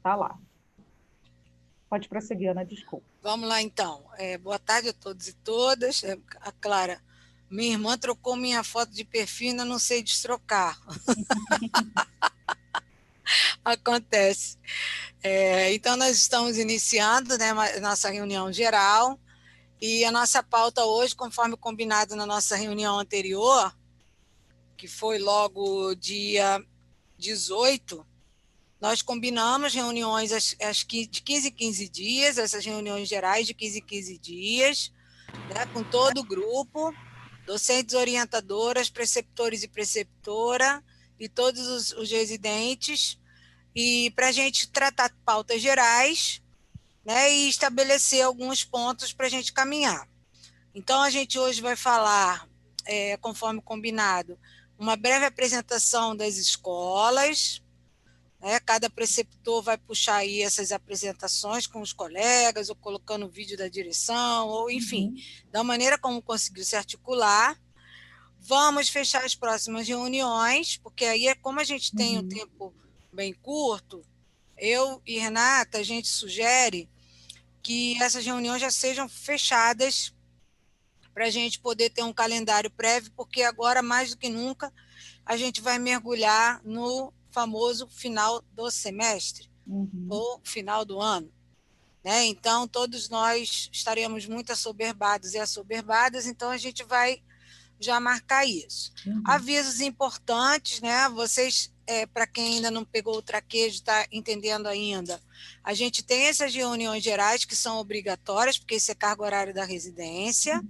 Tá lá. Pode prosseguir, Ana, desculpa. Vamos lá, então. Boa tarde a todos e todas. A Clara, minha irmã trocou minha foto de perfil e ainda não sei destrocar. Acontece. Então, nós estamos iniciando, né, nossa reunião geral, e a nossa pauta hoje, conforme combinado na nossa reunião anterior, que foi logo dia 18, nós combinamos reuniões de 15 em 15 dias, essas reuniões gerais de 15 em 15 dias, né, com todo o grupo, docentes orientadoras, preceptores e preceptora, e todos os residentes, e para a gente tratar pautas gerais, né, e estabelecer alguns pontos para a gente caminhar. Então, a gente hoje vai falar, conforme combinado, uma breve apresentação das escolas, né, cada preceptor vai puxar aí essas apresentações com os colegas, ou colocando o vídeo da direção, ou enfim, da maneira como conseguiu se articular. Vamos fechar as próximas reuniões, porque aí, como a gente tem um tempo bem curto, eu e Renata, a gente sugere que essas reuniões já sejam fechadas para a gente poder ter um calendário prévio, porque agora, mais do que nunca, a gente vai mergulhar no famoso final do semestre, ou final do ano. Né? Então, todos nós estaremos muito assoberbados e assoberbadas, então a gente vai já marcar isso. Avisos importantes, né? Vocês, para quem ainda não pegou o traquejo, está entendendo ainda, a gente tem essas reuniões gerais que são obrigatórias, porque isso é carga horária da residência.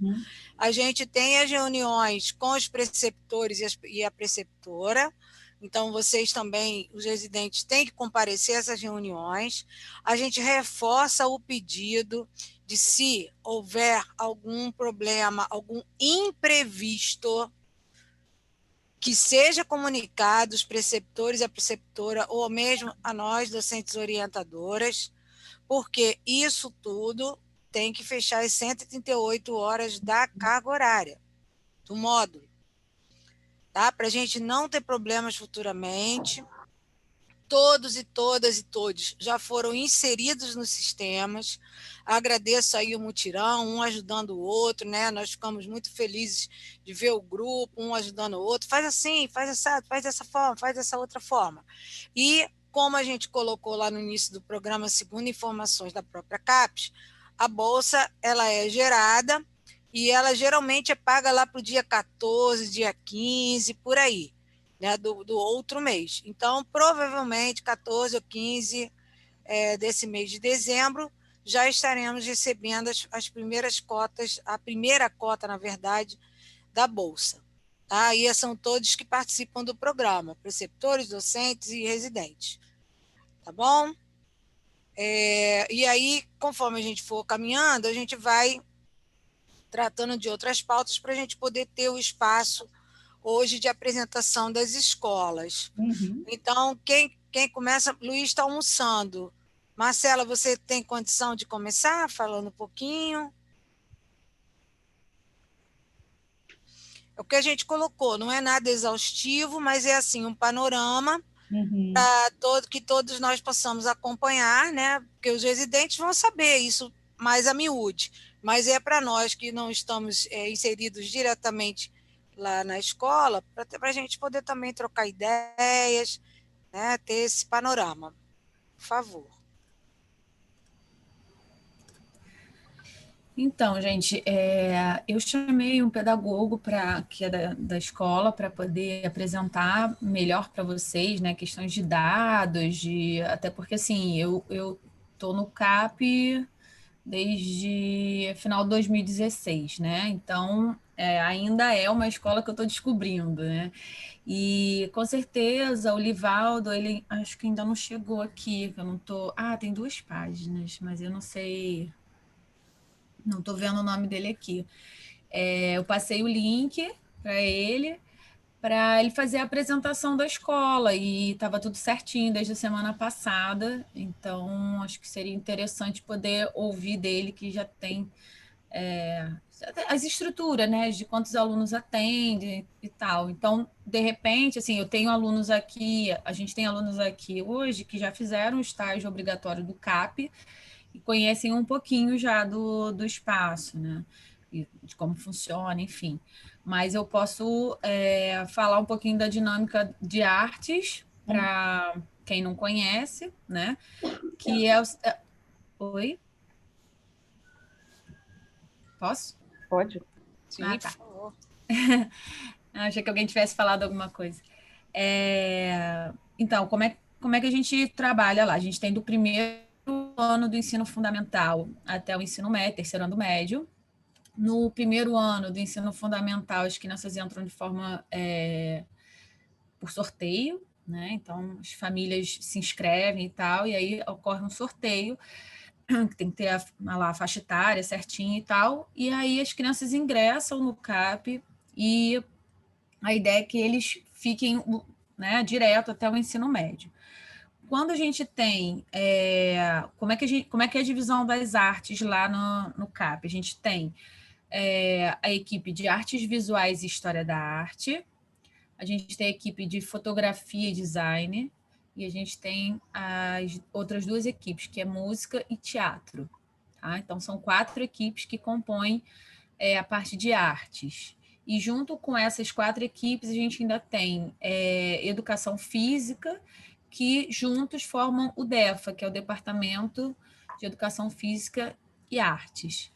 A gente tem as reuniões com os preceptores e a preceptora. Então, vocês também, os residentes, têm que comparecer a essas reuniões. A gente reforça o pedido de, se houver algum problema, algum imprevisto, que seja comunicado aos preceptores e à preceptora, ou mesmo a nós, docentes orientadoras, porque isso tudo tem que fechar as 138 horas da carga horária, do módulo. Tá? Para a gente não ter problemas futuramente. Todos e todas e todos já foram inseridos nos sistemas. Agradeço aí o mutirão, um ajudando o outro, né? Nós ficamos muito felizes de ver o grupo, um ajudando o outro. Faz assim, faz essa, faz dessa forma, faz dessa outra forma. E como a gente colocou lá no início do programa, segundo informações da própria CAPES, a bolsa ela é gerada e ela geralmente é paga lá para o dia 14, dia 15, por aí. Né, do outro mês. Então, provavelmente, 14 ou 15 desse mês de dezembro, já estaremos recebendo as primeiras cotas, a primeira cota, na verdade, da Bolsa. Tá? E são todos que participam do programa, preceptores, docentes e residentes. Tá bom? E aí, conforme a gente for caminhando, a gente vai tratando de outras pautas para a gente poder ter o espaço hoje de apresentação das escolas. Então, quem começa... Luiz está almoçando. Marcela, você tem condição de começar falando um pouquinho? O que a gente colocou não é nada exaustivo, mas é assim um panorama para que todos nós possamos acompanhar, né? Porque os residentes vão saber isso mais a miúde, mas é para nós que não estamos inseridos diretamente lá na escola, para a gente poder também trocar ideias, né? Ter esse panorama. Por favor. Então, gente, eu chamei um pedagogo que é da escola para poder apresentar melhor para vocês, né, questões de dados, até porque assim, eu estou no CAP desde final de 2016, né? Então, ainda é uma escola que eu estou descobrindo, né? E com certeza o Livaldo, ele acho que ainda não chegou aqui, eu não tô. Ah, tem 2 páginas, mas eu não sei. Não estou vendo o nome dele aqui. Eu passei o link para ele fazer a apresentação da escola e estava tudo certinho desde a semana passada. Então, acho que seria interessante poder ouvir dele, que já tem as estruturas, né, de quantos alunos atende e tal. Então, de repente, assim, eu tenho alunos aqui, a gente tem alunos aqui hoje que já fizeram o estágio obrigatório do CAP e conhecem um pouquinho já do espaço, né, e de como funciona, enfim. Mas eu posso falar um pouquinho da dinâmica de artes para quem não conhece, né, que é... Oi? Posso? Pode? Sim, Tá. por favor. Achei que alguém tivesse falado alguma coisa. Então, como é que a gente trabalha lá? A gente tem do primeiro ano do ensino fundamental até o ensino médio, terceiro ano do médio. No primeiro ano do ensino fundamental, as crianças entram de forma por sorteio, né? Então, as famílias se inscrevem e tal, e aí ocorre um sorteio, que tem que ter a faixa etária certinha e tal, e aí as crianças ingressam no CAP e a ideia é que eles fiquem, né, direto até o ensino médio. Quando a gente tem... como é que é a divisão das artes lá no CAP? A gente tem a equipe de artes visuais e história da arte, a gente tem a equipe de fotografia e design, e a gente tem as outras duas equipes, que é música e teatro. Tá? Então, são 4 equipes que compõem a parte de artes. E junto com essas 4 equipes, a gente ainda tem educação física, que juntos formam o DEFA, que é o Departamento de Educação Física e Artes.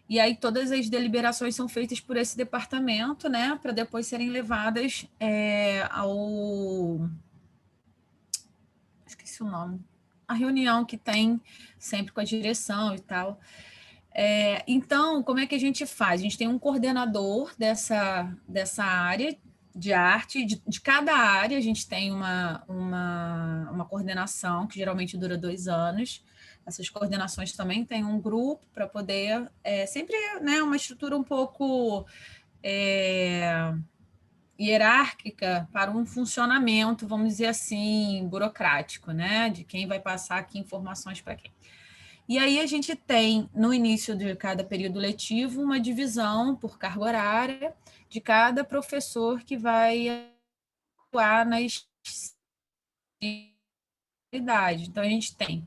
E aí todas as deliberações são feitas por esse departamento, né, para depois serem levadas ao... Esqueci o nome. A reunião que tem sempre com a direção e tal. Então, como é que a gente faz? A gente tem um coordenador dessa área de arte, de cada área a gente tem uma coordenação, que geralmente dura 2 anos. Essas coordenações também têm um grupo para poder... sempre, né, uma estrutura um pouco hierárquica para um funcionamento, vamos dizer assim, burocrático, né? De quem vai passar aqui informações para quem. E aí a gente tem, no início de cada período letivo, uma divisão por carga horária de cada professor que vai atuar nas idade. Então, a gente tem,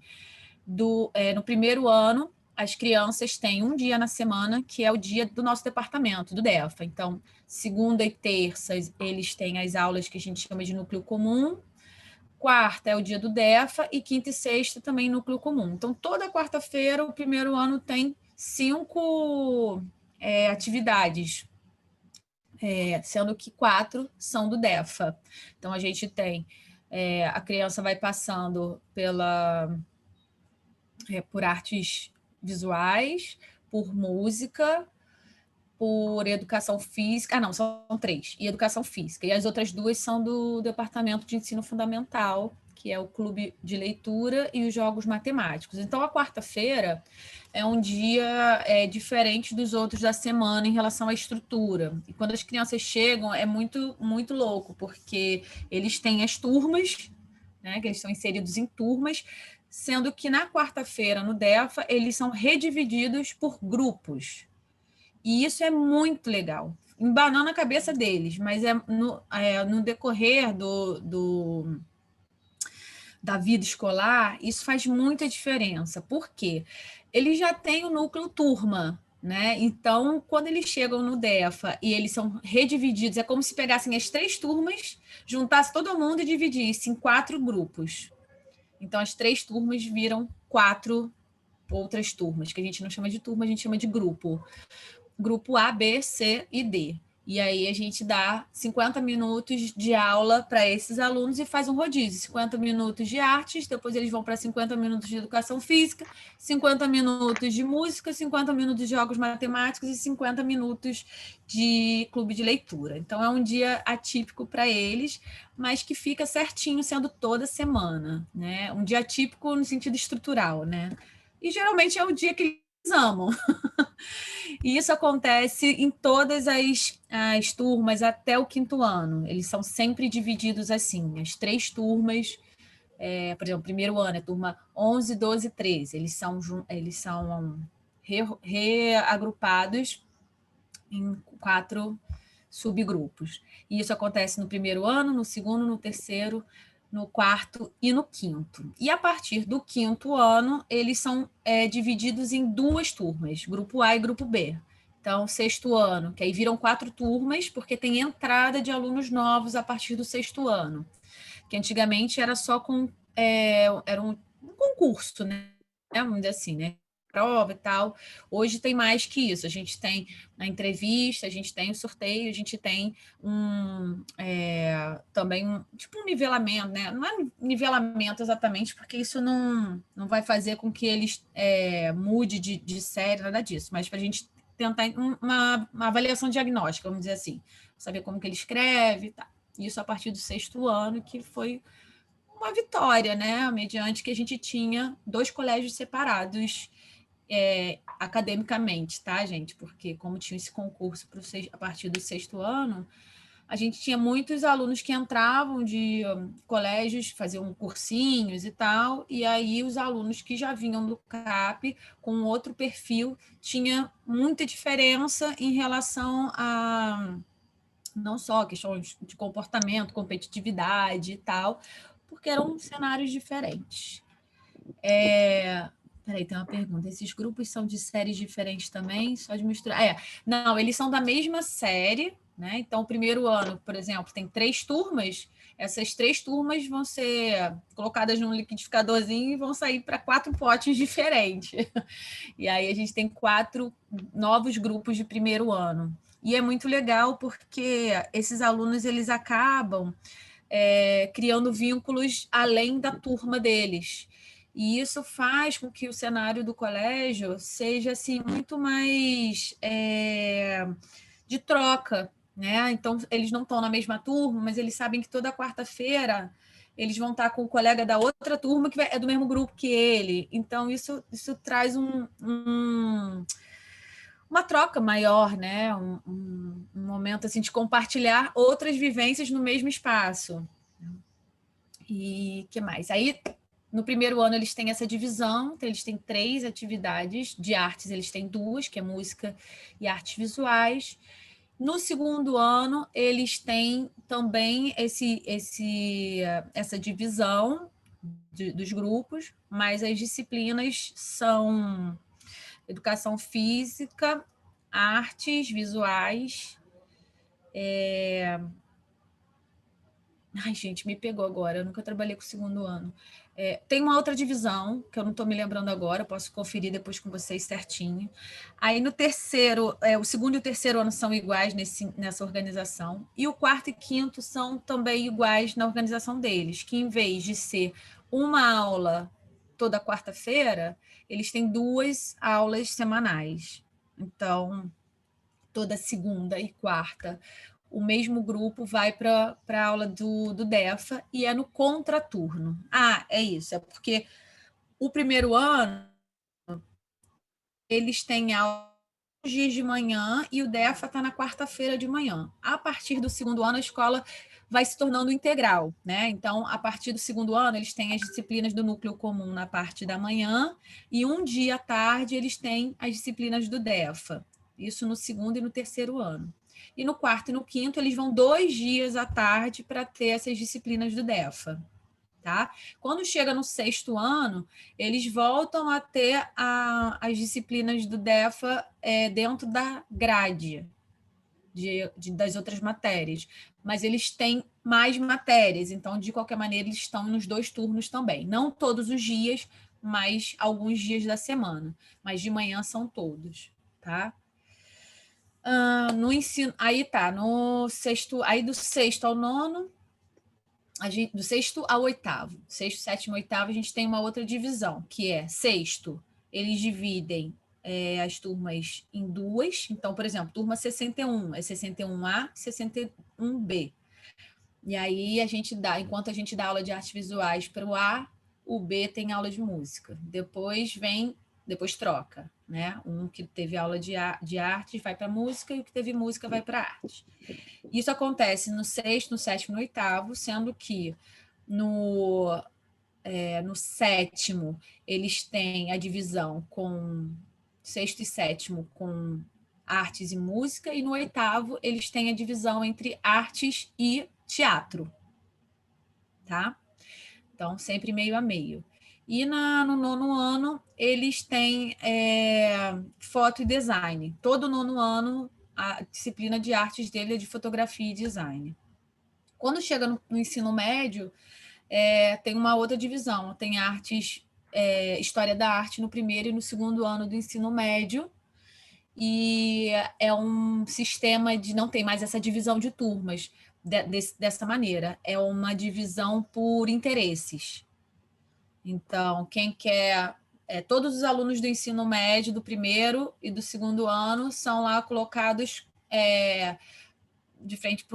no primeiro ano, as crianças têm um dia na semana, que é o dia do nosso departamento, do DEFA. Então, segunda e terça, eles têm as aulas que a gente chama de núcleo comum, quarta é o dia do DEFA e quinta e sexta também núcleo comum. Então, toda quarta-feira, o primeiro ano tem 5 atividades, sendo que 4 são do DEFA. Então, a gente tem... a criança vai passando por artes visuais, por música, por educação física. Não, são 3. E educação física. E as outras 2 são do Departamento de Ensino Fundamental, que é o clube de leitura e os jogos matemáticos. Então, a quarta-feira é um dia diferente dos outros da semana em relação à estrutura. E quando as crianças chegam, é muito, muito louco, porque eles têm as turmas, né, que eles são inseridos em turmas, sendo que na quarta-feira, no DEFA, eles são redivididos por grupos. E isso é muito legal. Embanando a cabeça deles, mas no decorrer da vida escolar, isso faz muita diferença. Por quê? Eles já têm o núcleo turma, né? Então, quando eles chegam no DEFA e eles são redivididos, é como se pegassem as 3 turmas, juntasse todo mundo e dividisse em 4 grupos. Então, as 3 turmas viram 4 outras turmas, que a gente não chama de turma, a gente chama de grupo. Grupo A, B, C e D. E aí a gente dá 50 minutos de aula para esses alunos e faz um rodízio. 50 minutos de artes, depois eles vão para 50 minutos de educação física, 50 minutos de música, 50 minutos de jogos matemáticos e 50 minutos de clube de leitura. Então é um dia atípico para eles, mas que fica certinho sendo toda semana, né? Um dia atípico no sentido estrutural, né? E geralmente é o dia que eles amam. E isso acontece em todas as turmas até o 5º ano. Eles são sempre divididos assim, as 3 turmas, por exemplo, o primeiro ano é turma 11, 12 e 13. Eles são reagrupados em 4 subgrupos. E isso acontece no primeiro ano, no segundo, no terceiro, no quarto e no quinto. E a partir do quinto ano, eles são divididos em 2 turmas, grupo A e grupo B. Então, sexto ano, que aí viram 4 turmas, porque tem entrada de alunos novos a partir do sexto ano, que antigamente era só com era um concurso, né? Vamos dizer assim, né? Prova e tal. Hoje tem mais que isso. A gente tem a entrevista, a gente tem o sorteio, a gente tem também tipo um nivelamento, né? Não é nivelamento exatamente, porque isso não vai fazer com que eles mude de série, nada disso, mas para a gente tentar uma avaliação diagnóstica, vamos dizer assim, saber como que ele escreve, tá? Isso a partir do sexto ano, que foi uma vitória, né? Mediante que a gente tinha 2 colégios separados academicamente, tá, gente? Porque como tinha esse concurso a partir do sexto ano, a gente tinha muitos alunos que entravam de colégios, faziam cursinhos e tal, e aí os alunos que já vinham do CAP com outro perfil tinha muita diferença em relação a não só questões de comportamento, competitividade e tal, porque eram cenários diferentes. Peraí, tem uma pergunta. Esses grupos são de séries diferentes também? Só de misturar? Não, eles são da mesma série, né? Então, o primeiro ano, por exemplo, tem 3 turmas. Essas 3 turmas vão ser colocadas num liquidificadorzinho e vão sair para 4 potes diferentes. E aí a gente tem 4 novos grupos de primeiro ano. E é muito legal porque esses alunos eles acabam criando vínculos além da turma deles. E isso faz com que o cenário do colégio seja assim, muito mais de troca, né? Então, eles não estão na mesma turma, mas eles sabem que toda quarta-feira eles vão estar com o colega da outra turma que é do mesmo grupo que ele. Então, isso traz uma troca maior, né? Um momento assim, de compartilhar outras vivências no mesmo espaço. E que mais? Aí, no primeiro ano, eles têm essa divisão, então eles têm 3 atividades de artes, eles têm 2, que é música e artes visuais. No segundo ano, eles têm também essa divisão dos grupos, mas as disciplinas são educação física, artes visuais. Ai, gente, me pegou agora. Eu nunca trabalhei com o segundo ano. Tem uma outra divisão, que eu não estou me lembrando agora, eu posso conferir depois com vocês certinho. Aí no terceiro, o segundo e o terceiro ano são iguais nessa organização, e o quarto e quinto são também iguais na organização deles, que em vez de ser uma aula toda quarta-feira, eles têm 2 aulas semanais. Então, toda segunda e quarta, o mesmo grupo vai para a aula do DEFA e é no contraturno. É isso, é porque o primeiro ano eles têm aula os dias de manhã e o DEFA está na quarta-feira de manhã. A partir do segundo ano, a escola vai se tornando integral, né? Então, a partir do segundo ano, eles têm as disciplinas do núcleo comum na parte da manhã e um dia à tarde eles têm as disciplinas do DEFA. Isso no segundo e no terceiro ano. E no quarto e no quinto, eles vão 2 dias à tarde para ter essas disciplinas do DEFA. Tá? Quando chega no sexto ano, eles voltam a ter as disciplinas do DEFA dentro da grade das outras matérias, mas eles têm mais matérias, então, de qualquer maneira, eles estão nos 2 turnos também. Não todos os dias, mas alguns dias da semana. Mas de manhã são todos, tá? No ensino, aí tá, no sexto, aí do sexto ao nono, do sexto ao oitavo, sexto, sétimo, oitavo, a gente tem uma outra divisão, que é sexto, eles dividem as turmas em 2, então, por exemplo, turma 61, é 61A, 61B. E aí enquanto a gente dá aula de artes visuais para o A, o B tem aula de música. Depois troca, né? Um que teve aula de artes vai para música e o que teve música vai para arte. Isso acontece no sexto, no sétimo e no oitavo, sendo que no sétimo eles têm a divisão com sexto e sétimo com artes e música, e no 8º eles têm a divisão entre artes e teatro, tá? Então, sempre meio a meio. E no 9º ano, eles têm foto e design. Todo 9º ano, a disciplina de artes dele é de fotografia e design. Quando chega no ensino médio, tem uma outra divisão. Tem artes, história da arte no 1º e no 2º ano do ensino médio. E é um sistema de não tem mais essa divisão de turmas dessa maneira. É uma divisão por interesses. Então, quem quer... todos os alunos do ensino médio, do 1º e do 2º ano, são lá colocados de frente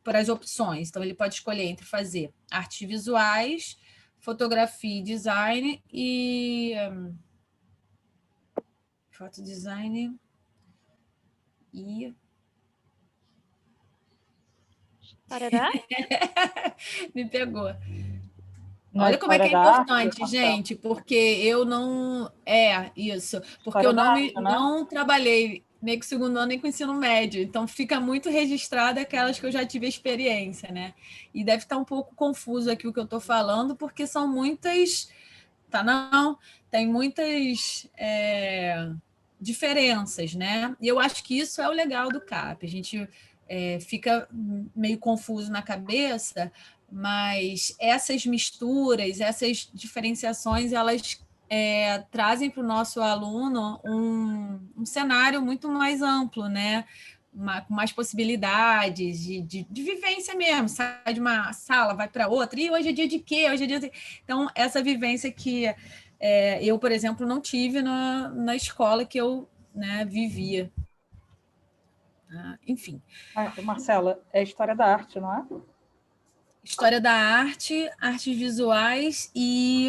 para as opções. Então, ele pode escolher entre fazer artes visuais, fotografia e design e... fotodesign e... Parará? Me pegou. Na Olha como é que é história da importante, arte, gente, porque eu não... isso. Porque História eu da arte, né? não trabalhei nem com o 2º ano, nem com o ensino médio. Então, fica muito registrada aquelas que eu já tive experiência, né? E deve estar um pouco confuso aqui o que eu estou falando, porque são muitas... Tá, não? Tem muitas diferenças, né? E eu acho que isso é o legal do CAP. A gente fica meio confuso na cabeça, mas essas misturas, essas diferenciações, elas trazem para o nosso aluno um cenário muito mais amplo, né? Com mais possibilidades de vivência mesmo. Sai de uma sala, vai para outra, e hoje é dia de quê? Hoje é dia de... Então, essa vivência que eu, por exemplo, não tive na escola que eu vivia. Enfim. Marcela, é história da arte, não é? História da arte, artes visuais e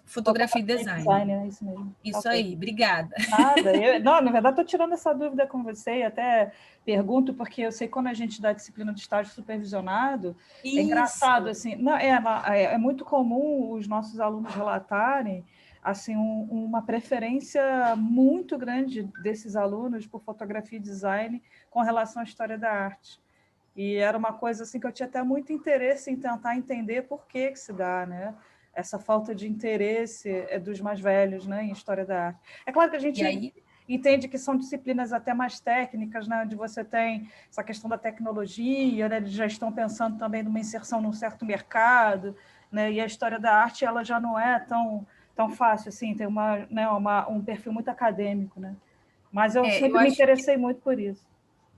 fotografia e design. É isso mesmo. Isso aí, obrigada. Nada. Não, na verdade, estou tirando essa dúvida com você e até pergunto, porque eu sei que quando a gente dá disciplina de estágio supervisionado, Isso. É engraçado, assim, não, é muito comum os nossos alunos relatarem assim, uma preferência muito grande desses alunos por fotografia e design com relação à história da arte. E era uma coisa assim que eu tinha até muito interesse em tentar entender por que se dá, né? Essa falta de interesse dos mais velhos, né, em história da arte. É claro que a gente entende que são disciplinas até mais técnicas, né, onde você tem essa questão da tecnologia, né, eles já estão pensando também numa inserção num certo mercado, né, e a história da arte ela já não é tão fácil assim, tem um perfil muito acadêmico, né? Mas eu sempre me interessei muito por isso.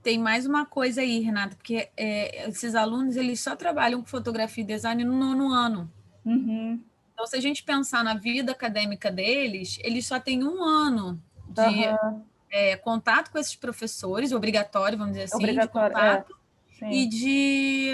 Tem mais uma coisa aí, Renata, porque esses alunos eles só trabalham com fotografia e design no 9º ano. Uhum. Então, se a gente pensar na vida acadêmica deles, eles só têm 1 ano de contato com esses professores, obrigatório, vamos dizer assim, de contato, e de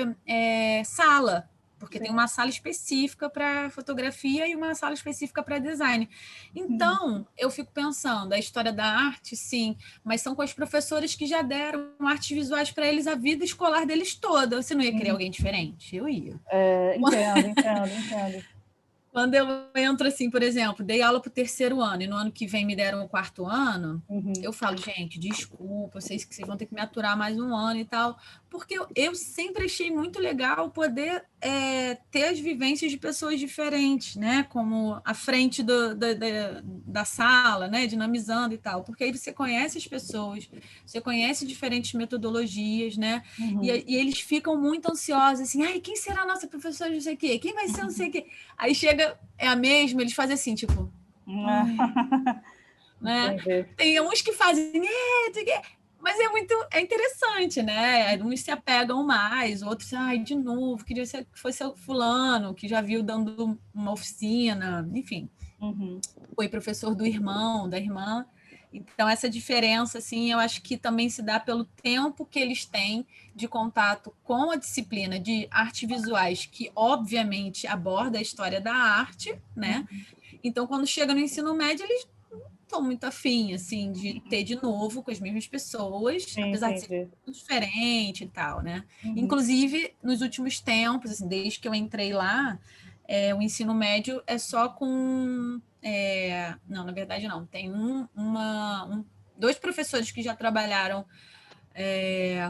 sala, porque tem uma sala específica para fotografia e uma sala específica para design. Então, eu fico pensando, a história da arte, sim, mas são com os professores que já deram artes visuais para eles a vida escolar deles toda. Você não ia querer alguém diferente? Eu ia. Entendo. Quando eu entro assim, por exemplo, dei aula para o 3º ano e no ano que vem me deram o 4º ano, eu falo, gente, desculpa, vocês vão ter que me aturar mais 1 ano e tal, porque eu sempre achei muito legal poder ter as vivências de pessoas diferentes, né? Como à frente da sala, né? Dinamizando e tal, porque aí você conhece as pessoas, você conhece diferentes metodologias, né? E eles ficam muito ansiosos, assim, ai, quem será a nossa professora de não sei o quê? Quem vai ser não sei o quê? Aí chega, é a mesma, eles fazem assim, tipo... né? Tem uns que fazem... mas é interessante, né? Uns se apegam mais, outros, de novo, queria que fosse o fulano, que já viu dando uma oficina, enfim. Foi professor do irmão, da irmã. Então, essa diferença, assim, eu acho que também se dá pelo tempo que eles têm de contato com a disciplina de artes visuais, que, obviamente, aborda a história da arte, né? Então, quando chega no ensino médio, eles estão muito afim, assim, de ter de novo com as mesmas pessoas, apesar de ser muito diferente e tal, né? Inclusive, nos últimos tempos, assim, desde que eu entrei lá, o ensino médio é só com... não, na verdade não. Tem dois professores que já trabalharam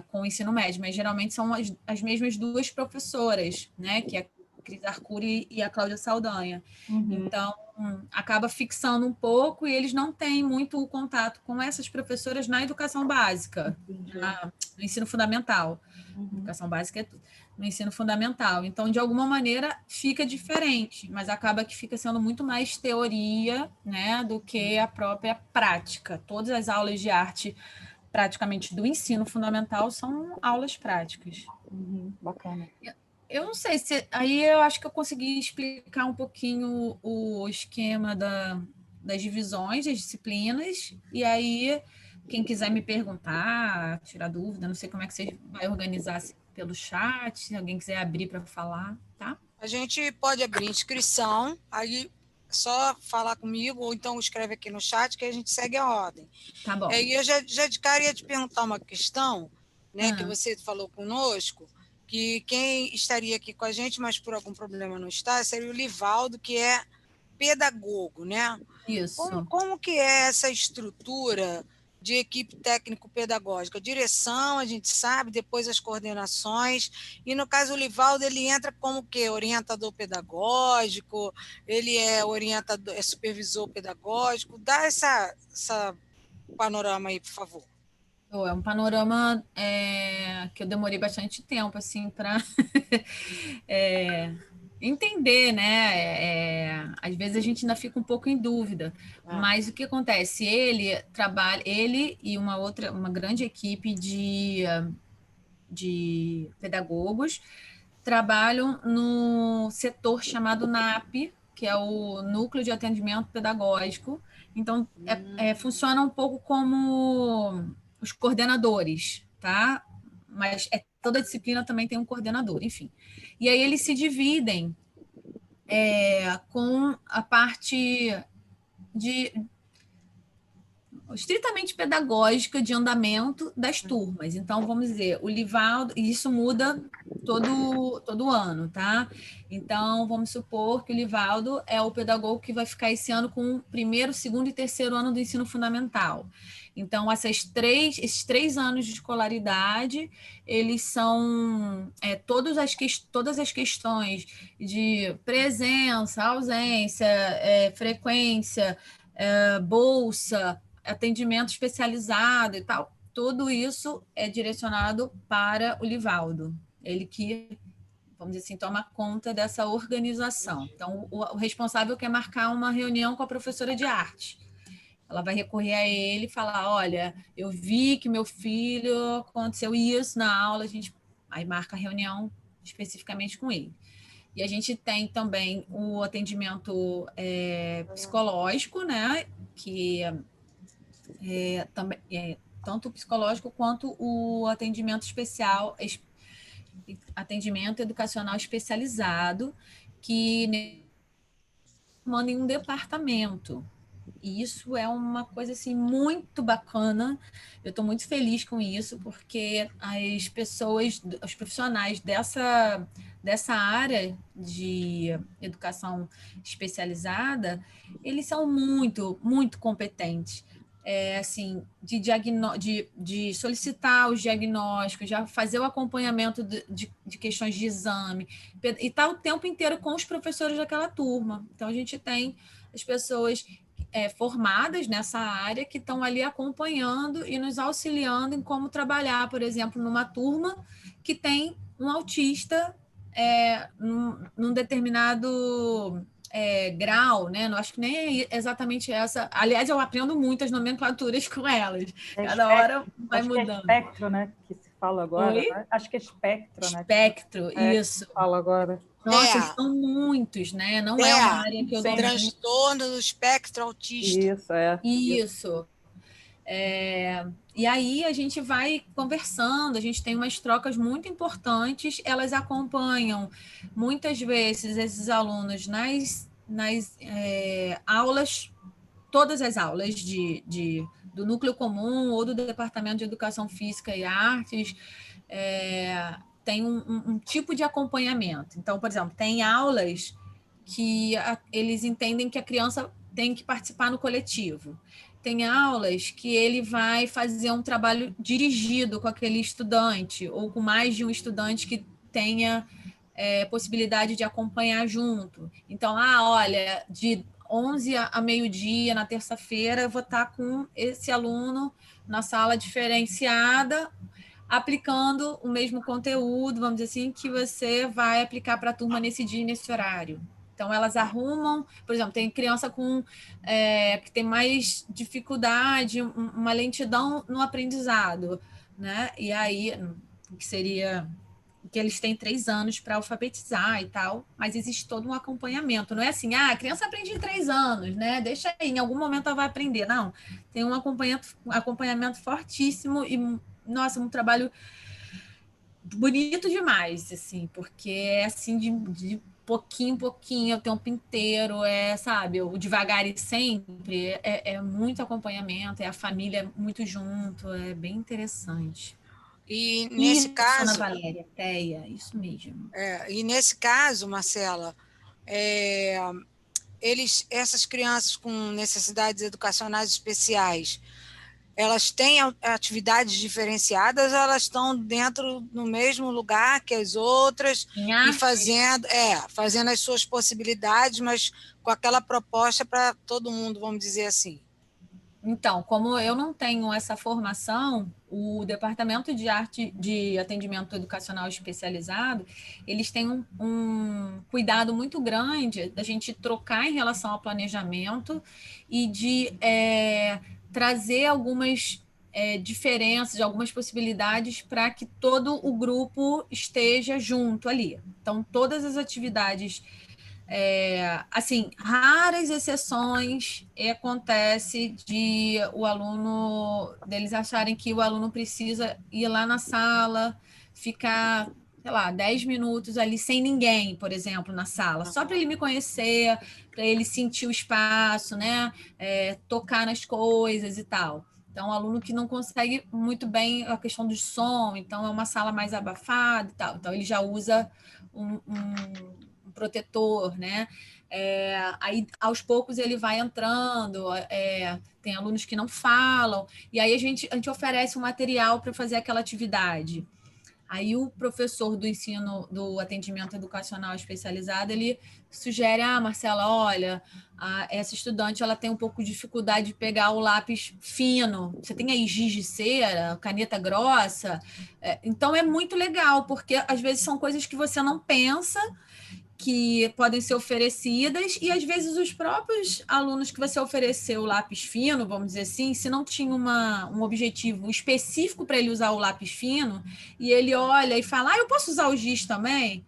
com o ensino médio, mas geralmente são as mesmas duas professoras, né? Que é a Cris Arcuri e a Cláudia Saldanha. Então, acaba fixando um pouco e eles não têm muito o contato com essas professoras na educação básica, no ensino fundamental. Educação básica é no ensino fundamental. Então, de alguma maneira, fica diferente, mas acaba que fica sendo muito mais teoria, né, do que a própria prática. Todas as aulas de arte, praticamente do ensino fundamental, são aulas práticas. Bacana. Eu não sei se... Aí eu acho que eu consegui explicar um pouquinho o esquema das divisões, das disciplinas, e aí quem quiser me perguntar, tirar dúvida, não sei como é que você vai organizar pelo chat, se alguém quiser abrir para falar, tá? A gente pode abrir inscrição, aí só falar comigo, ou então escreve aqui no chat que a gente segue a ordem. Tá bom. E eu já de cara ia te perguntar uma questão, né, que você falou conosco, que quem estaria aqui com a gente, mas por algum problema não está, seria o Livaldo, que é pedagogo, né? Isso. Como que é essa estrutura de equipe técnico-pedagógica? Direção, a gente sabe, depois as coordenações, e no caso o Livaldo, ele entra como que? Orientador pedagógico, ele é orientador, é supervisor pedagógico, dá essa panorama aí, por favor. É um panorama que eu demorei bastante tempo assim para entender, né? Às vezes a gente ainda fica um pouco em dúvida, mas o que acontece? Ele e uma grande equipe de pedagogos trabalham no setor chamado NAP, que é o Núcleo de Atendimento Pedagógico. Então, funciona um pouco como os coordenadores, tá? Mas toda disciplina também tem um coordenador, enfim. E aí eles se dividem com a parte estritamente pedagógica de andamento das turmas. Então, vamos dizer, o Livaldo, e isso muda todo ano, tá? Então, vamos supor que o Livaldo é o pedagogo que vai ficar esse ano com o primeiro, segundo e terceiro ano do ensino fundamental. Então, esses 3 anos de escolaridade, eles são todas as questões de presença, ausência, frequência, bolsa, atendimento especializado e tal, tudo isso é direcionado para o Livaldo. Ele que, vamos dizer assim, toma conta dessa organização. Então, o responsável quer marcar uma reunião com a professora de arte. Ela vai recorrer a ele e falar, olha, eu vi que meu filho aconteceu isso na aula, a gente aí marca a reunião especificamente com ele. E a gente tem também o atendimento psicológico, né, que também tanto o psicológico quanto o atendimento especial, atendimento educacional especializado, que manda em um departamento. E isso é uma coisa assim muito bacana. Eu estou muito feliz com isso, porque as pessoas, os profissionais dessa área de educação especializada, eles são muito, muito competentes. Assim, de solicitar os diagnósticos, já fazer o acompanhamento de questões de exame, e estar o tempo inteiro com os professores daquela turma. Então, a gente tem as pessoas formadas nessa área que estão ali acompanhando e nos auxiliando em como trabalhar, por exemplo, numa turma que tem um autista num determinado grau, né? Não acho que nem é exatamente essa. Aliás, eu aprendo muitas nomenclaturas com elas. Cada hora vai mudando. É espectro, né? Que se fala agora. Oi? Né? Acho que é espectro, né? Espectro, isso. Que fala agora. Nossa, são muitos, né? Não é uma área que eu domino. Transtorno do espectro autista. Isso. E aí a gente vai conversando, a gente tem umas trocas muito importantes, elas acompanham muitas vezes esses alunos nas aulas, todas as aulas do núcleo comum ou do Departamento de Educação Física e Artes, tem um tipo de acompanhamento. Então, por exemplo, tem aulas que eles entendem que a criança tem que participar no coletivo. tem aulas que ele vai fazer um trabalho dirigido com aquele estudante, ou com mais de um estudante que tenha possibilidade de acompanhar junto. Então, olha, de 11 a meio-dia, na terça-feira, eu vou estar com esse aluno na sala diferenciada, aplicando o mesmo conteúdo, vamos dizer assim, que você vai aplicar para a turma nesse dia e nesse horário. Então, elas arrumam, por exemplo, tem criança que tem mais dificuldade, uma lentidão no aprendizado, né? E aí, que seria que eles têm 3 anos para alfabetizar e tal, mas existe todo um acompanhamento. Não é assim, a criança aprende em 3 anos, né? Deixa aí, em algum momento ela vai aprender. Não, tem um acompanhamento fortíssimo e, nossa, um trabalho bonito demais, assim, porque é assim de pouquinho em pouquinho, o tempo inteiro, sabe, o devagar e sempre, é muito acompanhamento, a família muito junto, é bem interessante. E nesse isso, caso, Ana Valéria, Teia, isso mesmo. E nesse caso, Marcela, essas crianças com necessidades educacionais especiais, elas têm atividades diferenciadas ou elas estão dentro no mesmo lugar que as outras e fazendo as suas possibilidades, mas com aquela proposta para todo mundo, vamos dizer assim? Então, como eu não tenho essa formação, o Departamento de Arte de Atendimento Educacional Especializado, eles têm um cuidado muito grande da gente trocar em relação ao planejamento e de trazer algumas diferenças, algumas possibilidades para que todo o grupo esteja junto ali. Então, todas as atividades assim, raras exceções acontece de o aluno, deles acharem que o aluno precisa ir lá na sala, ficar, sei lá, 10 minutos ali sem ninguém, por exemplo, na sala, só para ele me conhecer, para ele sentir o espaço, né? Tocar nas coisas e tal. Então, um aluno que não consegue muito bem a questão do som, então é uma sala mais abafada e tal. Então, ele já usa um protetor, né? Aí, aos poucos, ele vai entrando, tem alunos que não falam, e aí a gente oferece um material para fazer aquela atividade. Aí o professor do ensino, do atendimento educacional especializado, ele sugere, Marcela, olha, essa estudante ela tem um pouco de dificuldade de pegar o lápis fino. Você tem aí giz de cera, caneta grossa? Então é muito legal, porque às vezes são coisas que você não pensa, que podem ser oferecidas, e às vezes os próprios alunos que você ofereceu o lápis fino, vamos dizer assim, se não tinha um objetivo específico para ele usar o lápis fino, e ele olha e fala, eu posso usar o giz também?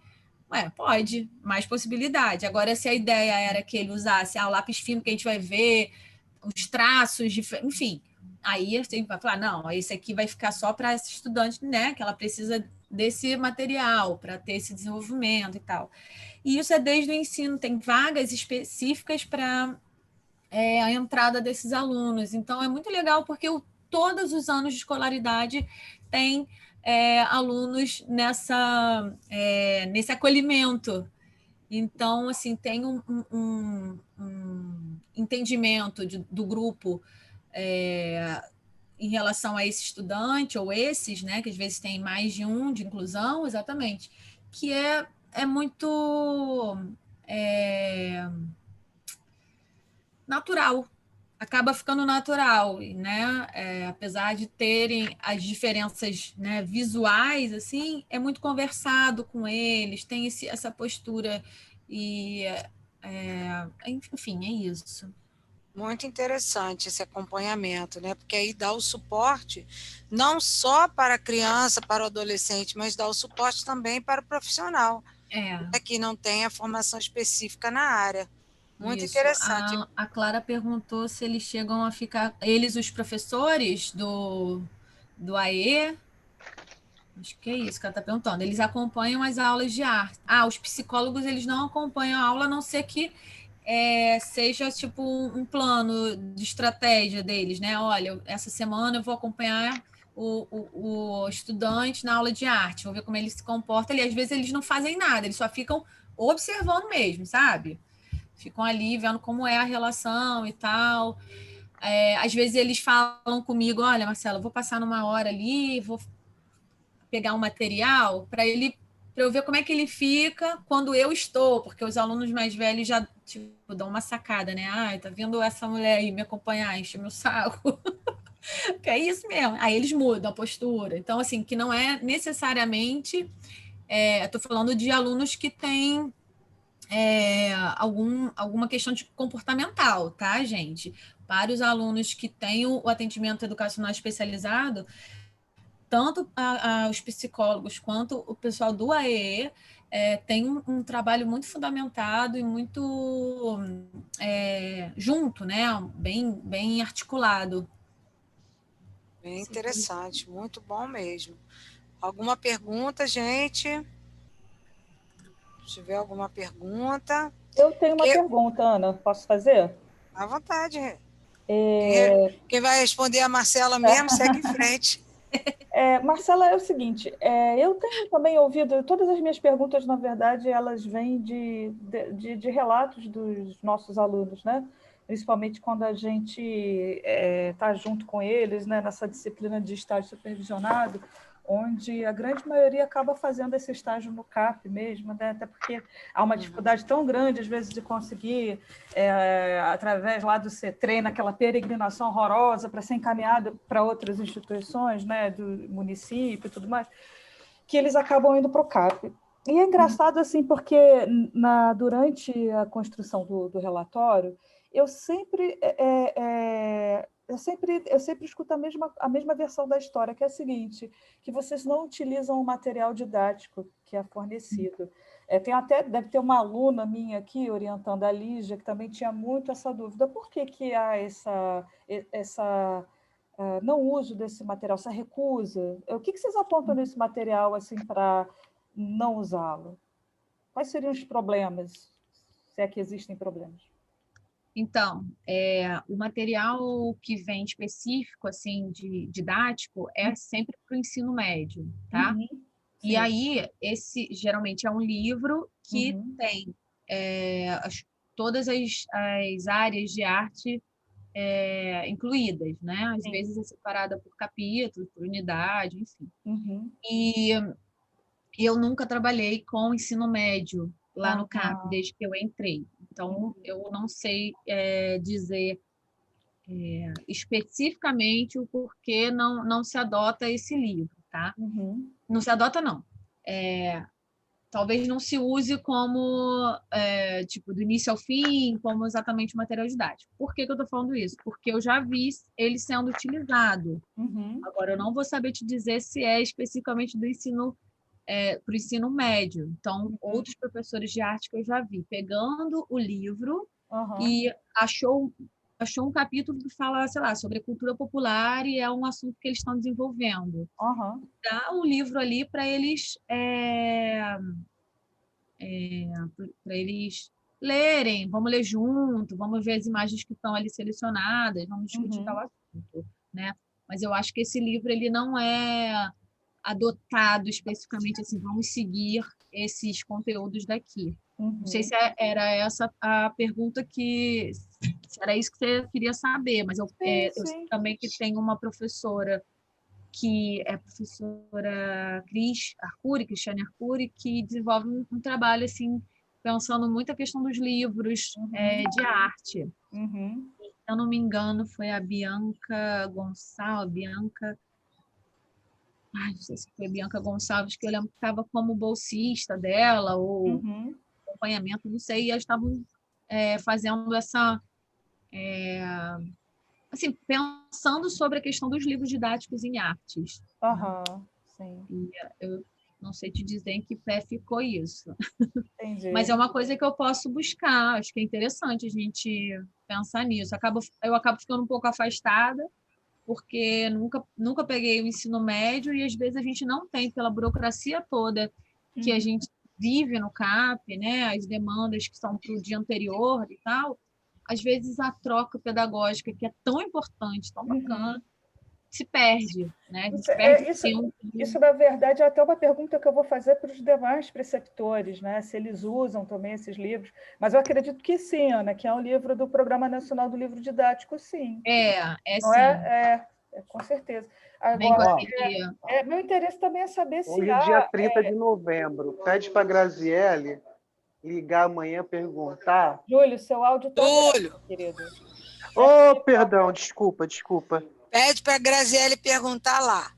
Pode, mais possibilidade. Agora, se a ideia era que ele usasse o lápis fino que a gente vai ver, os traços, enfim, aí você vai falar, não, esse aqui vai ficar só para essa estudante, né, que ela precisa desse material para ter esse desenvolvimento e tal. E isso é desde o ensino, tem vagas específicas para a entrada desses alunos. Então, é muito legal porque todos os anos de escolaridade tem alunos nesse acolhimento. Então, assim, tem um entendimento do grupo em relação a esse estudante, ou esses, né, que às vezes tem mais de um de inclusão, exatamente, que é muito natural, acaba ficando natural, né? Apesar de terem as diferenças, né, visuais, assim, é muito conversado com eles, tem essa postura e, enfim, é isso. Muito interessante esse acompanhamento, né? Porque aí dá o suporte não só para a criança, para o adolescente, mas dá o suporte também para o profissional, que não tem a formação específica na área. Muito isso. interessante. A Clara perguntou se eles chegam a ficar, eles, os professores do AE, acho que é isso que ela está perguntando, eles acompanham as aulas de arte. Os psicólogos, eles não acompanham a aula, a não ser que seja tipo um plano de estratégia deles, né? Olha, essa semana eu vou acompanhar o estudante na aula de arte, vou ver como ele se comporta ali. Às vezes eles não fazem nada, eles só ficam observando mesmo, sabe? Ficam ali vendo como é a relação e tal. Às vezes eles falam comigo, olha, Marcela, vou passar numa hora ali, vou pegar um material para eu ver como é que ele fica quando eu estou, porque os alunos mais velhos já tipo, dão uma sacada, né? Ai, tá vendo essa mulher aí me acompanhar, enche meu saco. Que é isso mesmo. Aí eles mudam a postura. Então, assim, que não é necessariamente. Estou falando de alunos que têm alguma questão de comportamental, tá, gente? Para os alunos que têm o atendimento educacional especializado, tanto os psicólogos quanto o pessoal do AEE tem um trabalho muito fundamentado e muito junto, né? Bem articulado. Bem interessante, muito bom mesmo. Alguma pergunta, gente? Se tiver alguma pergunta. Eu tenho uma pergunta, Ana, posso fazer? À vontade. Quem vai responder é a Marcela mesmo, segue em frente. Marcela, é o seguinte, eu tenho também ouvido, todas as minhas perguntas, na verdade, elas vêm de relatos dos nossos alunos, né? Principalmente quando a gente está junto com eles, né? Nessa disciplina de estágio supervisionado, onde a grande maioria acaba fazendo esse estágio no CAP mesmo, né? Até porque há uma dificuldade tão grande, às vezes, de conseguir, através lá do CETREM, naquela peregrinação horrorosa para ser encaminhado para outras instituições, né, do município e tudo mais, que eles acabam indo para o CAP. E é engraçado, assim, porque durante a construção do relatório, eu sempre escuto a mesma versão da história, que é a seguinte, que vocês não utilizam o material didático que é fornecido. Deve ter uma aluna minha aqui, orientando a Lígia, que também tinha muito essa dúvida. Por que há essa não uso desse material, essa recusa? O que vocês apontam nesse material assim, para não usá-lo? Quais seriam os problemas, se é que existem problemas? Então, o material que vem específico, assim, de didático, é sempre para o ensino médio, tá? Uhum, E sim. aí, esse geralmente é um livro que tem todas as áreas de arte incluídas, né? Às Sim. vezes é separada por capítulos, por unidade, enfim. Uhum. E eu nunca trabalhei com ensino médio lá no CAP, Aham. desde que eu entrei. Então, eu não sei dizer especificamente o porquê não se adota esse livro, tá? Uhum. Não se adota, não. Talvez não se use como, tipo, do início ao fim, como exatamente material didático. Por que eu estou falando isso? Porque eu já vi ele sendo utilizado. Uhum. Agora, eu não vou saber te dizer se é especificamente do ensino para o ensino médio. Então, outros professores de arte que eu já vi pegando o livro e achou um capítulo que fala, sei lá, sobre a cultura popular e é um assunto que eles estão desenvolvendo. Uhum. Dá o livro ali para eles lerem, vamos ler junto, vamos ver as imagens que estão ali selecionadas, vamos discutir tal assunto, né? Mas eu acho que esse livro ele não é adotado especificamente assim, vamos seguir esses conteúdos daqui. Não sei se era essa a pergunta se era isso que você queria saber, mas eu sei também que tem uma professora que é a professora Cristiane Arcuri, que desenvolve um trabalho assim, pensando muito a questão dos livros de arte. Uhum. Se eu não me engano, foi a Bianca Gonçalves, não sei se foi a Bianca Gonçalves, que eu lembro que estava como bolsista dela, ou acompanhamento, não sei, e elas estavam fazendo essa. Assim, pensando sobre a questão dos livros didáticos em artes. Sim. E eu não sei te dizer em que pé ficou isso. Entendi. Mas é uma coisa que eu posso buscar, acho que é interessante a gente pensar nisso. Eu acabo ficando um pouco afastada, porque nunca peguei o ensino médio e às vezes a gente não tem, pela burocracia toda que a gente vive no CAP, né, as demandas que são para o dia anterior e tal, às vezes a troca pedagógica, que é tão importante, tão bacana, se perde, né? A gente Isso, perde isso, tempo. isso, na verdade, é até uma pergunta que eu vou fazer para os demais preceptores, né? Se eles usam também esses livros. Mas eu acredito que sim, Ana, que é um livro do Programa Nacional do Livro Didático, sim. Não Sim. Com certeza. Bem Agora, gostaria. meu interesse também é saber se Hoje é dia 30 de novembro. Pede para a Graziele ligar amanhã, perguntar. Júlio, seu áudio está Júlio, querido. Oh, perdão, desculpa. pede para a Graziele perguntar lá.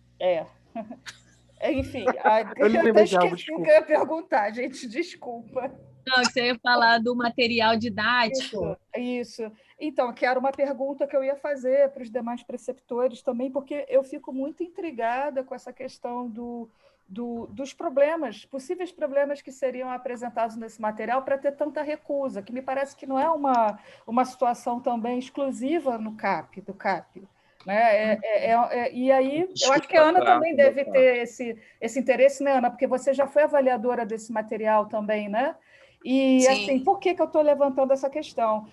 Enfim, Eu eu até lembrei de algo, esqueci desculpa. que eu ia perguntar, gente, desculpa. Não, você ia falar do material didático. Isso. Então, que era uma pergunta que eu ia fazer para os demais preceptores também, porque eu fico muito intrigada com essa questão dos problemas, possíveis problemas que seriam apresentados nesse material para ter tanta recusa, que me parece que não é uma situação também exclusiva no CAP, do CAP. Né? E aí, eu acho que a Ana também deve ter esse interesse, né, Ana? Porque você já foi avaliadora desse material também, né? E, Sim. assim, por que eu estou levantando essa questão?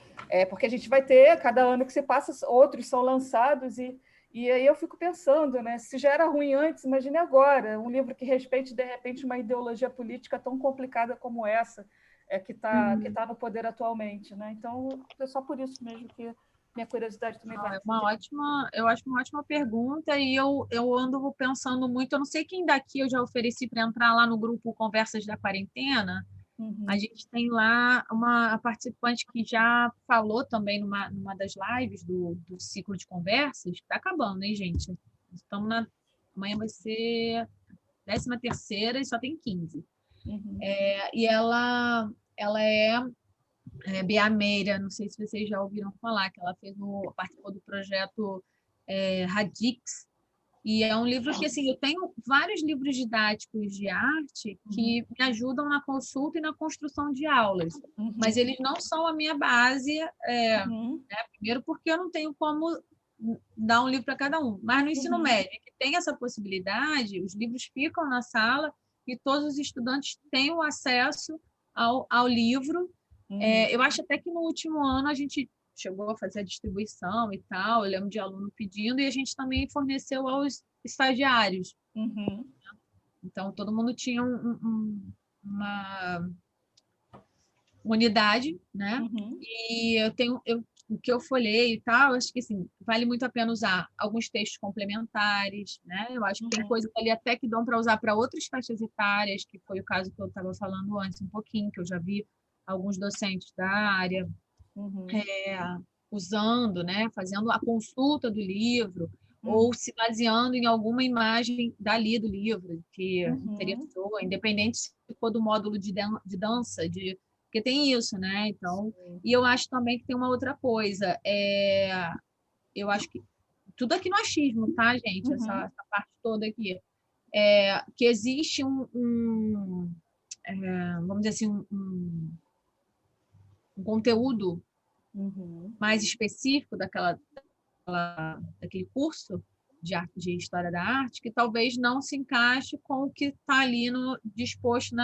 Porque a gente vai ter, cada ano que se passa, outros são lançados, e aí eu fico pensando, né? Se já era ruim antes, imagine agora, um livro que respeite, de repente, uma ideologia política tão complicada como essa, que tá no poder atualmente, né? Então, é só por isso mesmo que minha curiosidade também vai. Eu acho uma ótima pergunta, e eu ando pensando muito, eu não sei quem daqui eu já ofereci para entrar lá no grupo Conversas da Quarentena. A gente tem lá uma participante que já falou também numa das lives do ciclo de conversas. Está acabando, hein, gente? Amanhã vai ser 13ª e só tem 15. E ela é Bea Meira, não sei se vocês já ouviram falar, que ela participou do projeto Radix. E é um livro que, assim, eu tenho vários livros didáticos de arte que me ajudam na consulta e na construção de aulas, mas eles não são a minha base, né? Primeiro porque eu não tenho como dar um livro para cada um, mas no ensino médio, que tem essa possibilidade, os livros ficam na sala e todos os estudantes têm o acesso ao livro. Eu acho até que no último ano a gente chegou a fazer a distribuição e tal, eu lembro de aluno pedindo, e a gente também forneceu aos estagiários. Então, todo mundo tinha uma unidade, né? E o que eu folhei e tal, acho que assim, vale muito a pena usar alguns textos complementares, né? Eu acho que tem coisas ali até que dão para usar para outras faixas etárias, que foi o caso que eu estava falando antes um pouquinho, que eu já vi alguns docentes da área usando, né, fazendo a consulta do livro, ou se baseando em alguma imagem dali do livro que interessou, independente se for do módulo de dança, porque tem isso, né? Então, e eu acho também que tem uma outra coisa, eu acho que tudo aqui no achismo, tá, gente? Essa parte toda aqui, que existe vamos dizer assim, um conteúdo mais específico daquele curso de História da Arte, que talvez não se encaixe com o que está ali disposto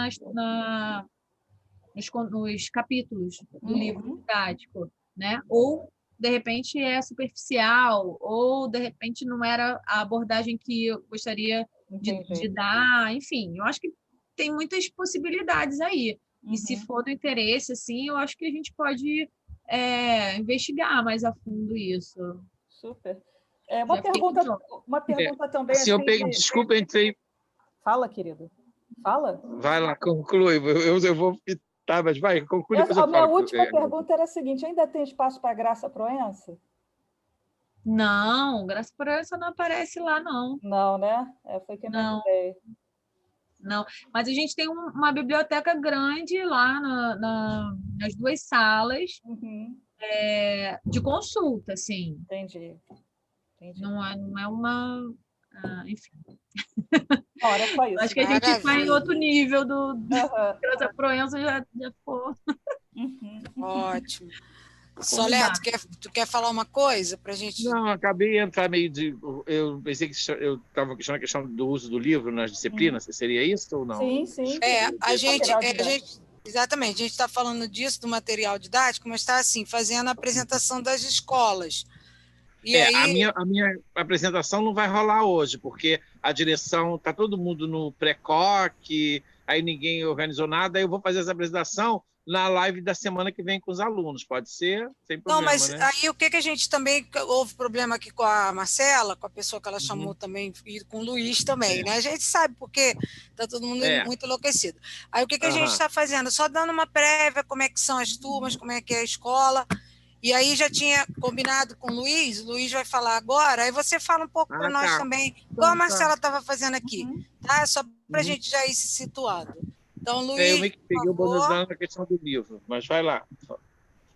nos capítulos do livro didático, né? Ou, de repente, é superficial, ou, de repente, não era a abordagem que eu gostaria de dar. Enfim, eu acho que tem muitas possibilidades aí. E se for do interesse, assim, eu acho que a gente pode investigar mais a fundo isso. Super. Uma pergunta também. Assim, desculpa, entrei. Fala, querido. Fala. Vai lá, conclui. Eu vou pitar, mas vai, conclui, depois eu falo. A minha última pergunta era a seguinte: ainda tem espaço para Graça Proença? Não, Graça Proença não aparece lá, não. Não, né? Foi que eu me lembrei. Não, mas a gente tem uma biblioteca grande lá nas duas salas de consulta, assim. Entendi. Não é uma... enfim. Não, era só isso. Acho que a gente está em outro nível do Graça Proença, já for. Ótimo. Solé, tu quer falar uma coisa para a gente? Não, acabei de entrar meio de... Eu pensei que eu estava questionando a questão do uso do livro nas disciplinas. Seria isso ou não? Sim. A gente exatamente, a gente está falando disso, do material didático, mas está assim, fazendo a apresentação das escolas. E aí, a minha apresentação não vai rolar hoje, porque a direção, está todo mundo no pré-coque, aí ninguém organizou nada, aí eu vou fazer essa apresentação na live da semana que vem com os alunos, pode ser? Sem não, problema, mas né? aí o que que a gente também houve problema aqui com a Marcela, com a pessoa que ela chamou Uhum. também, e com o Luiz também, né? A gente sabe porque está todo mundo muito enlouquecido. Aí o que que a gente Aham. está fazendo? Só dando uma prévia, como é que são as turmas, como é que é a escola. E aí já tinha combinado com o Luiz vai falar agora, aí você fala um pouco para nós Tá. também, igual a Então, Marcela tá. estava fazendo aqui, Uhum. tá? Só para a Uhum. gente já ir se situando. Então, Eu Luiz, meio que peguei por o bônus favor. na questão do livro, mas vai lá.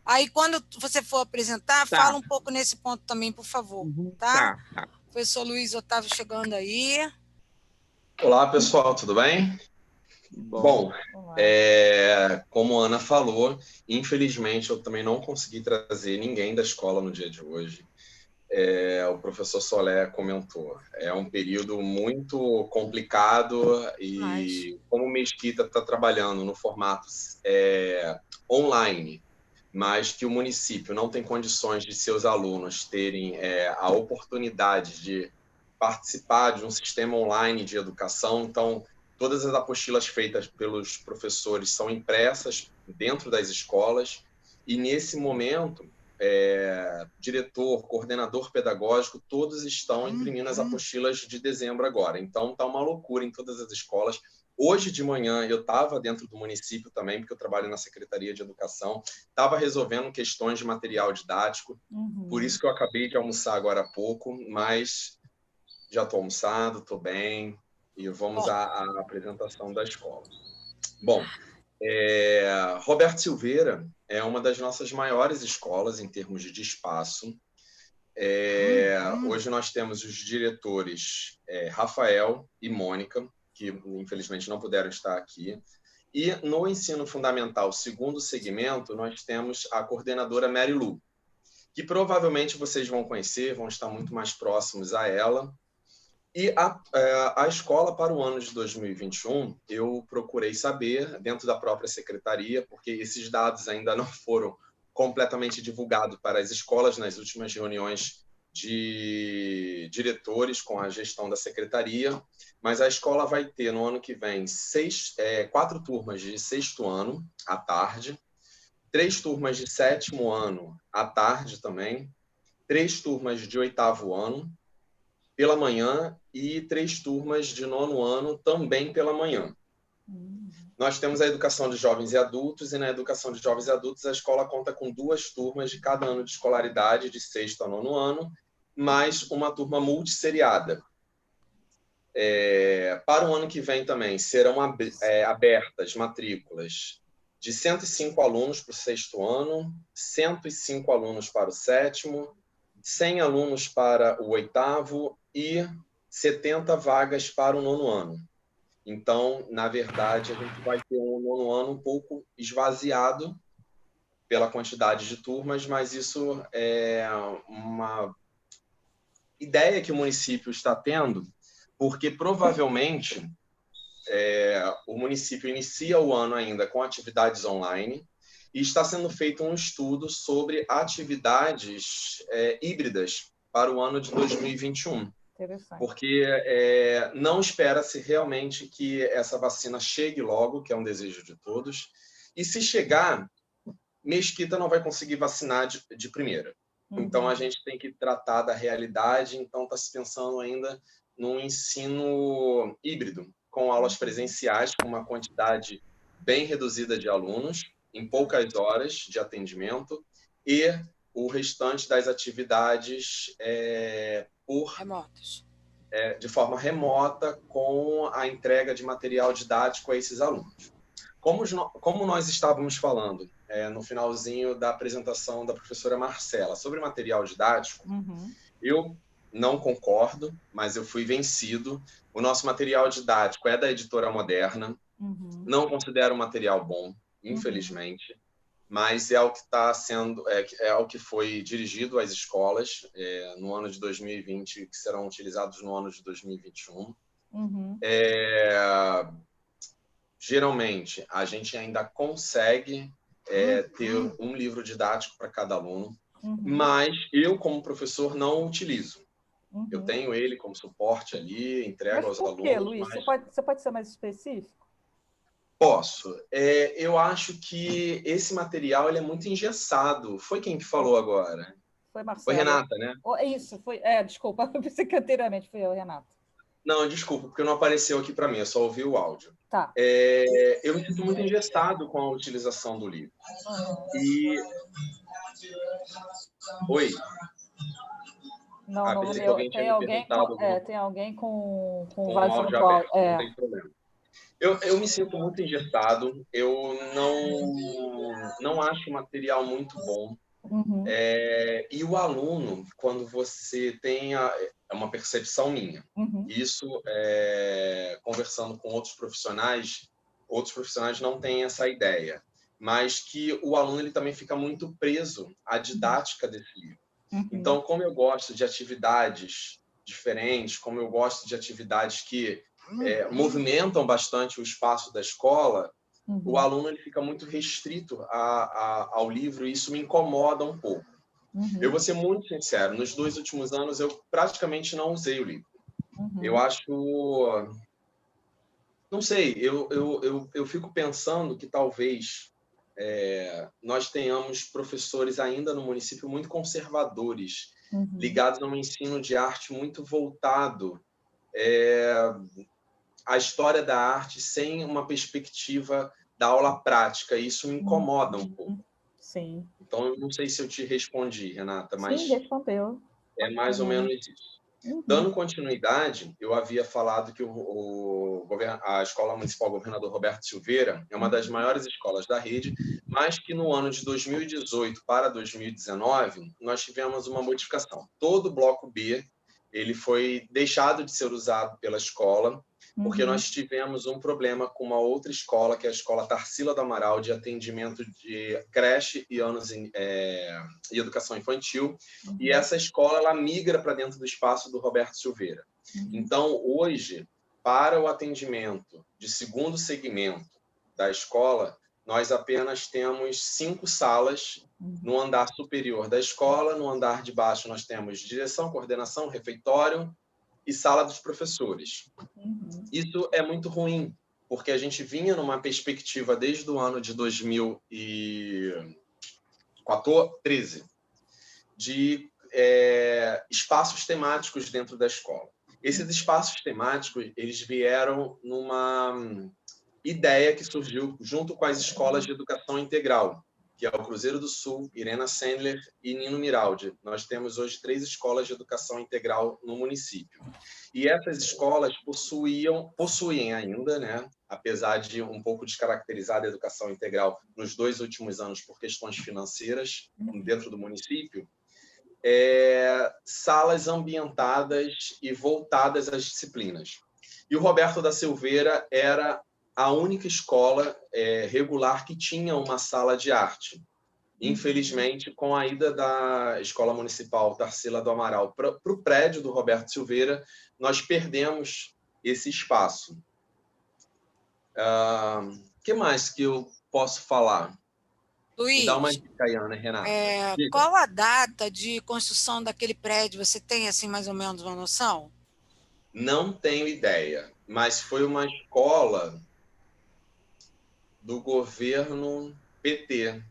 Aí, quando você for apresentar, Tá. fala um pouco nesse ponto também, por favor, Uhum. tá? Tá. Professor Luiz Otávio chegando aí. Olá, pessoal, tudo bem? Bom. Bom, Olá. como a Ana falou, infelizmente eu também não consegui trazer ninguém da escola no dia de hoje. O professor Solé comentou, é um período muito complicado e como o Mesquita está trabalhando no formato online, mas que o município não tem condições de seus alunos terem a oportunidade de participar de um sistema online de educação, então todas as apostilas feitas pelos professores são impressas dentro das escolas e nesse momento diretor, coordenador pedagógico, todos estão imprimindo as apostilas de dezembro agora. Então está uma loucura em todas as escolas. Hoje de manhã eu estava dentro do município também, porque eu trabalho na Secretaria de Educação, estava resolvendo questões de material didático, por isso que eu acabei de almoçar agora há pouco, mas já estou almoçado, estou bem, e vamos à apresentação da escola. Bom, Roberto Silveira é uma das nossas maiores escolas em termos de espaço. Hoje nós temos os diretores Rafael e Mônica, que infelizmente não puderam estar aqui. E no ensino fundamental, segundo segmento, nós temos a coordenadora Mary Lu, que provavelmente vocês vão conhecer, vão estar muito mais próximos a ela. E a escola para o ano de 2021, eu procurei saber dentro da própria secretaria, porque esses dados ainda não foram completamente divulgados para as escolas nas últimas reuniões de diretores com a gestão da secretaria, mas a escola vai ter no ano que vem 4 turmas de 6º ano à tarde, 3 turmas de 7º ano à tarde também, 3 turmas de 8º ano pela manhã e 3 turmas de 9º ano também pela manhã. Nós temos a educação de jovens e adultos, e na educação de jovens e adultos a escola conta com 2 turmas de cada ano de escolaridade, de 6º a 9º ano, mais uma turma multisseriada. Para o ano que vem também serão abertas matrículas de 105 alunos para o 6º ano, 105 alunos para o 7º, 100 alunos para o 8º e 70 vagas para o 9º ano. Então, na verdade, a gente vai ter um 9º ano um pouco esvaziado pela quantidade de turmas, mas isso é uma ideia que o município está tendo, porque provavelmente o município inicia o ano ainda com atividades online e está sendo feito um estudo sobre atividades híbridas para o ano de 2021. Porque não espera-se realmente que essa vacina chegue logo, que é um desejo de todos, e se chegar, Mesquita não vai conseguir vacinar de primeira. Então, a gente tem que tratar da realidade, então está se pensando ainda num ensino híbrido, com aulas presenciais, com uma quantidade bem reduzida de alunos, em poucas horas de atendimento, e o restante das atividades de forma remota, com a entrega de material didático a esses alunos. Como nós estávamos falando no finalzinho da apresentação da professora Marcela sobre material didático, eu não concordo, mas eu fui vencido. O nosso material didático é da Editora Moderna, não considero um material bom, infelizmente, mas é o que está sendo, é o que foi dirigido às escolas no ano de 2020, que serão utilizados no ano de 2021. Geralmente, a gente ainda consegue ter um livro didático para cada aluno. mas eu, como professor, não o utilizo. Uhum. Eu tenho ele como suporte ali, entrego aos alunos. Por quê, Luiz? Você pode ser mais específico? Posso. Eu acho que esse material ele é muito engessado. Foi quem que falou agora? Foi Marcelo. Foi Renata, né? Isso, foi. Desculpa, eu pensei que anteriormente foi eu, Renata. Não, desculpa, porque não apareceu aqui para mim, eu só ouvi o áudio. Tá. Eu me sinto muito engessado com a utilização do livro. E... Oi? Não, pensei que alguém tinha me perguntado. Tem alguém com o vaso áudio no aberto, não tem problema. Eu me sinto muito engessado, eu não acho o material muito bom. Uhum. E o aluno, quando você tem é uma percepção minha, isso conversando com outros profissionais não têm essa ideia, mas que o aluno ele também fica muito preso à didática desse livro. Então, como eu gosto de atividades diferentes, como eu gosto de atividades que movimentam bastante o espaço da escola, o aluno ele fica muito restrito ao livro e isso me incomoda um pouco. Eu vou ser muito sincero, nos 2 últimos anos eu praticamente não usei o livro. Eu acho... Não sei, eu fico pensando que talvez nós tenhamos professores ainda no município muito conservadores, ligados a um ensino de arte muito voltado à história da arte sem uma perspectiva da aula prática. Isso me incomoda um pouco. Sim. Então, eu não sei se eu te respondi, Renata, mas sim, respondeu. É mais ou menos isso. Dando continuidade, eu havia falado que a Escola Municipal Governador Roberto Silveira é uma das maiores escolas da rede, mas que no ano de 2018 para 2019, nós tivemos uma modificação. Todo o bloco B ele foi deixado de ser usado pela escola, porque nós tivemos um problema com uma outra escola, que é a Escola Tarsila do Amaral, de atendimento de creche e e educação infantil. E essa escola ela migra para dentro do espaço do Roberto Silveira. Então, hoje, para o atendimento de segundo segmento da escola, nós apenas temos 5 salas no andar superior da escola. No andar de baixo, nós temos direção, coordenação, refeitório e sala dos professores. Isso é muito ruim, porque a gente vinha numa perspectiva desde o ano de 2013 de espaços temáticos dentro da escola. Esses espaços temáticos eles vieram numa ideia que surgiu junto com as escolas de educação integral, que é o Cruzeiro do Sul, Irena Sendler e Nino Miraldi. Nós temos hoje 3 escolas de educação integral no município. E essas escolas possuem ainda, né, apesar de um pouco descaracterizada a educação integral nos 2 últimos anos por questões financeiras dentro do município, salas ambientadas e voltadas às disciplinas. E o Roberto da Silveira era a única escola regular que tinha uma sala de arte. Infelizmente, com a ida da Escola Municipal Tarsila do Amaral para o prédio do Roberto Silveira, nós perdemos esse espaço. O que mais que eu posso falar? Luiz, me dá uma dica aí, Ana Renata. Qual a data de construção daquele prédio? Você tem assim mais ou menos uma noção? Não tenho ideia, mas foi uma escola do governo PT.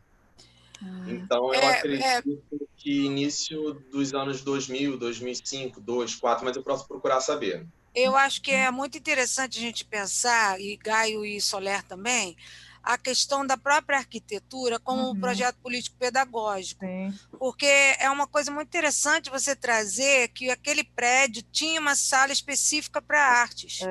Então, eu acredito que início dos anos 2000, 2005, 2004, mas eu posso procurar saber. Eu acho que é muito interessante a gente pensar, e Gaio e Soler também, a questão da própria arquitetura como um projeto político-pedagógico. Porque é uma coisa muito interessante você trazer que aquele prédio tinha uma sala específica para artes.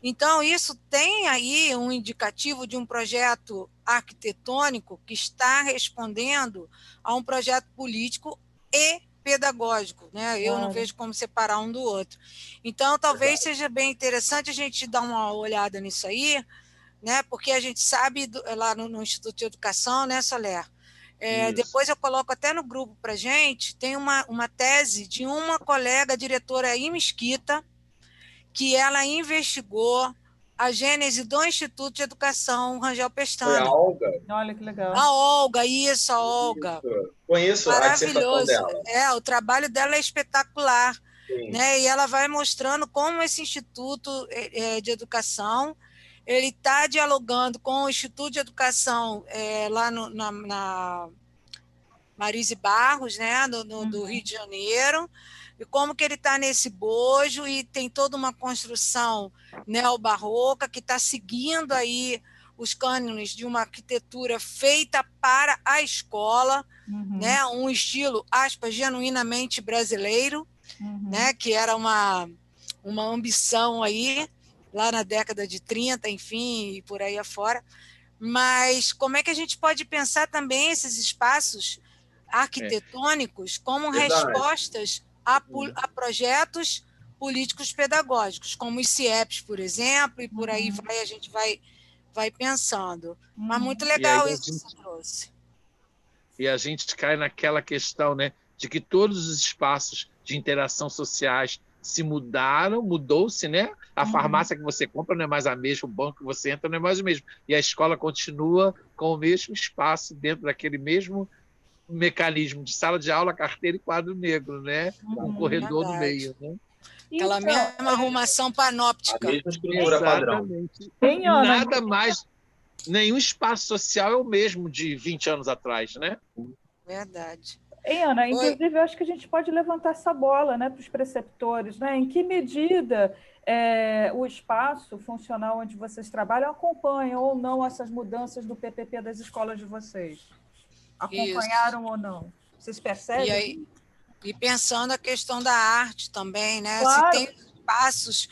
Então, isso tem aí um indicativo de um projeto arquitetônico que está respondendo a um projeto político e pedagógico, né? Eu não vejo como separar um do outro. Então, talvez seja bem interessante a gente dar uma olhada nisso aí, né? Porque a gente sabe, lá no Instituto de Educação, né, Soler? Depois eu coloco até no grupo para a gente, tem uma tese de uma colega diretora aí, Mesquita, que ela investigou a gênese do Instituto de Educação Rangel Pestana. Foi a Olga? Olha que legal. A Olga, isso, a Olga. Conheço a dissertação Maravilhoso. dela. O trabalho dela é espetacular. Sim. Né? E ela vai mostrando como esse Instituto de Educação ele está dialogando com o Instituto de Educação lá na Marise Barros, né? do Rio de Janeiro, e como que ele está nesse bojo e tem toda uma construção neobarroca que está seguindo aí os cânones de uma arquitetura feita para a escola, né? Um estilo, aspas, genuinamente brasileiro, né? Que era uma ambição aí, lá na década de 30, enfim, e por aí afora. Mas como é que a gente pode pensar também esses espaços arquitetônicos como respostas a projetos políticos pedagógicos, como os CIEPs, por exemplo, e por aí vai, a gente vai pensando. Mas muito legal isso que você trouxe. E a gente cai naquela questão, né, de que todos os espaços de interação sociais se mudaram, mudou-se, né? A farmácia que você compra não é mais a mesma, o banco que você entra não é mais o mesmo. E a escola continua com o mesmo espaço dentro daquele mesmo mecanismo de sala de aula, carteira e quadro negro, né? Um corredor no meio, né? Aquela mesma arrumação panóptica. A mesma estrutura padrão. Nada mais, nenhum espaço social é o mesmo de 20 anos atrás, né? Verdade. Ana, inclusive, eu acho que a gente pode levantar essa bola, né, para os preceptores, né? Em que medida o espaço funcional onde vocês trabalham acompanha ou não essas mudanças do PPP das escolas de vocês? Acompanharam ou não? Vocês percebem? E pensando a questão da arte também, né? Claro. Se tem espaços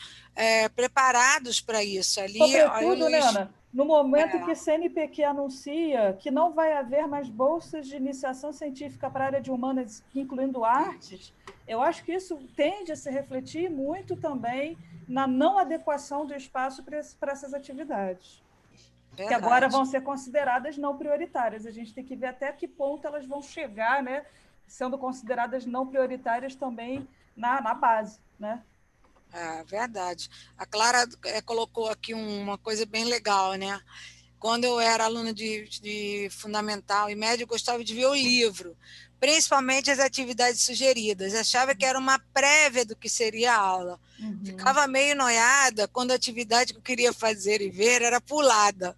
preparados para isso ali. Sobretudo, né, Ana? No momento que a CNPq anuncia que não vai haver mais bolsas de iniciação científica para a área de humanas, incluindo artes, eu acho que isso tende a se refletir muito também na não adequação do espaço para essas atividades. Verdade. Que agora vão ser consideradas não prioritárias. A gente tem que ver até que ponto elas vão chegar, né, sendo consideradas não prioritárias também na base, né? Verdade. A Clara colocou aqui uma coisa bem legal, né? Quando eu era aluna de fundamental e médio, eu gostava de ver o livro, principalmente as atividades sugeridas. Achava que era uma prévia do que seria a aula. Ficava meio noiada quando a atividade que eu queria fazer e ver era pulada.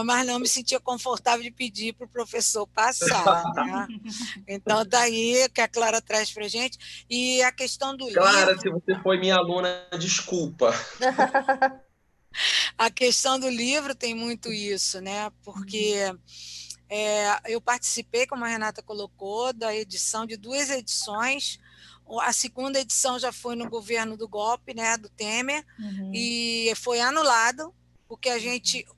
Mas não me sentia confortável de pedir para o professor passar. Né? Então, daí que a Clara traz para a gente. E a questão do Clara, livro... se você foi minha aluna, desculpa. A questão do livro tem muito isso, né? Porque eu participei, como a Renata colocou, da edição de 2 edições. A segunda edição já foi no governo do golpe, né, do Temer, e foi anulado, porque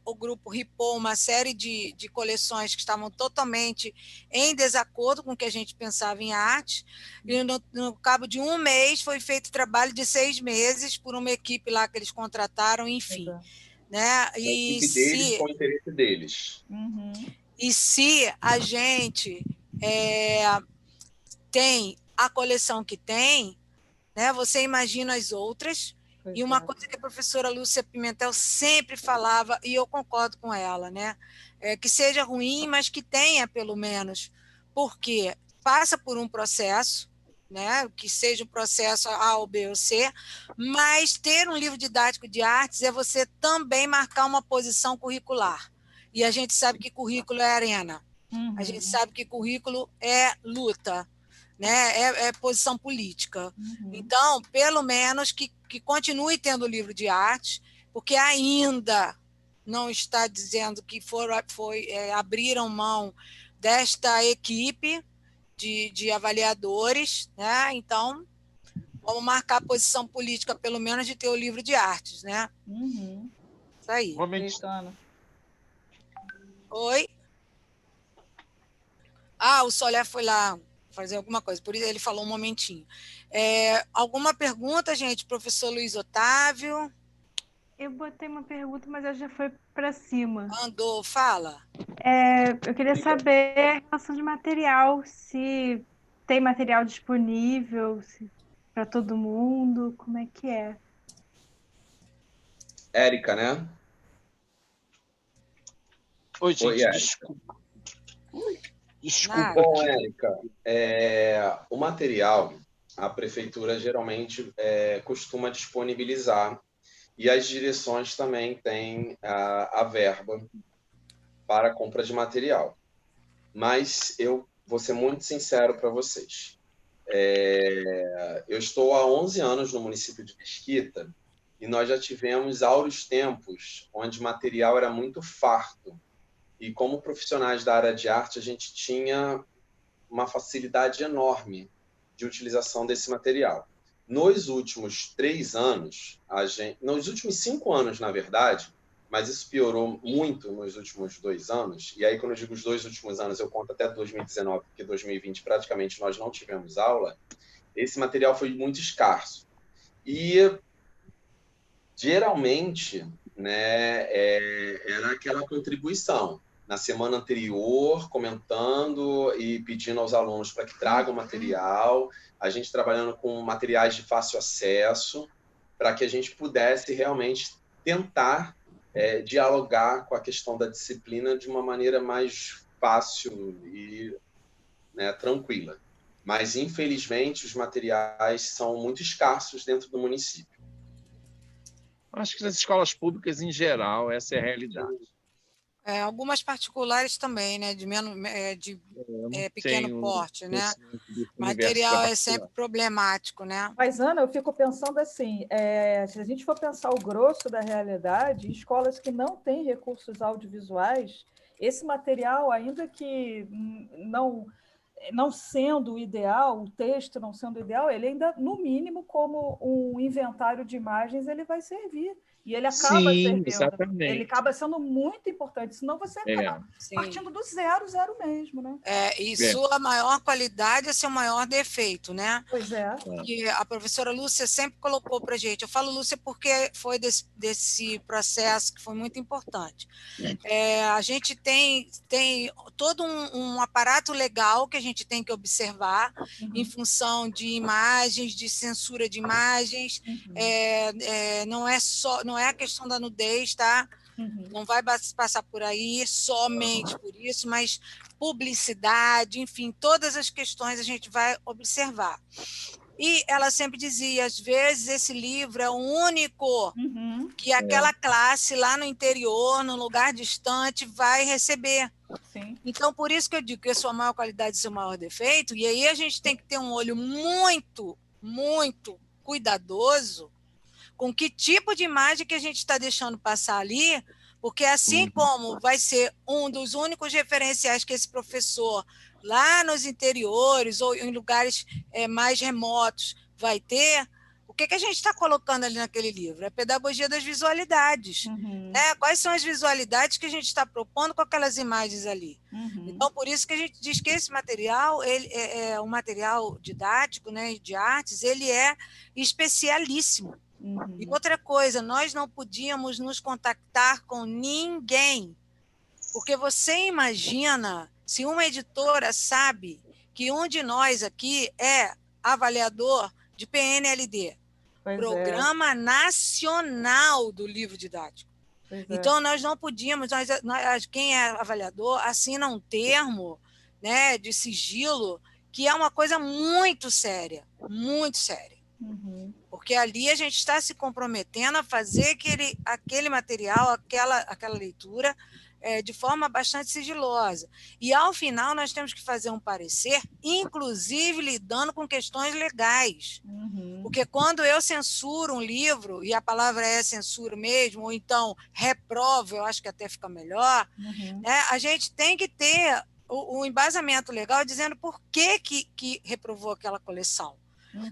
o grupo ripou uma série de coleções que estavam totalmente em desacordo com o que a gente pensava em arte, e no cabo de 1 mês foi feito trabalho de 6 meses por uma equipe lá que eles contrataram, enfim. Né? E a equipe deles com o interesse deles. E se a gente tem a coleção que tem, né, você imagina as outras. E uma coisa que a professora Lúcia Pimentel sempre falava, e eu concordo com ela, né? Que seja ruim, mas que tenha pelo menos, porque passa por um processo, né? Que seja um processo A ou B ou C, mas ter um livro didático de artes é você também marcar uma posição curricular. E a gente sabe que currículo é arena, a gente sabe que currículo é luta, né? É posição política. Então, pelo menos que continue tendo livro de arte, porque ainda não está dizendo que abriram mão desta equipe de avaliadores, né? Então, vamos marcar a posição política, pelo menos, de ter o livro de artes, né? Isso aí. Oi? O Solé foi lá fazer alguma coisa, por isso ele falou um momentinho. Alguma pergunta, gente? Professor Luiz Otávio? Eu botei uma pergunta, mas ela já foi para cima. Andou, fala. Eu queria saber a relação de material, se tem material disponível para todo mundo, como é que é? Érica, né? Oi, gente, desculpa. Desculpa. Bom, Érica, o material a prefeitura geralmente costuma disponibilizar e as direções também têm a verba para a compra de material. Mas eu vou ser muito sincero para vocês. Eu estou há 11 anos no município de Mesquita e nós já tivemos áureos tempos onde o material era muito farto. E como profissionais da área de arte, a gente tinha uma facilidade enorme de utilização desse material. Nos últimos 3 anos, nos últimos 5 anos, na verdade, mas isso piorou muito nos últimos 2 anos, e aí quando eu digo os 2 últimos anos, eu conto até 2019, porque 2020 praticamente nós não tivemos aula, esse material foi muito escasso. E, geralmente, né, era aquela contribuição. Na semana anterior, comentando e pedindo aos alunos para que tragam material, a gente trabalhando com materiais de fácil acesso, para que a gente pudesse realmente tentar dialogar com a questão da disciplina de uma maneira mais fácil e, né, tranquila. Mas, infelizmente, os materiais são muito escassos dentro do município. Acho que nas escolas públicas, em geral, essa é a realidade. Algumas particulares também, né? Pequeno porte, né? Material é sempre problemático, né? Mas, Ana, eu fico pensando assim, se a gente for pensar o grosso da realidade, escolas que não têm recursos audiovisuais, esse material, ainda que não sendo o ideal, o texto não sendo ideal, ele ainda, no mínimo, como um inventário de imagens, ele vai servir. E ele acaba servindo. Exatamente. Ele acaba sendo muito importante, senão você está partindo do zero mesmo, né? Sua maior qualidade é seu maior defeito, né? Pois é. E a professora Lúcia sempre colocou para a gente, eu falo Lúcia porque foi desse processo que foi muito importante. A gente tem todo um aparato legal que a gente tem que observar em função de imagens, de censura de imagens, não é a questão da nudez, tá? Não vai passar por aí somente por isso, mas publicidade, enfim, todas as questões a gente vai observar. E ela sempre dizia, às vezes esse livro é o único que aquela classe lá no interior, num lugar distante, vai receber. Sim. Então, por isso que eu digo que a sua maior qualidade é seu maior defeito, e aí a gente tem que ter um olho muito, muito cuidadoso com que tipo de imagem que a gente está deixando passar ali, porque assim como vai ser um dos únicos referenciais que esse professor lá nos interiores ou em lugares mais remotos vai ter, o que a gente está colocando ali naquele livro? É a pedagogia das visualidades. Né? Quais são as visualidades que a gente está propondo com aquelas imagens ali? Então, por isso que a gente diz que esse material, ele é um material didático, né, de artes, ele é especialíssimo. E outra coisa, nós não podíamos nos contactar com ninguém, porque você imagina se uma editora sabe que um de nós aqui é avaliador de PNLD, Programa Nacional do Livro Didático. Então, nós não podíamos, quem é avaliador assina um termo, né, de sigilo, que é uma coisa muito séria, muito séria. Porque ali a gente está se comprometendo a fazer aquele material, aquela leitura de forma bastante sigilosa. E, ao final, nós temos que fazer um parecer, inclusive lidando com questões legais. Porque quando eu censuro um livro, e a palavra é censura mesmo, ou então reprovo, eu acho que até fica melhor, né, a gente tem que ter o embasamento legal dizendo por que reprovou aquela coleção.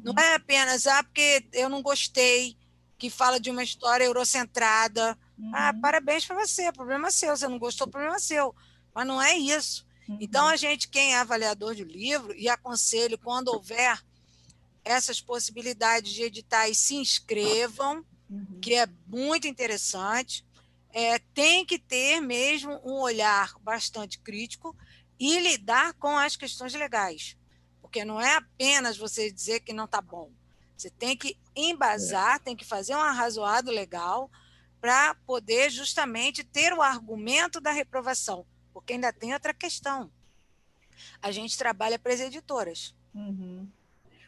Não é apenas porque eu não gostei, que fala de uma história eurocentrada. Parabéns para você, problema seu. Você não gostou, problema seu. Mas não é isso. Então, quem é avaliador de livro, e aconselho, quando houver essas possibilidades de editais, se inscrevam, que é muito interessante. Tem que ter mesmo um olhar bastante crítico e lidar com as questões legais. Porque não é apenas você dizer que não está bom. Você tem que embasar, tem que fazer um arrazoado legal para poder justamente ter o argumento da reprovação. Porque ainda tem outra questão. a gente trabalha para as editoras. Uhum.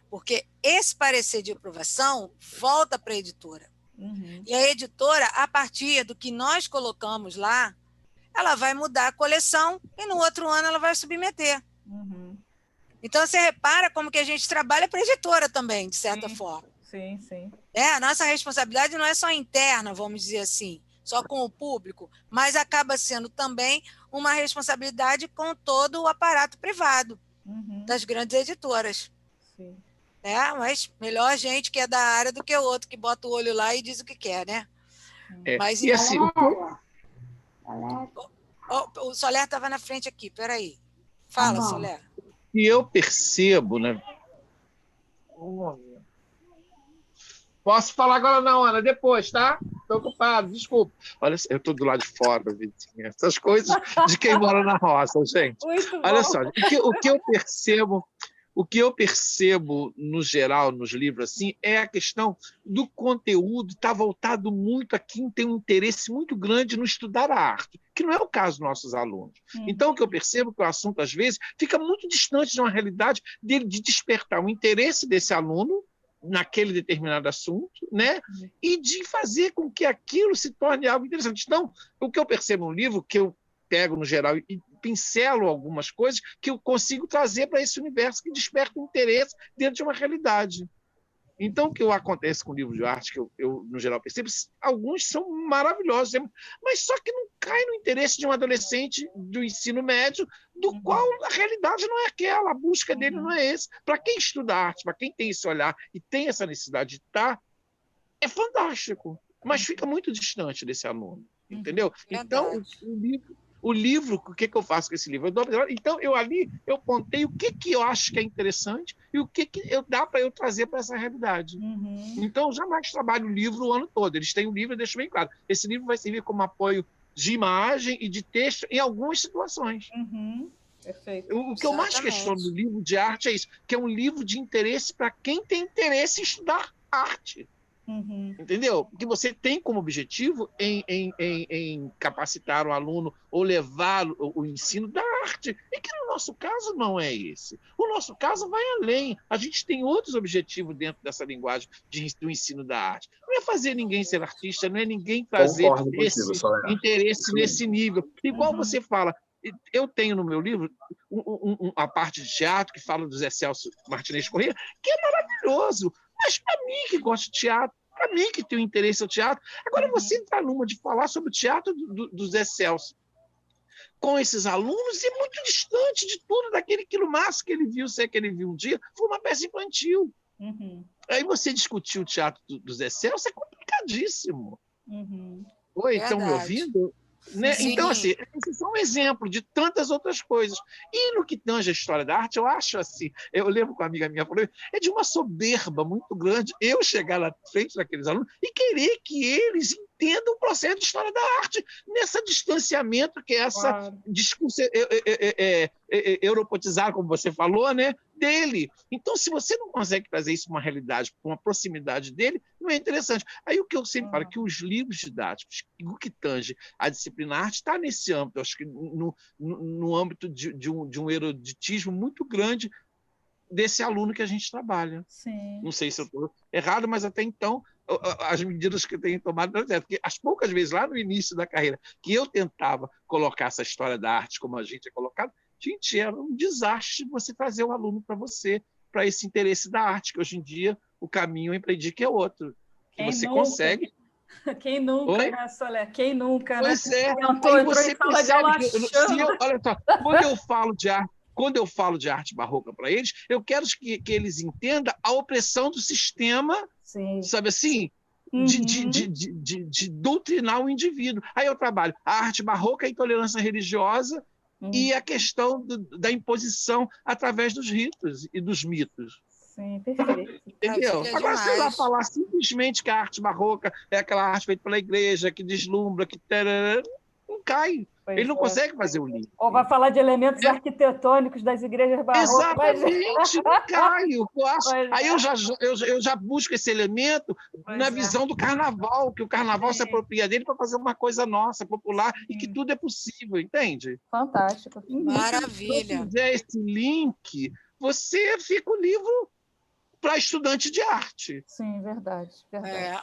Porque esse parecer de aprovação volta para a editora. Uhum. E a editora, a partir do que nós colocamos lá, ela vai mudar a coleção e no outro ano ela vai submeter. Uhum. Então, você repara como que a gente trabalha para a editora também, de certa Sim. forma. Sim, sim. A nossa responsabilidade não é só interna, vamos dizer assim, só com o público, mas acaba sendo também uma responsabilidade com todo o aparato privado Uhum. das grandes editoras. Sim. Mas melhor a gente que é da área do que o outro que bota o olho lá e diz o que quer, né? Mas, e assim, o Soler estava na frente aqui, peraí. Fala, Soler. E eu percebo, né? Posso falar agora não, Ana, depois, tá? Estou ocupado, desculpa. Olha, eu estou do lado de fora, Vitinha. Essas coisas de quem mora na roça, gente. Muito Olha bom. só, o que eu percebo no geral nos livros assim é a questão do conteúdo estar voltado muito a quem tem um interesse muito grande no estudar a arte, que não é o caso dos nossos alunos. Então, o que eu percebo é que o assunto, às vezes, fica muito distante de uma realidade dele de despertar o interesse desse aluno naquele determinado assunto, né? E de fazer com que aquilo se torne algo interessante. Então, o que eu percebo no livro, que eu pego no geral e pincelo algumas coisas que eu consigo trazer para esse universo que desperta um interesse dentro de uma realidade. Então, o que acontece com o livro de arte, que eu no geral, percebo, alguns são maravilhosos, mas só que não cai no interesse de um adolescente do ensino médio, do qual a realidade não é aquela, a busca dele não é esse. Para quem estuda arte, para quem tem esse olhar e tem essa necessidade de estar, é fantástico, mas fica muito distante desse aluno, entendeu? Então, o livro, o que eu faço com esse livro? Então, eu pontei o que eu acho que é interessante e o que dá para eu trazer para essa realidade. Então, eu jamais trabalho o livro o ano todo. Eles têm um livro, eu deixo bem claro. Esse livro vai servir como apoio de imagem e de texto em algumas situações. Perfeito. O que eu mais questiono no livro de arte é isso, que é um livro de interesse para quem tem interesse em estudar arte. Entendeu? Que você tem como objetivo em capacitar o aluno ou levar o ensino da arte. E que no nosso caso não é esse. O nosso caso vai além. A gente tem outros objetivos dentro dessa linguagem do ensino da arte. Não é fazer ninguém ser artista, não é ninguém trazer esse interesse nesse nível. Igual você fala, eu tenho no meu livro a parte de teatro que fala do Zé Celso Martinez Corrêa, que é maravilhoso. Mas para mim que gosto de teatro, para mim que tenho interesse no teatro, agora você entrar numa de falar sobre o teatro do Zé Celso com esses alunos é muito distante de tudo daquilo máximo que ele viu, se é que ele viu um dia, foi uma peça infantil. Aí você discutir o teatro do Zé Celso é complicadíssimo. Oi, estão me ouvindo? Né? Então, assim, esse é só um exemplo de tantas outras coisas. E no que tange a história da arte, eu acho assim, eu lembro com uma amiga minha, falou, é de uma soberba muito grande eu chegar na frente daqueles alunos e querer que eles entendam o processo de história da arte, nesse distanciamento que é essa discurso europotizado, como você falou, né, dele. Então, se você não consegue trazer isso para uma realidade, para uma proximidade dele, não é interessante. Aí o que eu sempre falo, que os livros didáticos, o que tange a disciplina arte, está nesse âmbito, acho que no âmbito de um eruditismo muito grande desse aluno que a gente trabalha. Não sei se eu estou errado, mas até então as medidas que eu tenho tomado não é certo, porque as poucas vezes lá no início da carreira que eu tentava colocar essa história da arte como a gente é colocado, gente, era um desastre você trazer o aluno para você, para esse interesse da arte, que hoje em dia o caminho eu empreendi que é outro, que você consegue. Quem nunca, né, Soler? Quem nunca, pois né? Aí você percebe que olha só, quando eu falo de arte barroca para eles, eu quero que eles entendam a opressão do sistema, sabe assim, de doutrinar o indivíduo. Aí eu trabalho a arte barroca, a intolerância religiosa e a questão da imposição através dos ritos e dos mitos. Sim, perfeito. Entendeu? Agora, você vai falar simplesmente que a arte barroca é aquela arte feita pela igreja, que deslumbra, que... Não cai. Pois Ele não é. consegue fazer o livro. Ou vai falar de elementos arquitetônicos das igrejas barrocas. Exatamente, não cai. Pois Aí é. eu já busco esse elemento Pois na é. visão do carnaval, que o carnaval se Sim. apropria dele para fazer uma coisa nossa, popular, e que Sim. tudo é possível, entende? Fantástico. Se Maravilha. você fizer esse link, você fica o livro para estudante de arte. Sim, verdade.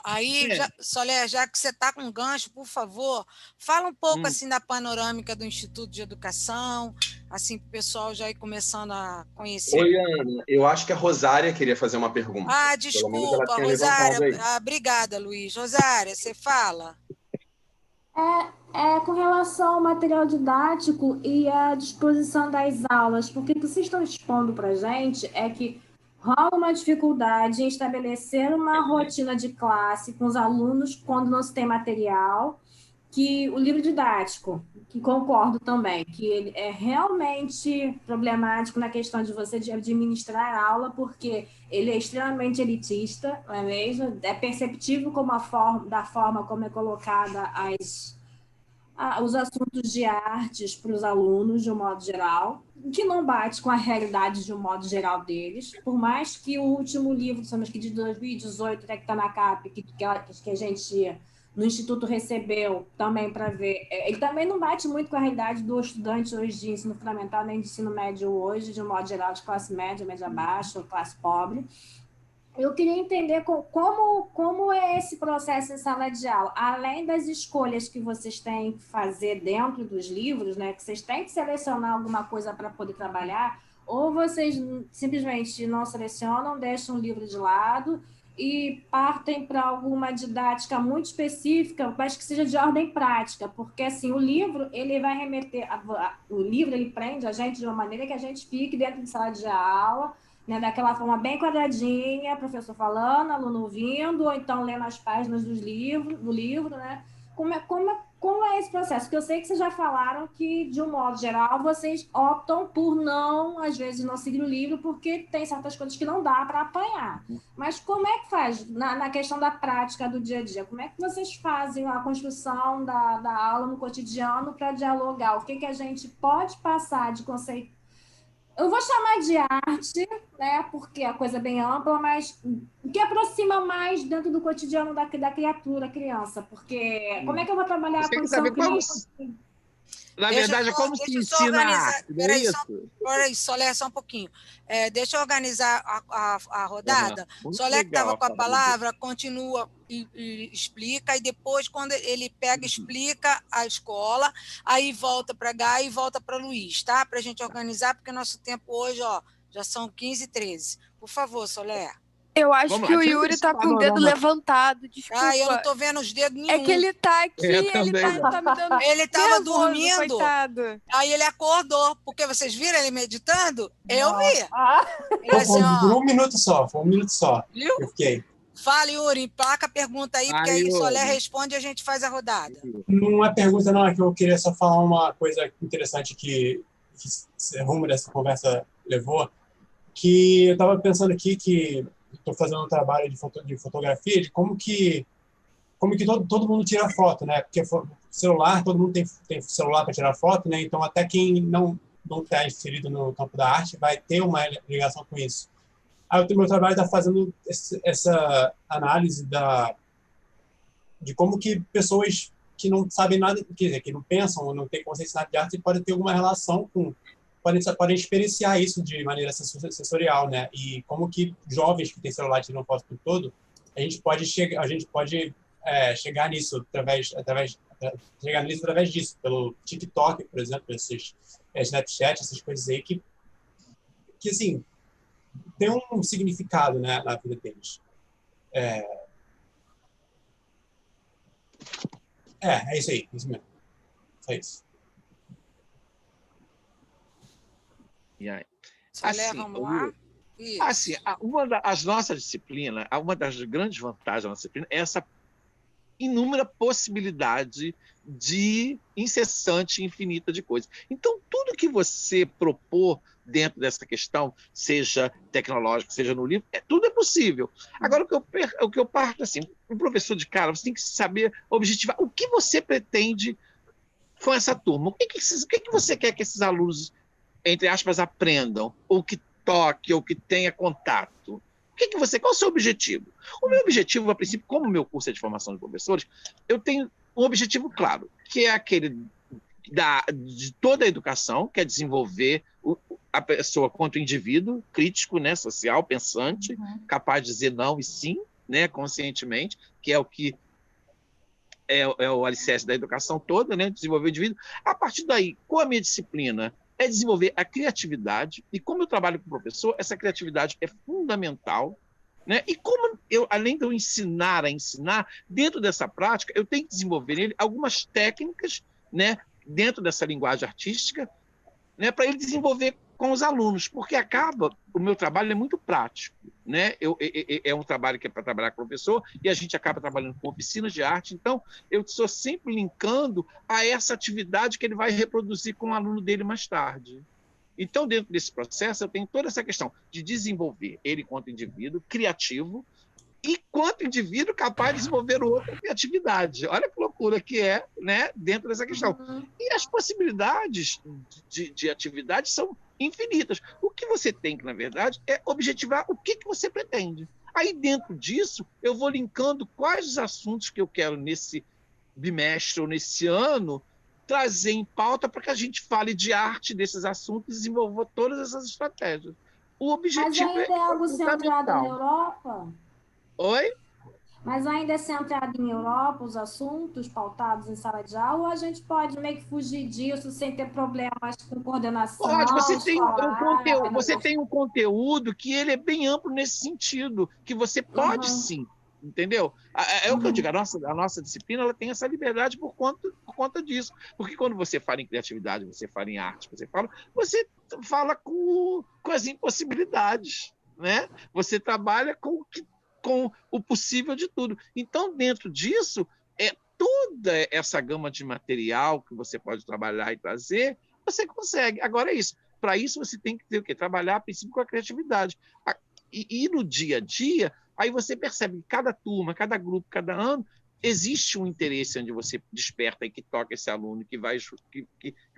Aí, Soler, já que você está com um gancho, por favor, fala um pouco assim da panorâmica do Instituto de Educação, assim, para o pessoal já ir começando a conhecer. Oi, Ana. Eu acho que a Rosária queria fazer uma pergunta. Ah, Pelo menos ela desculpa, tinha Rosária. levantado aí. Obrigada, Luiz. Rosária, você fala. Com relação ao material didático e à disposição das aulas, porque o que vocês estão expondo para a gente é que rola uma dificuldade em estabelecer uma rotina de classe com os alunos quando não se tem material, que o livro didático, que concordo também, que ele é realmente problemático na questão de você administrar a aula, porque ele é extremamente elitista, não é mesmo? É perceptível como da forma como é colocada os assuntos de artes para os alunos, de um modo geral, que não bate com a realidade de um modo geral deles, por mais que o último livro, que de 2018, que está na CAP, que a gente, no Instituto, recebeu também para ver, ele também não bate muito com a realidade do estudante hoje de ensino fundamental, nem de ensino médio hoje, de um modo geral, de classe média, média baixa, ou classe pobre. Eu queria entender como é esse processo em sala de aula, além das escolhas que vocês têm que fazer dentro dos livros, né, que vocês têm que selecionar alguma coisa para poder trabalhar, ou vocês simplesmente não selecionam, deixam o livro de lado e partem para alguma didática muito específica, mas que seja de ordem prática, porque assim, o livro ele vai remeter, o livro ele prende a gente de uma maneira que a gente fique dentro de sala de aula, né, daquela forma bem quadradinha, professor falando, aluno ouvindo, ou então lendo as páginas do livro, né? Como é esse processo? Porque eu sei que vocês já falaram que, de um modo geral, vocês optam por não, às vezes, não seguir o livro, porque tem certas coisas que não dá para apanhar. Mas como é que faz, na questão da prática do dia a dia? Como é que vocês fazem a construção da aula no cotidiano para dialogar? O que a gente pode passar de conceito? Eu vou chamar de arte, né, porque a coisa é bem ampla, mas o que aproxima mais dentro do cotidiano da criança, porque como é que eu vou trabalhar Você a quer saber condição como... Na verdade, como se ensina a arte, não é isso? Peraí, Soler, só um pouquinho. Deixa eu organizar a rodada. Soler, que estava com a palavra, continua e explica, e depois, quando ele pega, explica a escola, aí volta para Gai e volta para Luiz, tá? Para a gente organizar, porque nosso tempo hoje, já são 15h13. Por favor, Soler. Eu acho que o Yuri tá com o dedo levantado, desculpa. Eu não tô vendo os dedos nenhum. É que ele tá aqui, ele tá me dando Ele tava nervoso, dormindo, coitado. Aí ele acordou, porque vocês viram ele meditando? Eu vi. Ele assim, por um minuto só, foi um minuto só. Viu? Eu fiquei. Fala, Yuri, emplaca a pergunta aí, porque aí Soler responde e a gente faz a rodada. Não é pergunta, não, é que eu queria só falar uma coisa interessante que rumo dessa conversa levou, que eu estava pensando aqui que estou fazendo um trabalho de fotografia, de como que todo mundo tira foto, né? Porque celular, todo mundo tem celular para tirar foto, né? Então até quem não está inserido no campo da arte vai ter uma ligação com isso. Aí o meu trabalho está fazendo essa análise de como que pessoas que não sabem nada, quer dizer, que não pensam ou não têm consciência de arte podem ter alguma relação com, podem experienciar isso de maneira sensorial, né? E como que jovens que têm celular e tiram foto por todo, a gente pode chegar nisso através disso, pelo TikTok, por exemplo, esses Snapchat, essas coisas aí que assim tem um significado, né, na vida deles. É isso aí, isso mesmo. Só isso. Soler, vamos lá? Assim, uma das nossas disciplinas, uma das grandes vantagens da nossa disciplina é essa inúmera possibilidade de incessante, infinita de coisas. Então, tudo que você propor dentro dessa questão, seja tecnológico, seja no livro, tudo é possível. Agora, o que eu parto, assim, um professor de cara, você tem que saber objetivar o que você pretende com essa turma, o que você quer que esses alunos, entre aspas, aprendam, ou que toque, ou que tenha contato? Qual é o seu objetivo? O meu objetivo, a princípio, como o meu curso é de formação de professores, eu tenho um objetivo claro, que é aquele de toda a educação, que é desenvolver a pessoa quanto indivíduo crítico, né, social, pensante, capaz de dizer não e sim, né, conscientemente, que é o que é o alicerce da educação toda, né, desenvolver o indivíduo. A partir daí, com a minha disciplina, é desenvolver a criatividade, e como eu trabalho com o professor, essa criatividade é fundamental, né? E como eu, além de eu ensinar a ensinar, dentro dessa prática, eu tenho que desenvolver nele algumas técnicas, né, dentro dessa linguagem artística, né, para ele desenvolver com os alunos, porque o meu trabalho é muito prático, né? É um trabalho que é para trabalhar com o professor, e a gente acaba trabalhando com oficinas de arte, então eu estou sempre linkando a essa atividade que ele vai reproduzir com o aluno dele mais tarde. Então, dentro desse processo, eu tenho toda essa questão de desenvolver ele quanto indivíduo criativo, e quanto indivíduo capaz de desenvolver outra criatividade. Olha que loucura que é, né, dentro dessa questão. E as possibilidades de atividade são infinitas. O que você tem que, na verdade, é objetivar o que você pretende. Aí, dentro disso, eu vou linkando quais os assuntos que eu quero nesse bimestre ou nesse ano trazer em pauta para que a gente fale de arte desses assuntos e desenvolva todas essas estratégias. O objetivo Mas ainda é algo centrado na Europa? Oi? Mas ainda é centrado em Europa, os assuntos pautados em sala de aula, ou a gente pode meio que fugir disso sem ter problemas com coordenação? Pode, você tem um conteúdo que ele é bem amplo nesse sentido, que você pode sim, entendeu? É o que eu digo, a nossa disciplina ela tem essa liberdade por conta disso. Porque quando você fala em criatividade, você fala em arte, você fala com as impossibilidades, né? Você trabalha com o possível de tudo. Então, dentro disso, toda essa gama de material que você pode trabalhar e trazer, você consegue. Agora é isso. Para isso, você tem que ter o quê? Trabalhar, a princípio, com a criatividade. E no dia a dia, aí você percebe que cada turma, cada grupo, cada ano, existe um interesse onde você desperta e que toca esse aluno, que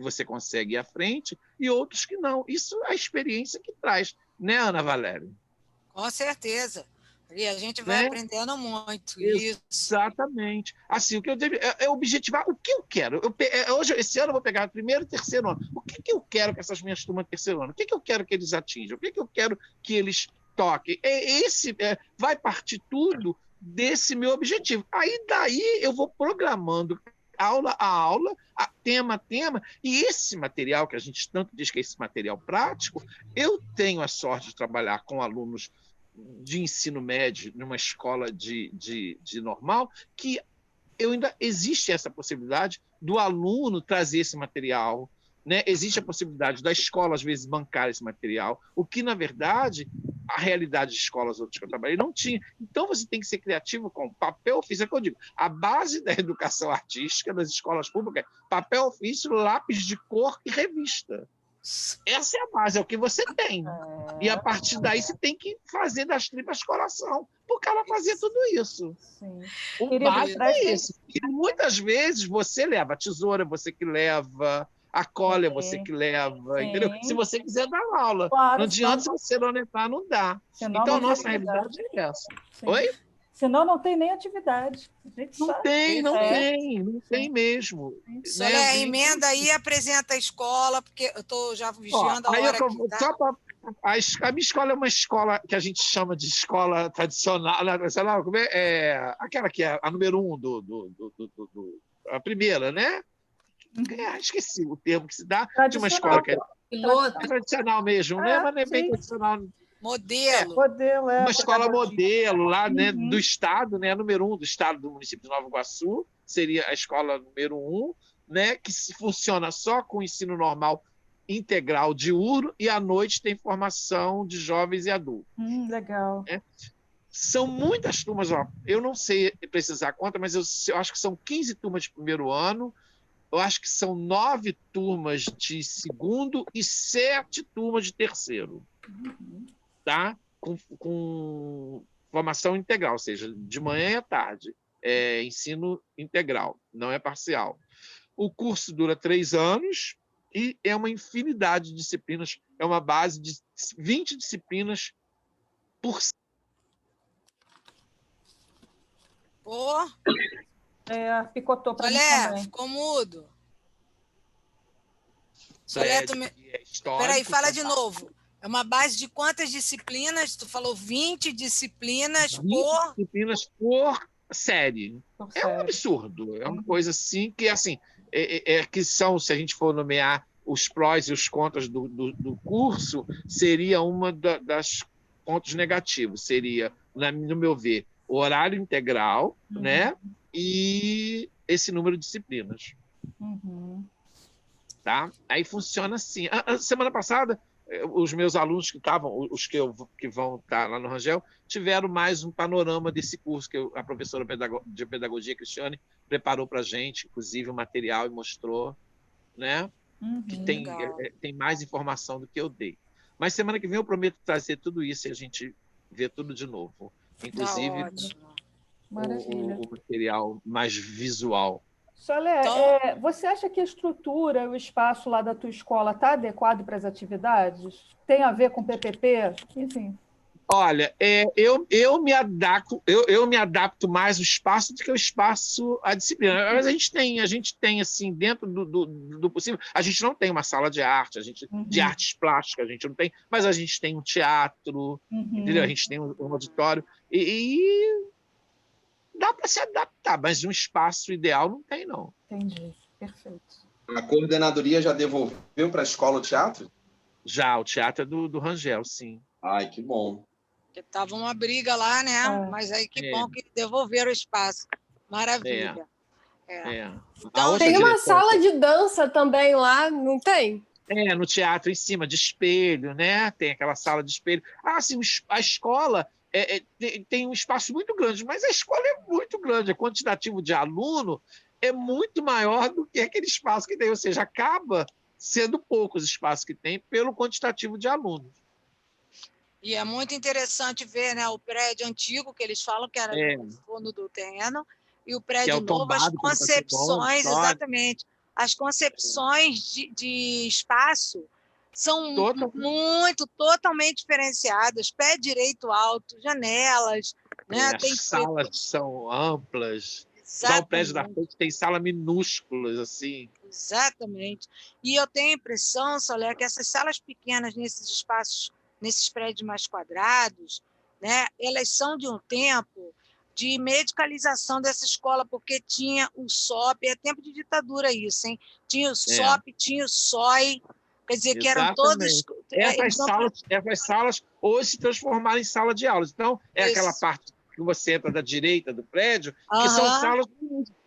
você consegue ir à frente, e outros que não. Isso é a experiência que traz, né, Ana Valéria? Com certeza. E a gente vai aprendendo muito. Exatamente. Assim, o que eu devo é objetivar o que eu quero. Esse ano eu vou pegar o primeiro e terceiro ano. O que eu quero que essas minhas turmas de terceiro ano? O que eu quero que eles atinjam? O que eu quero que eles toquem? Vai partir tudo desse meu objetivo. Aí daí eu vou programando aula a aula, tema a tema, e esse material que a gente tanto diz que é esse material prático, eu tenho a sorte de trabalhar com alunos de ensino médio numa escola de normal, que ainda existe essa possibilidade do aluno trazer esse material, né? Existe a possibilidade da escola, às vezes, bancar esse material, o que, na verdade, a realidade de escolas outras que eu trabalhei não tinha. Então, você tem que ser criativo com papel ofício. É o que eu digo, a base da educação artística das escolas públicas é papel ofício, lápis de cor e revista. Essa é a base, é o que você tem. E a partir daí você tem que fazer das tripas coração, porque ela fazia tudo isso. Sim. O básico é isso. E muitas vezes você leva a tesoura, você que leva, a cola é você que leva, entendeu? Se você quiser dar aula. Claro, não adianta se você não entrar, não dá. Então a nossa realidade é essa. Sim. Oi? Senão não tem nem atividade. Não tem mesmo. Né? Emenda aí e apresenta a escola, porque eu estou já vigiando a hora que tá. A minha escola é uma escola que a gente chama de escola tradicional, sei lá, aquela que é a número 1 a primeira, né? Esqueci o termo que se dá de uma escola que é tradicional mesmo, né? Mas não é bem tradicional. Modelo. Uma escola modelo lá, né, do estado, né, número 1 do estado do município de Nova Iguaçu, seria a escola número 1, né, que funciona só com ensino normal integral diurno e à noite tem formação de jovens e adultos. Legal. Né? São muitas turmas, eu não sei precisar quantas, mas eu acho que são 15 turmas de primeiro ano, eu acho que são 9 turmas de segundo e 7 turmas de terceiro. Tá? Com formação integral, ou seja, de manhã e à tarde. É ensino integral, não é parcial. O curso dura 3 anos e é uma infinidade de disciplinas, é uma base de 20 disciplinas por Pô, Picotou para mim Solé, também. ficou mudo. Solé, tu me... histórico. Peraí, fala de novo. É uma base de quantas disciplinas? Tu falou 20 disciplinas 20 por... disciplinas por série. Por É um série. absurdo. É uma coisa assim que, assim, que são, se a gente for nomear os prós e os contras do curso, seria uma das pontos negativos. Seria, no meu ver, o horário integral, né? E esse número de disciplinas. Tá? Aí funciona assim. A semana passada, os meus alunos que estavam, que vão estar lá no Rangel, tiveram mais um panorama desse curso que a professora de pedagogia, Cristiane, preparou para a gente, inclusive o material, e mostrou, né? Que tem mais informação do que eu dei. Mas semana que vem eu prometo trazer tudo isso e a gente ver tudo de novo. Inclusive o material mais visual. Solé, Então- você acha que a estrutura, o espaço lá da tua escola está adequado para as atividades? Tem a ver com PPP? Enfim. Olha, eu me adapto mais ao espaço do que o espaço à disciplina. Mas a gente tem assim, dentro do possível, a gente não tem uma sala de arte, de artes plásticas, a gente não tem, mas a gente tem um teatro, entendeu? A gente tem um auditório, e dá para se adaptar, mas um espaço ideal não tem, não. Entendi, perfeito. A coordenadoria já devolveu para a escola o teatro? Já, o teatro é do Rangel, sim. Ai, que bom. Porque tava uma briga lá, né? Mas aí que bom que devolveram o espaço. Maravilha. Então, tem uma sala de dança também lá, não tem? No teatro em cima, de espelho, né? Tem aquela sala de espelho. Assim, a escola tem um espaço muito grande, mas a escola é muito grande. O quantitativo de aluno é muito maior do que aquele espaço que tem. Ou seja, acaba sendo poucos espaços que tem pelo quantitativo de alunos. E é muito interessante ver, né, o prédio antigo, que eles falam que era no fundo do terreno, e o prédio novo, as concepções, exatamente. As concepções de espaço são totalmente diferenciadas. Pé direito alto, janelas. Né? As salas são amplas. Já o prédio da frente tem sala minúsculas, assim. Exatamente. E eu tenho a impressão, Solé, que essas salas pequenas nesses espaços, nesses prédios mais quadrados, né, elas são de um tempo de medicalização dessa escola, porque tinha o SOP, é tempo de ditadura isso, hein? Tinha o SOP, tinha o SOI, quer dizer, que eram todos... Essas salas hoje se transformaram em sala de aulas. Então, aquela parte que você entra da direita do prédio, que são salas...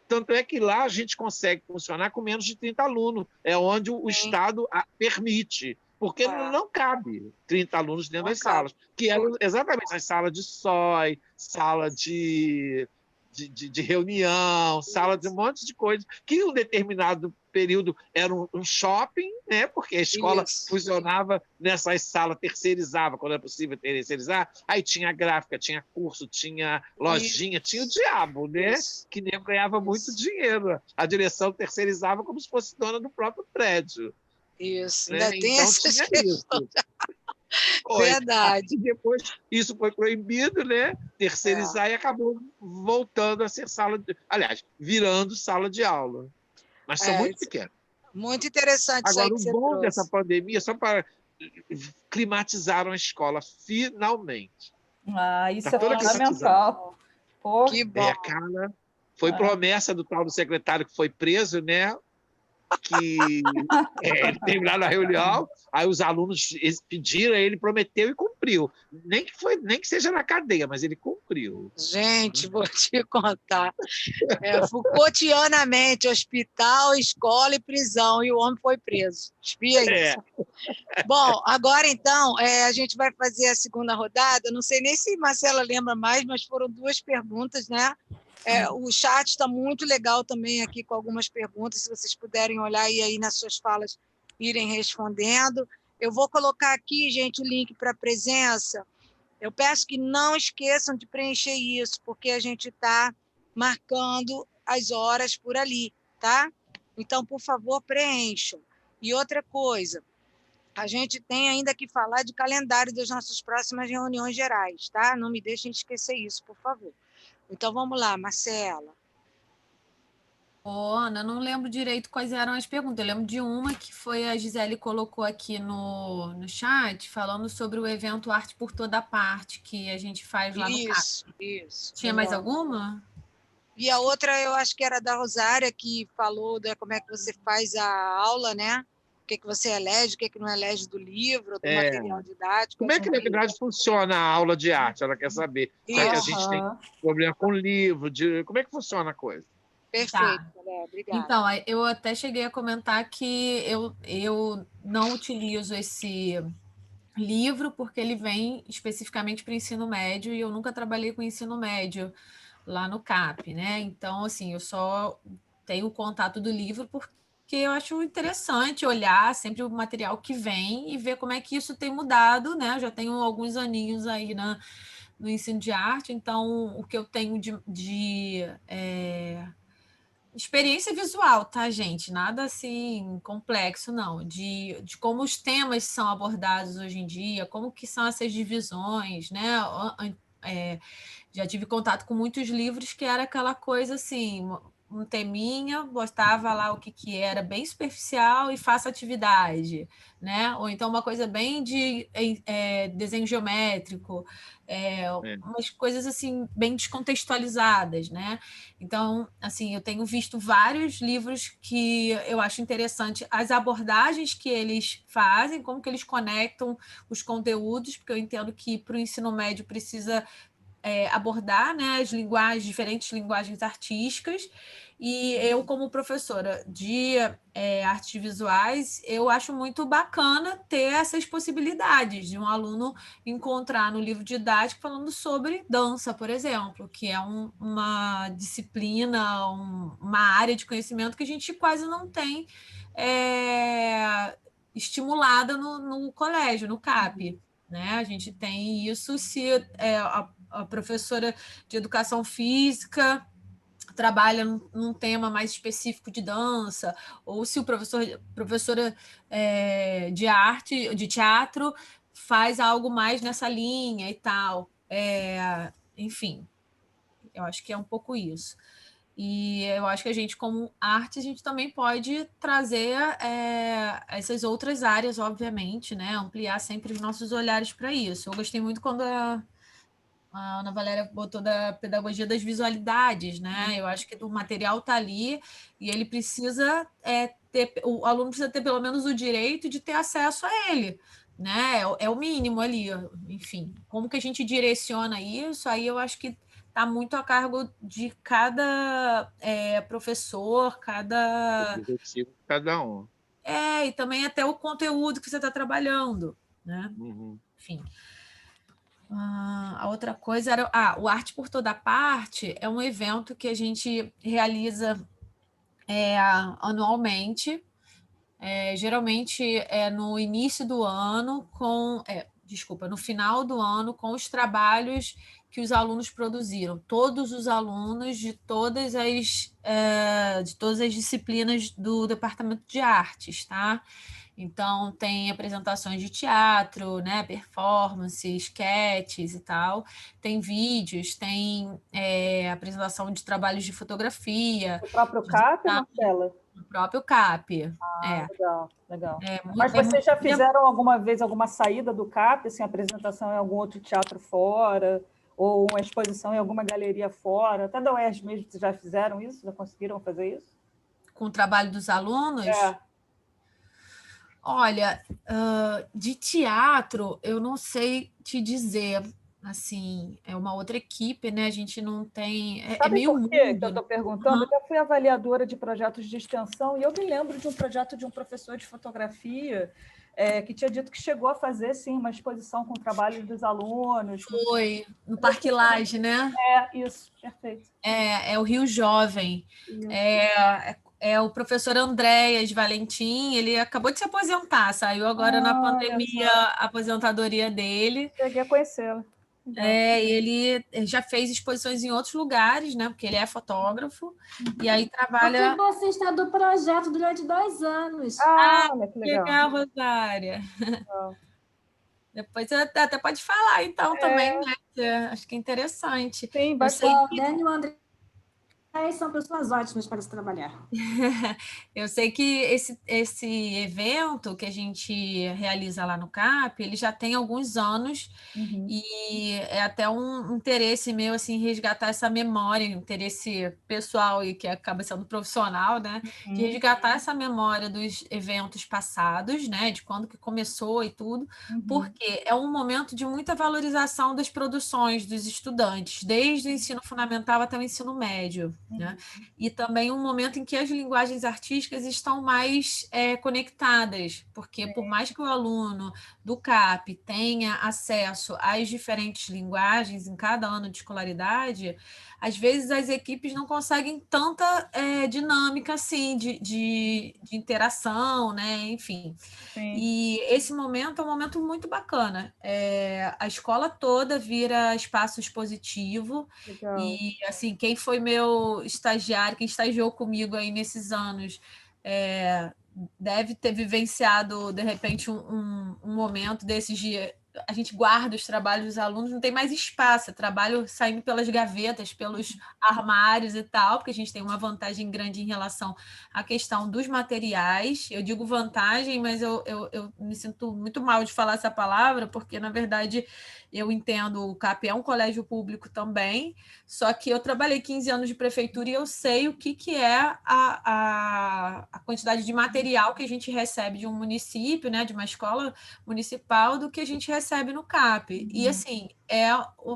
Tanto é que lá a gente consegue funcionar com menos de 30 alunos, é onde o Estado permite, porque não cabe 30 alunos dentro das salas, que eram exatamente as salas de SOI, sala de reunião, sala de um monte de coisa, que em um determinado período era um shopping, né? Porque a escola funcionava nessas salas, terceirizava, quando era possível terceirizar, aí tinha gráfica, tinha curso, tinha lojinha, tinha o diabo, né? Que nem ganhava muito dinheiro. A direção terceirizava como se fosse dona do próprio prédio. Isso, né? ainda tem Então, essas tinha questões. Verdade. E depois isso foi proibido, né? Terceirizar, e acabou voltando a ser sala de... Aliás, virando sala de aula. Mas são muito pequenos. Muito interessante. Agora, isso aí o bom dessa pandemia, só para climatizaram a escola, finalmente. Isso é fundamental. Pô. Que bom. Cara, foi promessa do tal do secretário que foi preso, né? Que ele terminou a reunião, aí os alunos pediram, ele prometeu e cumpriu. Nem que seja na cadeia, mas ele cumpriu. Gente, vou te contar. Foucaultianamente, hospital, escola e prisão, e o homem foi preso. Espia isso. Bom, agora então, a gente vai fazer a segunda rodada. Não sei nem se Marcela lembra mais, mas foram 2 perguntas, né? O chat está muito legal também aqui com algumas perguntas, se vocês puderem olhar e aí nas suas falas irem respondendo. Eu vou colocar aqui, gente, o link para a presença. Eu peço que não esqueçam de preencher isso, porque a gente está marcando as horas por ali, tá? Então, por favor, preencham. E outra coisa, a gente tem ainda que falar de calendário das nossas próximas reuniões gerais, tá? Não me deixem esquecer isso, por favor. Então, vamos lá, Marcela. Ana, não lembro direito quais eram as perguntas. Eu lembro de uma que foi a Gisele colocou aqui no chat, falando sobre o evento Arte por Toda Parte, que a gente faz lá no CAP. Isso. Tinha mais alguma? E a outra, eu acho que era da Rosária, que falou de como é que você faz a aula, né? O que você elege, o que não elege do livro, do material didático. Como é que na verdade funciona a aula de arte? Ela quer saber. Já que a gente tem problema com livro, como é que funciona a coisa? Perfeito, obrigada. Então, eu até cheguei a comentar que eu não utilizo esse livro porque ele vem especificamente para o ensino médio e eu nunca trabalhei com ensino médio lá no CAP, né? Então, assim, eu só tenho o contato do livro porque eu acho interessante olhar sempre o material que vem e ver como é que isso tem mudado, né? Eu já tenho alguns aninhos aí no ensino de arte, então o que eu tenho de experiência visual, tá, gente? Nada assim complexo, não. De como os temas são abordados hoje em dia, como que são essas divisões, né? Já tive contato com muitos livros que era aquela coisa assim, um teminha, botava lá o que era, bem superficial e faça atividade, né? Ou então uma coisa bem de desenho geométrico, umas coisas assim bem descontextualizadas, né? Então, assim, eu tenho visto vários livros que eu acho interessante as abordagens que eles fazem, como que eles conectam os conteúdos, porque eu entendo que para o ensino médio precisa abordar, né, as diferentes linguagens artísticas, e eu, como professora de artes visuais, eu acho muito bacana ter essas possibilidades de um aluno encontrar no livro didático falando sobre dança, por exemplo, que é uma disciplina, uma área de conhecimento que a gente quase não tem estimulada no colégio, no CAP. Né? A gente tem isso se a professora de educação física trabalha num tema mais específico de dança, ou se o professora de arte, de teatro, faz algo mais nessa linha e tal. Enfim, eu acho que é um pouco isso. E eu acho que a gente, como arte, a gente também pode trazer essas outras áreas, obviamente, né? Ampliar sempre os nossos olhares para isso. Eu gostei muito quando a Ana Valéria botou da pedagogia das visualidades, né? Eu acho que o material está ali e ele precisa o aluno precisa ter pelo menos o direito de ter acesso a ele, né? É o mínimo ali, enfim. Como que a gente direciona isso? Aí eu acho que está muito a cargo de cada professor, cada um. E também até o conteúdo que você está trabalhando, né? Enfim. A outra coisa era o Arte por Toda Parte é um evento que a gente realiza anualmente, geralmente no início do ano, no final do ano, com os trabalhos que os alunos produziram, todos os alunos de todas as disciplinas do Departamento de Artes, tá? Então, tem apresentações de teatro, né, performances, sketches e tal. Tem vídeos, tem apresentação de trabalhos de fotografia. O próprio CAP, Marcela? O próprio CAP. Legal. Mas vocês já fizeram alguma vez alguma saída do CAP, assim, apresentação em algum outro teatro fora, ou uma exposição em alguma galeria fora? Até da UERJ mesmo, vocês já fizeram isso? Já conseguiram fazer isso? Com o trabalho dos alunos? Olha, de teatro, eu não sei te dizer, assim, é uma outra equipe, né? A gente não tem... Sabe meio por que eu estou perguntando? Eu já fui avaliadora de projetos de extensão e eu me lembro de um projeto de um professor de fotografia que tinha dito que chegou a fazer, sim, uma exposição com trabalhos dos alunos. Foi, no Parque Lage, né? Isso, perfeito. É o Rio Jovem. O professor Andréas Valentim, ele acabou de se aposentar, saiu agora na pandemia a aposentadoria dele. Cheguei a conhecê-lo. Ele já fez exposições em outros lugares, né? Porque ele é fotógrafo, e aí trabalha... Porque você está do projeto durante 2 anos. Que legal. Legal, Rosária. Depois você até pode falar, então, também, né? Acho que é interessante. Sim, bastante. Dani e o André são pessoas ótimas para se trabalhar. Eu sei que esse evento que a gente realiza lá no CAP, ele já tem alguns anos, e é até um interesse meu, assim, resgatar essa memória, interesse pessoal e que acaba sendo profissional, né? De resgatar essa memória dos eventos passados, né? De quando que começou e tudo, porque é um momento de muita valorização das produções dos estudantes, desde o ensino fundamental até o ensino médio. Né? E também um momento em que as linguagens artísticas estão mais conectadas, porque por mais que o aluno do CAP tenha acesso às diferentes linguagens em cada ano de escolaridade, às vezes as equipes não conseguem tanta dinâmica assim, de interação, né? Enfim. Sim. E esse momento é um momento muito bacana. A escola toda vira espaço expositivo. Legal. E assim, quem foi meu estagiário, quem estagiou comigo aí nesses anos, deve ter vivenciado, de repente, um momento desses dias. A gente guarda os trabalhos dos alunos, não tem mais espaço, trabalho saindo pelas gavetas, pelos armários e tal, porque a gente tem uma vantagem grande em relação à questão dos materiais. Eu digo vantagem, mas eu me sinto muito mal de falar essa palavra, porque, na verdade, eu entendo o CAP é um colégio público também, só que eu trabalhei 15 anos de prefeitura e eu sei o que é a quantidade de material que a gente recebe de um município, né, de uma escola municipal, do que a gente recebe no CAP. E, assim,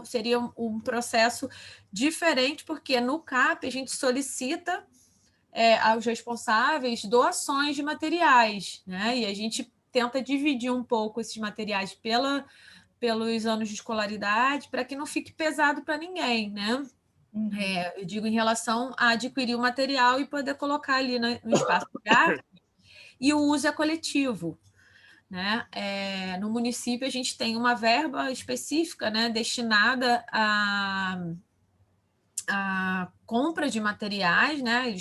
seria um processo diferente, porque no CAP a gente solicita aos responsáveis doações de materiais, né? E a gente tenta dividir um pouco esses materiais pelos anos de escolaridade, para que não fique pesado para ninguém, né? Eu digo em relação a adquirir o material e poder colocar ali no espaço de arte, e o uso é coletivo. Né? No município, a gente tem uma verba específica, né, destinada à compra de materiais, né?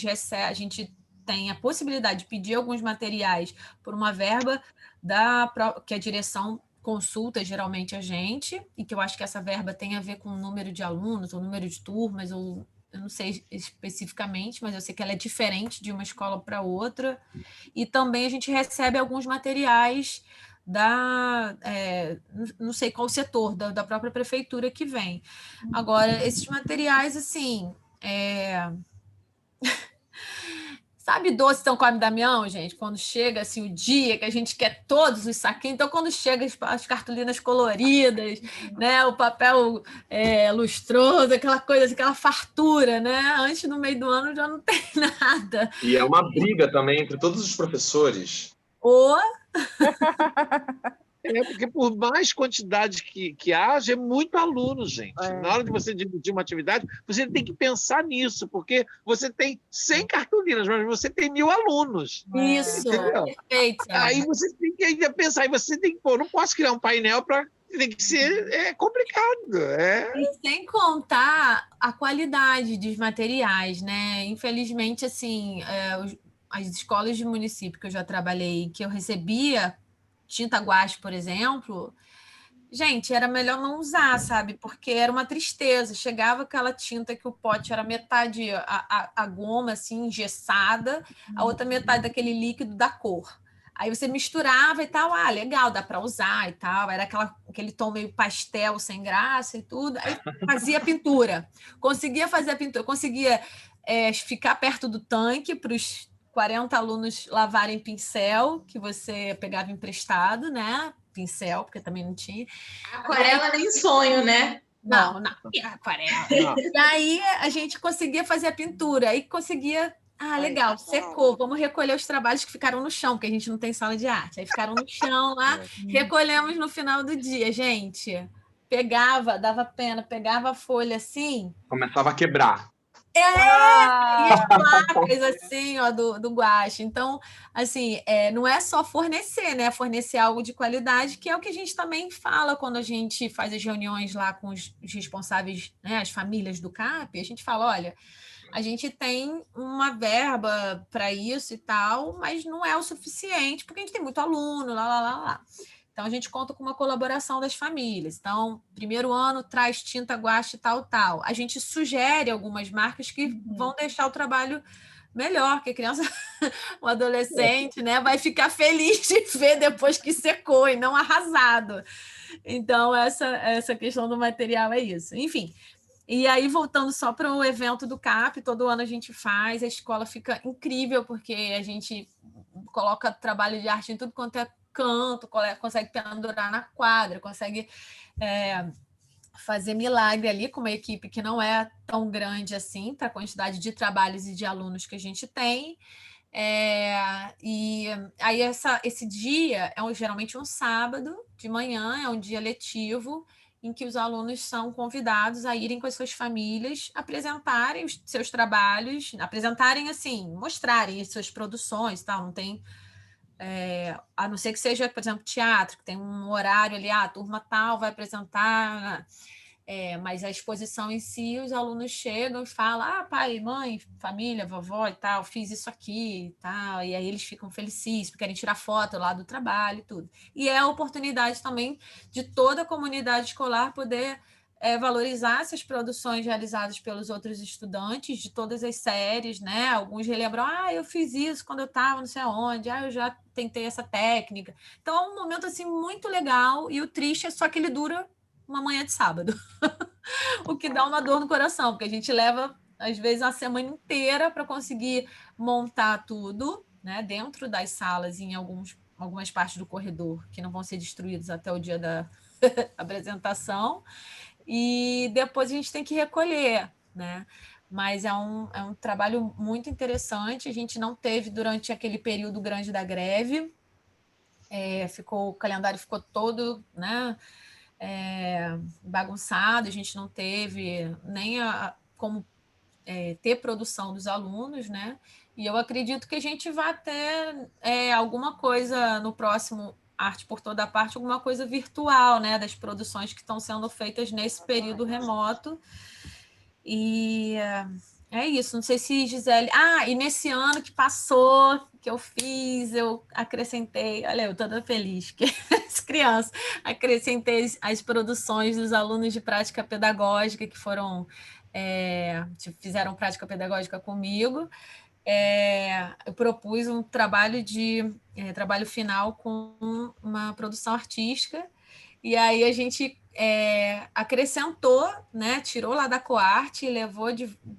A gente tem a possibilidade de pedir alguns materiais por uma verba que a direção consulta geralmente a gente, e que eu acho que essa verba tem a ver com o número de alunos, ou número de turmas, ou eu não sei especificamente, mas eu sei que ela é diferente de uma escola para outra. E também a gente recebe alguns materiais não sei qual setor, da própria prefeitura que vem. Agora, esses materiais, assim... Sabe doce São Come Damião, gente? Quando chega assim, o dia que a gente quer todos os saquinhos, então quando chega as cartolinas coloridas, né? O papel lustroso, aquela coisa, aquela fartura, né? Antes, no meio do ano, já não tem nada. E é uma briga também entre todos os professores. Porque por mais quantidade que haja, é muito aluno, gente. Na hora de você dividir uma atividade, você tem que pensar nisso, porque você tem 100 cartolinas, mas você tem 1000 alunos. Isso, perfeito. Aí você tem que ainda pensar, e você tem que, não posso criar um painel para... Tem que ser complicado. E sem contar a qualidade dos materiais, né? Infelizmente, assim, as escolas de município que eu já trabalhei, que eu recebia tinta guache, por exemplo, gente, era melhor não usar, sabe? Porque era uma tristeza. Chegava aquela tinta que o pote era metade a goma, assim, engessada, a outra metade daquele líquido da cor. Aí você misturava e tal, legal, dá para usar e tal. Era aquele tom meio pastel, sem graça e tudo. Aí fazia a pintura. Conseguia fazer a pintura, conseguia ficar perto do tanque para os 40 alunos lavarem pincel, que você pegava emprestado, né? Pincel, porque também não tinha. Aquarela nem sonho, né? Não, aquarela. Não. E aí a gente conseguia fazer a pintura, aí conseguia... legal, secou, vamos recolher os trabalhos que ficaram no chão, porque a gente não tem sala de arte. Aí ficaram no chão lá, recolhemos no final do dia, gente. Dava pena, pegava a folha assim... Começava a quebrar. E as placas, assim, ó, do guache. Então, assim, não é só fornecer, né? Fornecer algo de qualidade, que é o que a gente também fala quando a gente faz as reuniões lá com os responsáveis, né? As famílias do CAP. A gente fala, olha, a gente tem uma verba para isso e tal, mas não é o suficiente, porque a gente tem muito aluno, lá. Então, a gente conta com uma colaboração das famílias. Então, primeiro ano, traz tinta guache tal. A gente sugere algumas marcas que vão deixar o trabalho melhor, que a criança, o adolescente, né, vai ficar feliz de ver depois que secou e não arrasado. Então, essa questão do material é isso. Enfim, e aí, voltando só para o evento do CAP, todo ano a gente faz, a escola fica incrível, porque a gente coloca trabalho de arte em tudo quanto é canto, consegue pendurar na quadra, consegue fazer milagre ali com uma equipe que não é tão grande assim para a quantidade de trabalhos e de alunos que a gente tem. E aí esse dia geralmente um sábado de manhã, é um dia letivo, em que os alunos são convidados a irem com as suas famílias, apresentarem os seus trabalhos, apresentarem assim, mostrarem as suas produções, tal, não tem... a não ser que seja, por exemplo, teatro, que tem um horário ali, a turma tal vai apresentar, mas a exposição em si, os alunos chegam e falam, pai, mãe, família, vovó e tal, fiz isso aqui e tal, e aí eles ficam felicíssimos, querem tirar foto lá do trabalho e tudo. E é a oportunidade também de toda a comunidade escolar poder valorizar essas produções realizadas pelos outros estudantes de todas as séries, né? Alguns relembram, eu fiz isso quando eu estava não sei aonde, eu já tentei essa técnica. Então é um momento assim muito legal, e o triste é só que ele dura uma manhã de sábado, o que dá uma dor no coração, porque a gente leva às vezes uma semana inteira para conseguir montar tudo, né? Dentro das salas, em algumas partes do corredor que não vão ser destruídos até o dia da apresentação. E depois a gente tem que recolher, né? Mas é um trabalho muito interessante. A gente não teve durante aquele período grande da greve, o calendário ficou todo, né, bagunçado, a gente não teve nem como ter produção dos alunos, né? E eu acredito que a gente vai ter alguma coisa no próximo Arte por Toda Parte, alguma coisa virtual, né, das produções que estão sendo feitas nesse período remoto. E é isso. Não sei se Gisele... e nesse ano que passou, que eu fiz, eu acrescentei... Olha, eu toda feliz, que as crianças... Acrescentei as produções dos alunos de prática pedagógica que fizeram prática pedagógica comigo. Eu propus um trabalho final com uma produção artística, e aí a gente acrescentou, né, tirou lá da Coarte e levou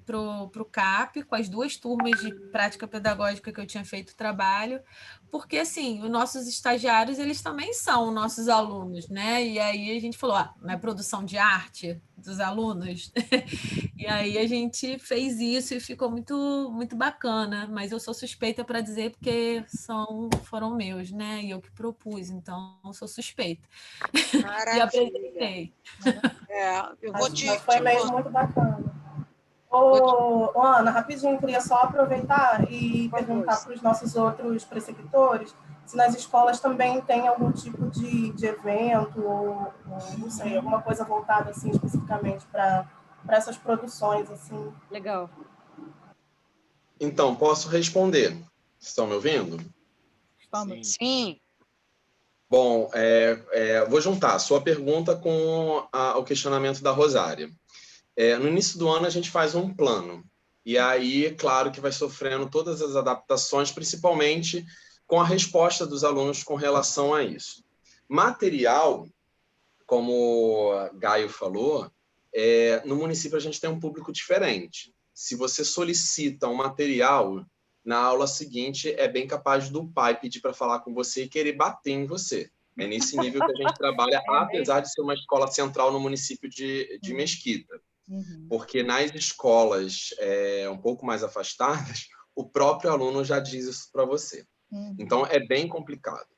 para o CAP com as 2 turmas de prática pedagógica que eu tinha feito o trabalho, porque assim, os nossos estagiários, eles também são nossos alunos, né? E aí a gente falou, não é produção de arte dos alunos? E aí a gente fez isso e ficou muito, muito bacana, mas eu sou suspeita para dizer porque foram meus, né? E eu que propus, então eu sou suspeita. Maravilha. E apresentei. Mas foi mesmo muito bacana. Ana, rapidinho, queria só aproveitar e perguntar para os nossos outros preceptores se nas escolas também tem algum tipo de evento, ou não sei, alguma coisa voltada assim, especificamente para essas produções. Assim. Legal. Então, posso responder. Estão me ouvindo? Sim. Bom, vou juntar a sua pergunta com o questionamento da Rosária. No início do ano, a gente faz um plano. E aí, claro que vai sofrendo todas as adaptações, principalmente com a resposta dos alunos com relação a isso. Material, como Gaio falou, no município a gente tem um público diferente. Se você solicita um material, na aula seguinte é bem capaz do pai pedir para falar com você e querer bater em você. É nesse nível que a gente trabalha, apesar de ser uma escola central no município de Mesquita. Porque nas escolas um pouco mais afastadas, o próprio aluno já diz isso para você. Então, é bem complicado.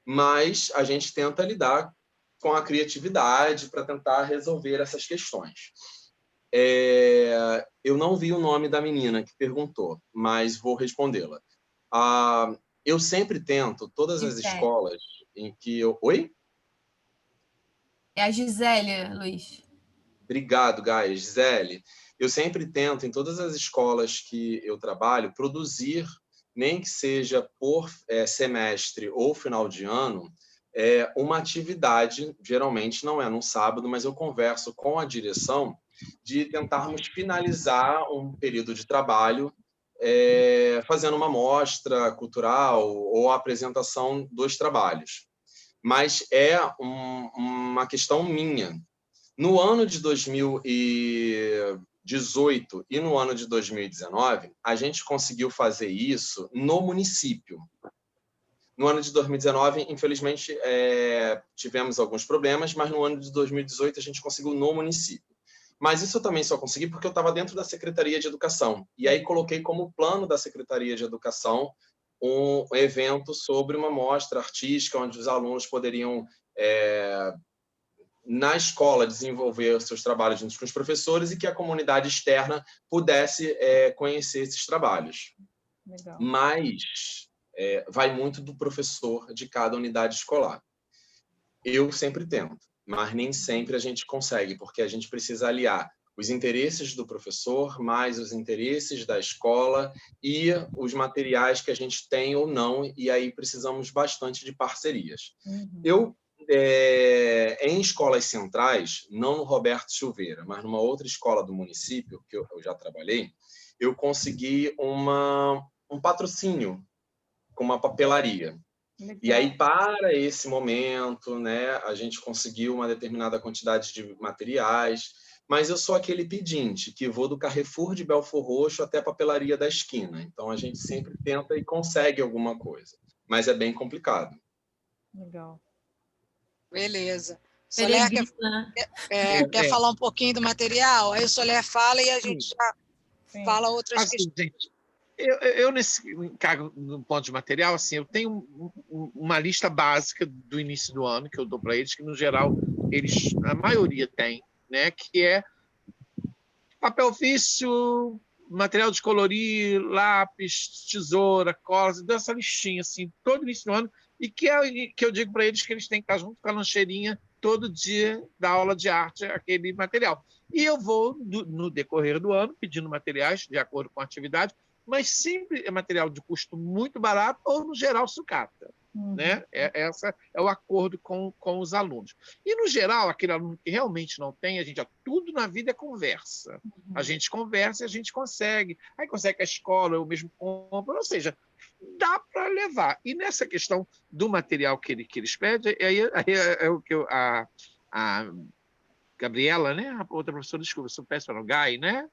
Mas a gente tenta lidar com a criatividade para tentar resolver essas questões. Eu não vi o nome da menina que perguntou, mas vou respondê-la. Eu sempre tento, todas as escolas em que eu... Oi? É a Gisele, Luiz. Obrigado, Gaia. Gisele, eu sempre tento, em todas as escolas que eu trabalho, produzir, nem que seja por semestre ou final de ano, uma atividade, geralmente não é no sábado, mas eu converso com a direção de tentarmos finalizar um período de trabalho fazendo uma mostra cultural ou a apresentação dos trabalhos. Mas é uma questão minha. No ano de 2018 e no ano de 2019, a gente conseguiu fazer isso no município. No ano de 2019, infelizmente, tivemos alguns problemas, mas no ano de 2018 a gente conseguiu no município. Mas isso eu também só consegui porque eu estava dentro da Secretaria de Educação. E aí coloquei como plano da Secretaria de Educação um evento sobre uma mostra artística, onde os alunos poderiam, na escola, desenvolver seus trabalhos junto com os professores e que a comunidade externa pudesse conhecer esses trabalhos. Legal. Mas vai muito do professor de cada unidade escolar. Eu sempre tento, mas nem sempre a gente consegue, porque a gente precisa aliar os interesses do professor, mais os interesses da escola e os materiais que a gente tem ou não, e aí precisamos bastante de parcerias. Eu, em escolas centrais, não no Roberto Silveira, mas numa outra escola do município, que eu já trabalhei, eu consegui um patrocínio com uma papelaria. Legal. E aí, para esse momento, né, a gente conseguiu uma determinada quantidade de materiais, mas eu sou aquele pedinte que vou do Carrefour de Belford Roxo até a papelaria da esquina. Então, a gente sempre tenta e consegue alguma coisa, mas é bem complicado. Legal. Beleza. Soler quer falar um pouquinho do material? Aí o Soler fala e a gente já fala outras questões. Gente, eu nesse encargo no ponto de material, assim, eu tenho uma lista básica do início do ano que eu dou para eles, que no geral a maioria tem, né? Que é papel ofício, material de colorir, lápis, tesoura, cola, dessa listinha assim, todo início do ano, e que eu digo para eles que eles têm que estar junto com a lancheirinha todo dia da aula de arte, aquele material. E eu vou, no decorrer do ano, pedindo materiais de acordo com a atividade, mas sempre é material de custo muito barato ou, no geral, sucata. Né? Esse é o acordo com os alunos. E, no geral, aquele aluno que realmente não tem, tudo na vida é conversa. A gente conversa e a gente consegue. Aí consegue que a escola, eu mesmo compro, ou seja, dá para levar. E nessa questão do material que eles pedem, aí é o que a Gabriela, né? A outra professora, desculpa, sou péssimo, Gai, né?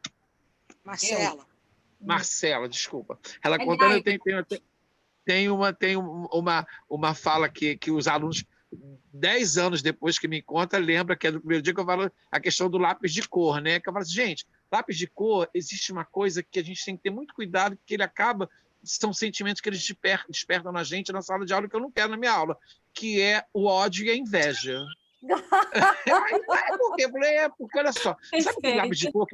Marcela, desculpa. Ela contando, tem uma fala que os alunos, 10 anos depois que me conta, lembra que é do primeiro dia que eu falo a questão do lápis de cor, né? Que eu falo assim, gente, lápis de cor, existe uma coisa que a gente tem que ter muito cuidado, porque ele são sentimentos que eles despertam na gente na sala de aula que eu não quero na minha aula, que é o ódio e a inveja. Por quê? Porque olha só, sabe aquele lápis de cor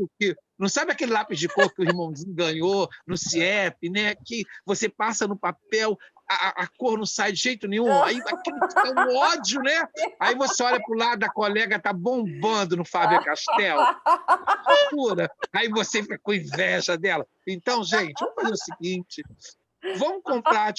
não sabe aquele lápis de cor que o irmãozinho ganhou no CIEP, né? Que você passa no papel, a cor não sai de jeito nenhum, aí aquilo é um ódio, né? Aí você olha para o lado, a colega tá bombando no Faber-Castell, loucura. Aí você fica com inveja dela. Então, gente, vamos fazer o seguinte. Vamos comprar,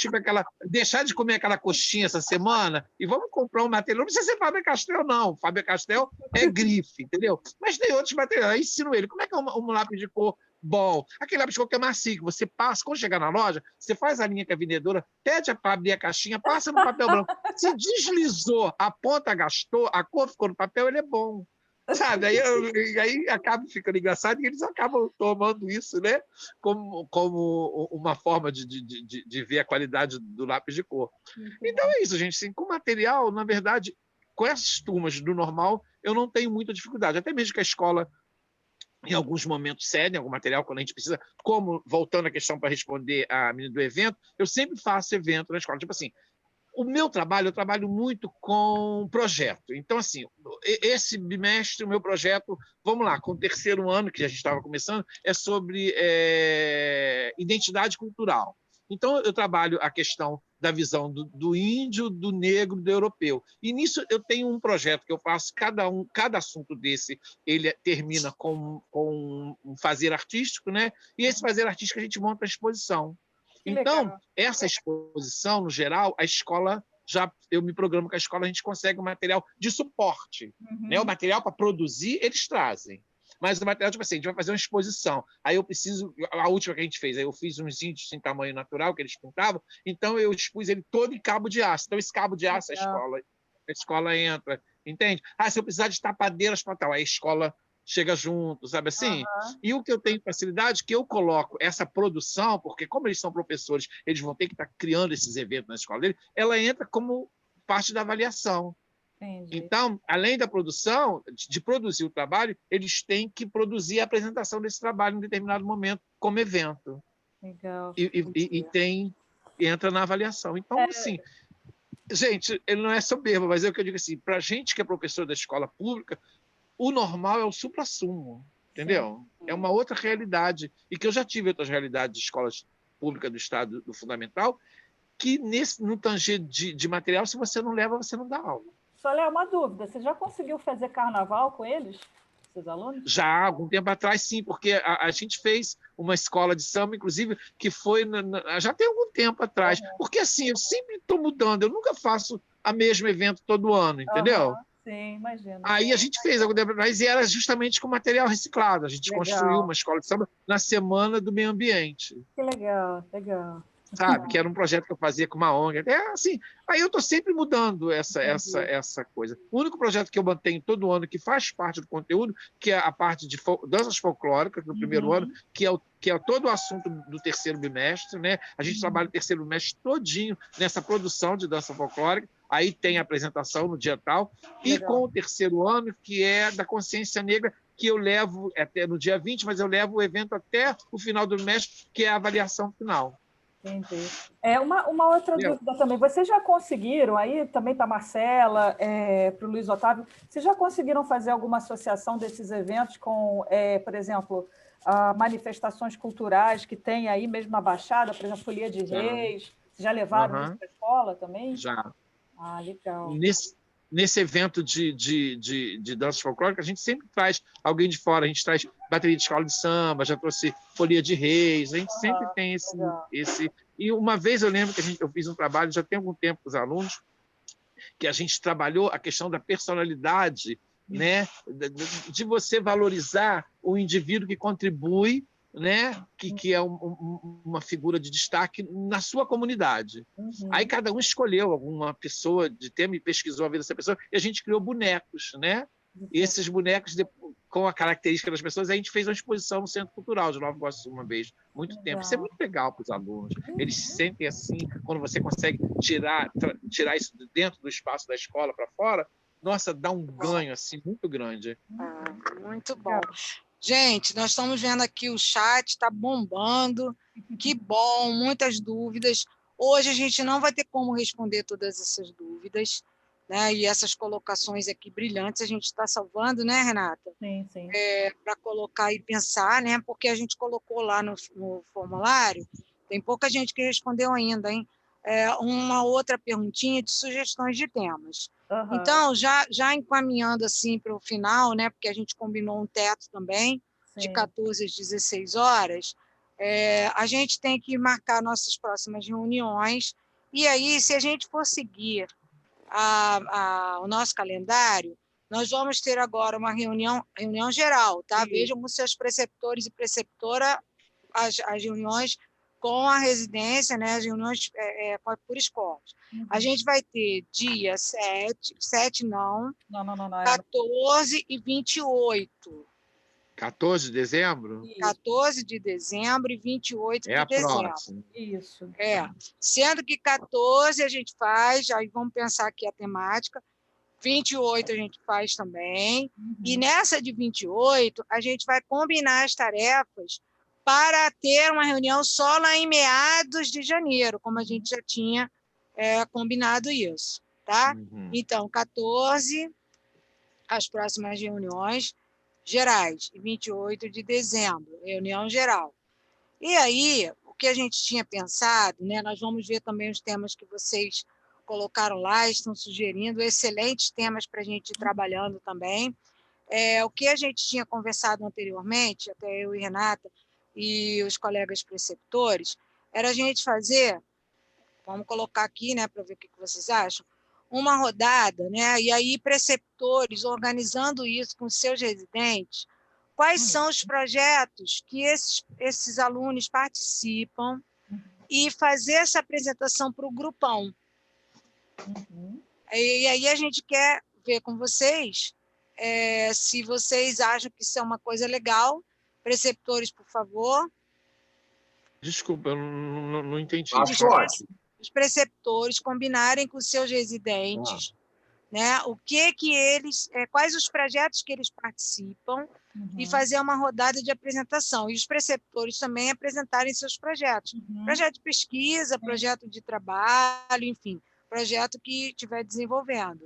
deixar de comer aquela coxinha essa semana e vamos comprar um material. Não precisa ser Faber-Castell, não. Faber-Castell é grife, entendeu? Mas tem outros materiais. Eu ensino ele. Como é que é um lápis de cor bom? Aquele lápis de cor que é macio, que você passa, quando chegar na loja, você faz a linha com a vendedora, pede para abrir a caixinha, passa no papel branco. Se deslizou, a ponta gastou, a cor ficou no papel, ele é bom. Sabe? Aí acaba ficando engraçado e eles acabam tomando isso, né? como uma forma de ver a qualidade do lápis de cor. Então é isso, gente. Assim, com material, na verdade, com essas turmas do normal, eu não tenho muita dificuldade. Até mesmo que a escola, em alguns momentos, cede algum material quando a gente precisa. Como, voltando à questão para responder a menina do evento, eu sempre faço evento na escola. Tipo assim, o meu trabalho, eu trabalho muito com projeto. Então, assim, esse bimestre, o meu projeto, vamos lá, com o terceiro ano, que a gente estava começando, é sobre identidade cultural. Então, eu trabalho a questão da visão do índio, do negro, do europeu. E nisso eu tenho um projeto que eu faço, cada assunto desse, ele termina com um fazer artístico, né? E esse fazer artístico a gente monta a exposição. Então, essa exposição, no geral, a escola eu me programo com a escola, a gente consegue um material de suporte. Né? O material para produzir, eles trazem. Mas o material, tipo assim, a gente vai fazer uma exposição. Aí eu preciso... A última que a gente fez, aí eu fiz uns índios em tamanho natural, que eles pintavam, então eu expus ele todo em cabo de aço. Então, esse cabo de aço, a escola entra, entende? Se eu precisar de tapadeiras para tal, aí a escola chega junto, sabe assim? E o que eu tenho facilidade é que eu coloco essa produção, porque como eles são professores, eles vão ter que estar criando esses eventos na escola dele, ela entra como parte da avaliação. Entendi. Então, além da produção, de produzir o trabalho, eles têm que produzir a apresentação desse trabalho em determinado momento, como evento. Legal. E entra na avaliação. Então, assim, gente, ele não é soberbo, mas é o que eu digo assim, para a gente que é professor da escola pública, o normal é o supra-sumo, entendeu? Sim. É uma outra realidade, e que eu já tive outras realidades de escolas públicas do Estado, do Fundamental, que no tanger de material, se você não leva, você não dá aula. Só é uma dúvida, você já conseguiu fazer carnaval com eles, seus alunos? Já, algum tempo atrás, sim, porque a gente fez uma escola de samba, inclusive, que foi já tem algum tempo atrás. Porque, assim, eu sempre estou mudando, eu nunca faço o mesmo evento todo ano, entendeu? Sim, imagino. Aí a gente fez algum tempo atrás e era justamente com material reciclado. A gente construiu uma escola de samba na Semana do Meio Ambiente. Que legal, legal. Sabe, que era um projeto que eu fazia com uma ONG. Assim, aí eu estou sempre mudando essa coisa. O único projeto que eu mantenho todo ano, que faz parte do conteúdo, que é a parte de danças folclóricas no primeiro ano, que é todo o assunto do terceiro bimestre, né? A gente trabalha o terceiro bimestre todinho nessa produção de dança folclórica. Aí tem a apresentação no dia tal. E com o terceiro ano, que é da consciência negra, que eu levo até no dia 20, mas eu levo o evento até o final do bimestre, que é a avaliação final. Entendi. Uma outra dúvida também. Vocês já conseguiram, aí também para a Marcela, para o Luiz Otávio, vocês já conseguiram fazer alguma associação desses eventos com, por exemplo, manifestações culturais que tem aí mesmo na Baixada, por exemplo, Folia de Reis? Vocês já levaram isso para a escola também? Já. Legal. Nesse evento de dança folclórica, a gente sempre traz alguém de fora, a gente traz bateria de escola de samba, já trouxe Folia de Reis, a gente sempre tem esse... E uma vez eu lembro que eu fiz um trabalho, já tem algum tempo com os alunos, que a gente trabalhou a questão da personalidade, né? De você valorizar o indivíduo que contribui, né? que é uma figura de destaque na sua comunidade. Aí cada um escolheu alguma pessoa de tema e pesquisou a vida dessa pessoa, e a gente criou bonecos, né? E esses bonecos, com a característica das pessoas, a gente fez uma exposição no Centro Cultural de Nova Iguaçu uma vez, muito tempo. Isso é muito legal para os alunos. Eles se sentem assim, quando você consegue tirar isso de dentro do espaço da escola para fora, nossa, dá um ganho assim muito grande. Muito bom. Gente, nós estamos vendo aqui o chat, está bombando. Que bom, muitas dúvidas. Hoje a gente não vai ter como responder todas essas dúvidas, né? E essas colocações aqui brilhantes a gente está salvando, né, Renata? Sim, sim. Para colocar e pensar, né? Porque a gente colocou lá no formulário, tem pouca gente que respondeu ainda, hein? Uma outra perguntinha de sugestões de temas. Então, já encaminhando assim para o final, né, porque a gente combinou um teto também, de 14 às 16 horas, a gente tem que marcar nossas próximas reuniões, e aí, se a gente for seguir o nosso calendário, nós vamos ter agora uma reunião geral, tá? Vejam os seus preceptores e preceptora, as reuniões com a residência, né, as reuniões por escolas. A gente vai ter dia 14 e 28. 14 de dezembro? 14 de dezembro e 28 de dezembro. Próxima. Isso. Sendo que 14 a gente faz, aí vamos pensar aqui a temática, 28 a gente faz também, e nessa de 28 a gente vai combinar as tarefas para ter uma reunião só lá em meados de janeiro, como a gente já tinha combinado isso, tá? Então, 14 as próximas reuniões gerais, 28 de dezembro, reunião geral. E aí, o que a gente tinha pensado, né, nós vamos ver também os temas que vocês colocaram lá, estão sugerindo excelentes temas para a gente ir trabalhando também. O que a gente tinha conversado anteriormente, até eu e Renata, e os colegas preceptores, era a gente fazer, vamos colocar aqui, né, para ver o que vocês acham, uma rodada, né, e aí preceptores organizando isso com seus residentes, quais são os projetos que esses alunos participam e fazer essa apresentação para o grupão. E aí a gente quer ver com vocês se vocês acham que isso é uma coisa legal. Preceptores, por favor. Desculpa, eu não entendi. Acho ótimo. Os preceptores combinarem com seus residentes, né, o que eles, quais os projetos que eles participam, e fazer uma rodada de apresentação. E os preceptores também apresentarem seus projetos. Projeto de pesquisa, projeto de trabalho, enfim, projeto que estiver desenvolvendo.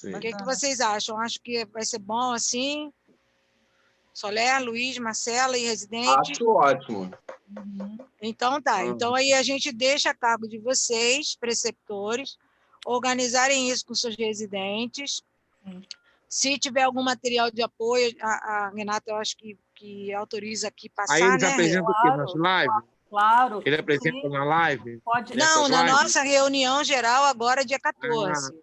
O que vocês acham? Acho que vai ser bom assim? Soler, Luiz, Marcela e residente? Acho ótimo. Então tá. Então aí a gente deixa a cargo de vocês, preceptores, organizarem isso com seus residentes. Se tiver algum material de apoio, a Renata, eu acho que autoriza aqui passar, aí eles né? apresentam o quê? Nas lives? Claro. Ele apresenta na live? Pode. Não, na nossa reunião geral agora, dia 14.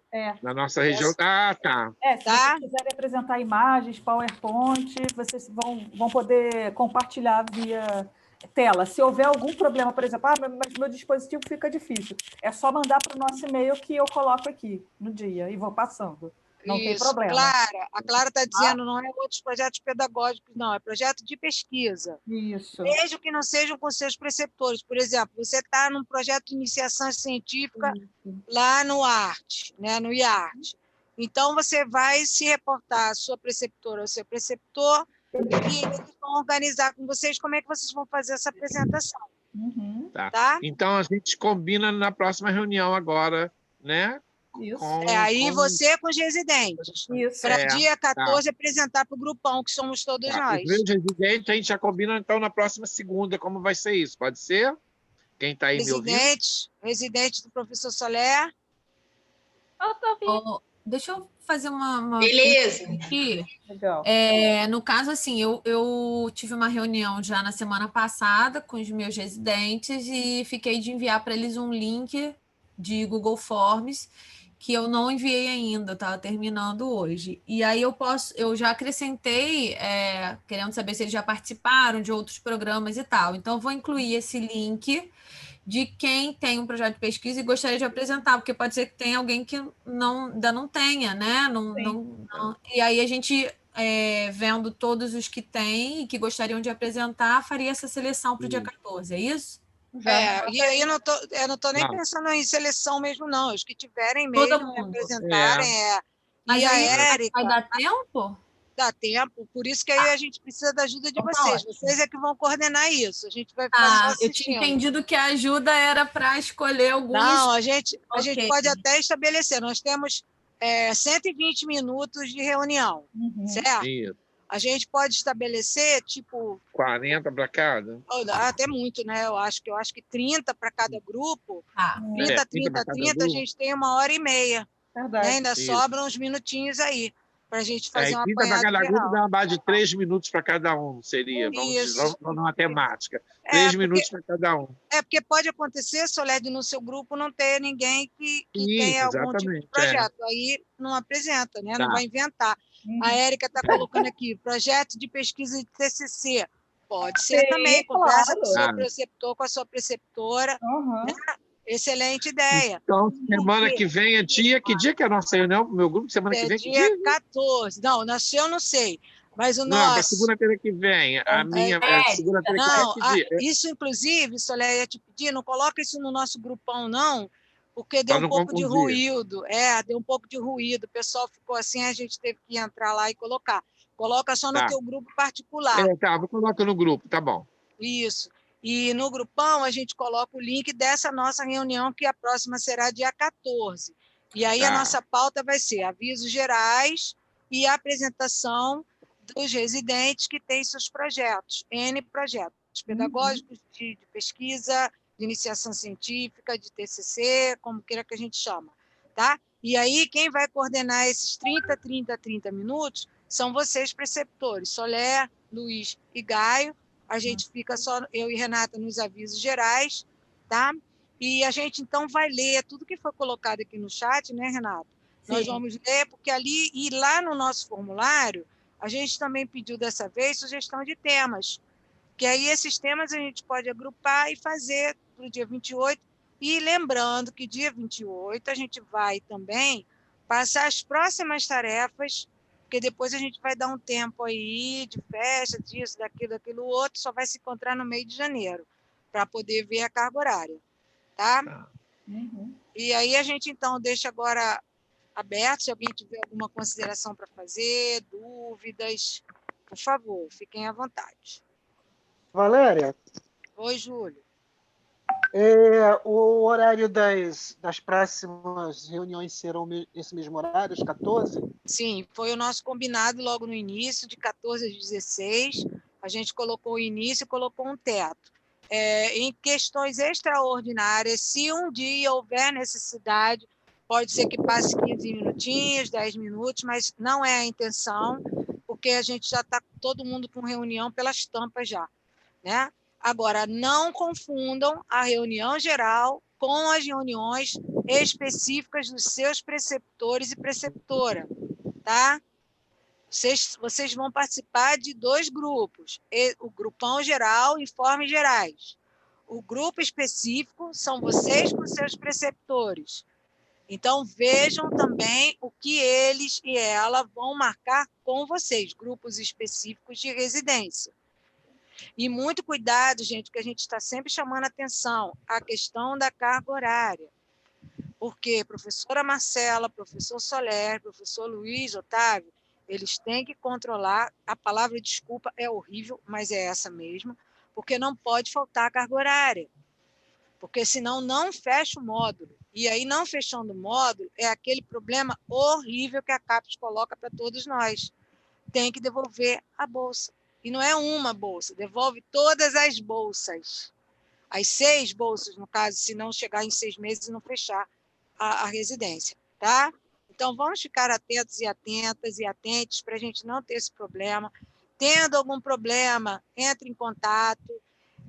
Na nossa região. Ah, tá. Se vocês quiserem apresentar imagens, PowerPoint, vocês vão poder compartilhar via tela. Se houver algum problema, por exemplo, mas meu dispositivo fica difícil, é só mandar para o nosso e-mail que eu coloco aqui no dia e vou passando. Não tem problema. A Clara está dizendo, não é outros projetos pedagógicos, não, é projeto de pesquisa. Isso. Mesmo que não sejam com seus preceptores. Por exemplo, você está num projeto de iniciação científica lá no ART, né, no IART. Então, você vai se reportar à sua preceptora ou seu preceptor e eles vão organizar com vocês como é que vocês vão fazer essa apresentação. Tá? Então, a gente combina na próxima reunião agora, né? Isso. Aí você com os residentes. Para dia 14 apresentar para o grupão, que somos todos nós. Os meus residentes, a gente já combina, então, na próxima segunda, como vai ser isso. Pode ser? Quem está aí me ouvindo? Residente do professor Soler. Eu tô ouvindo. Deixa eu fazer uma Beleza. Aqui. Legal. No caso, assim, eu tive uma reunião já na semana passada com os meus residentes e fiquei de enviar para eles um link de Google Forms que eu não enviei ainda, estava terminando hoje. E aí eu já acrescentei, querendo saber se eles já participaram de outros programas e tal. Então, eu vou incluir esse link de quem tem um projeto de pesquisa e gostaria de apresentar, porque pode ser que tenha alguém que ainda não tenha, né? E aí a gente, vendo todos os que têm e que gostariam de apresentar, faria essa seleção para o dia 14, é isso? E aí eu não tô nem pensando em seleção mesmo, não. Os que tiverem mesmo que apresentarem. Mas e a aí Érica. Vai dar tempo? Dá tempo, por isso que aí a gente precisa da ajuda de vocês. Vocês é que vão coordenar isso. A gente vai fazer eu tinha entendido que a ajuda era para escolher alguns. Não, a gente pode até estabelecer. Nós temos 120 minutos de reunião, certo? Isso. A gente pode estabelecer, tipo... 40 para cada? Até muito, né? Eu acho que 30 para cada grupo. 30, a gente tem 1h30. Verdade. Né? Ainda sobram uns minutinhos aí, para a gente fazer uma 30 para cada geral. grupo dá uma base de 3 minutos para cada um, seria. Vamos na matemática. 3 minutos para cada um. Porque pode acontecer, Soler, de no seu grupo não ter ninguém que tenha algum tipo de projeto. Aí não apresenta, né? Não vai inventar. A Érica está colocando aqui, projeto de pesquisa de TCC. Pode ser também, conversa com o seu preceptor, com a sua preceptora. Né? Excelente ideia. Então, semana que vem é que dia que é a nossa reunião para o meu grupo? Semana que vem? Dia 14. Não, nasceu, eu não sei. Mas o nosso... Não, para segunda-feira que vem. A minha segunda-feira que vem. Isso, inclusive, Soler, ia te pedir, não coloca isso no nosso grupão, não, porque deu um pouco de ruído. Deu um pouco de ruído. O pessoal ficou assim, a gente teve que entrar lá e colocar. Coloca só no teu grupo particular. Vou colocar no grupo, tá bom. Isso. E no grupão a gente coloca o link dessa nossa reunião, que a próxima será dia 14. E aí a nossa pauta vai ser avisos gerais e a apresentação dos residentes que têm seus projetos, N projetos pedagógicos, de pesquisa, de iniciação científica, de TCC, como queira que a gente chama, tá? E aí quem vai coordenar esses 30 minutos são vocês, preceptores, Soler, Luiz e Gaio. A gente fica só, eu e Renata, nos avisos gerais, tá? E a gente, então, vai ler tudo que foi colocado aqui no chat, né, Renata? Sim. Nós vamos ler, porque ali, e lá no nosso formulário, a gente também pediu dessa vez sugestão de temas, que aí esses temas a gente pode agrupar e fazer para o dia 28, e lembrando que dia 28 a gente vai também passar as próximas tarefas, porque depois a gente vai dar um tempo aí de festa, disso, daquilo outro, só vai se encontrar no meio de janeiro, para poder ver a carga horária, tá? E aí a gente, então, deixa agora aberto, se alguém tiver alguma consideração para fazer, dúvidas, por favor, fiquem à vontade. Valéria? Oi, Júlio. O horário das próximas reuniões serão esse mesmo horário, às 14? Sim, foi o nosso combinado logo no início, de 14 às 16. A gente colocou o início e colocou um teto. Em questões extraordinárias, se um dia houver necessidade, pode ser que passe 15 minutinhos, 10 minutos, mas não é a intenção, porque a gente já está todo mundo com reunião pelas tampas já, né? Agora, não confundam a reunião geral com as reuniões específicas dos seus preceptores e preceptora, tá? Vocês vão participar de 2 grupos, o grupão geral, informes gerais. O grupo específico são vocês com seus preceptores. Então, vejam também o que eles e ela vão marcar com vocês, grupos específicos de residência. E muito cuidado, gente, que a gente está sempre chamando a atenção, a questão da carga horária. Porque professora Marcela, professor Soler, professor Luiz, Otávio, eles têm que controlar, a palavra desculpa é horrível, mas é essa mesmo, porque não pode faltar carga horária, porque senão não fecha o módulo. E aí, não fechando o módulo, é aquele problema horrível que a CAPES coloca para todos nós. Tem que devolver a bolsa. E não é uma bolsa, devolve todas as bolsas. As 6 bolsas, no caso, se não chegar em 6 meses e não fechar a residência, tá? Então, vamos ficar atentos e atentas e atentes para a gente não ter esse problema. Tendo algum problema, entre em contato.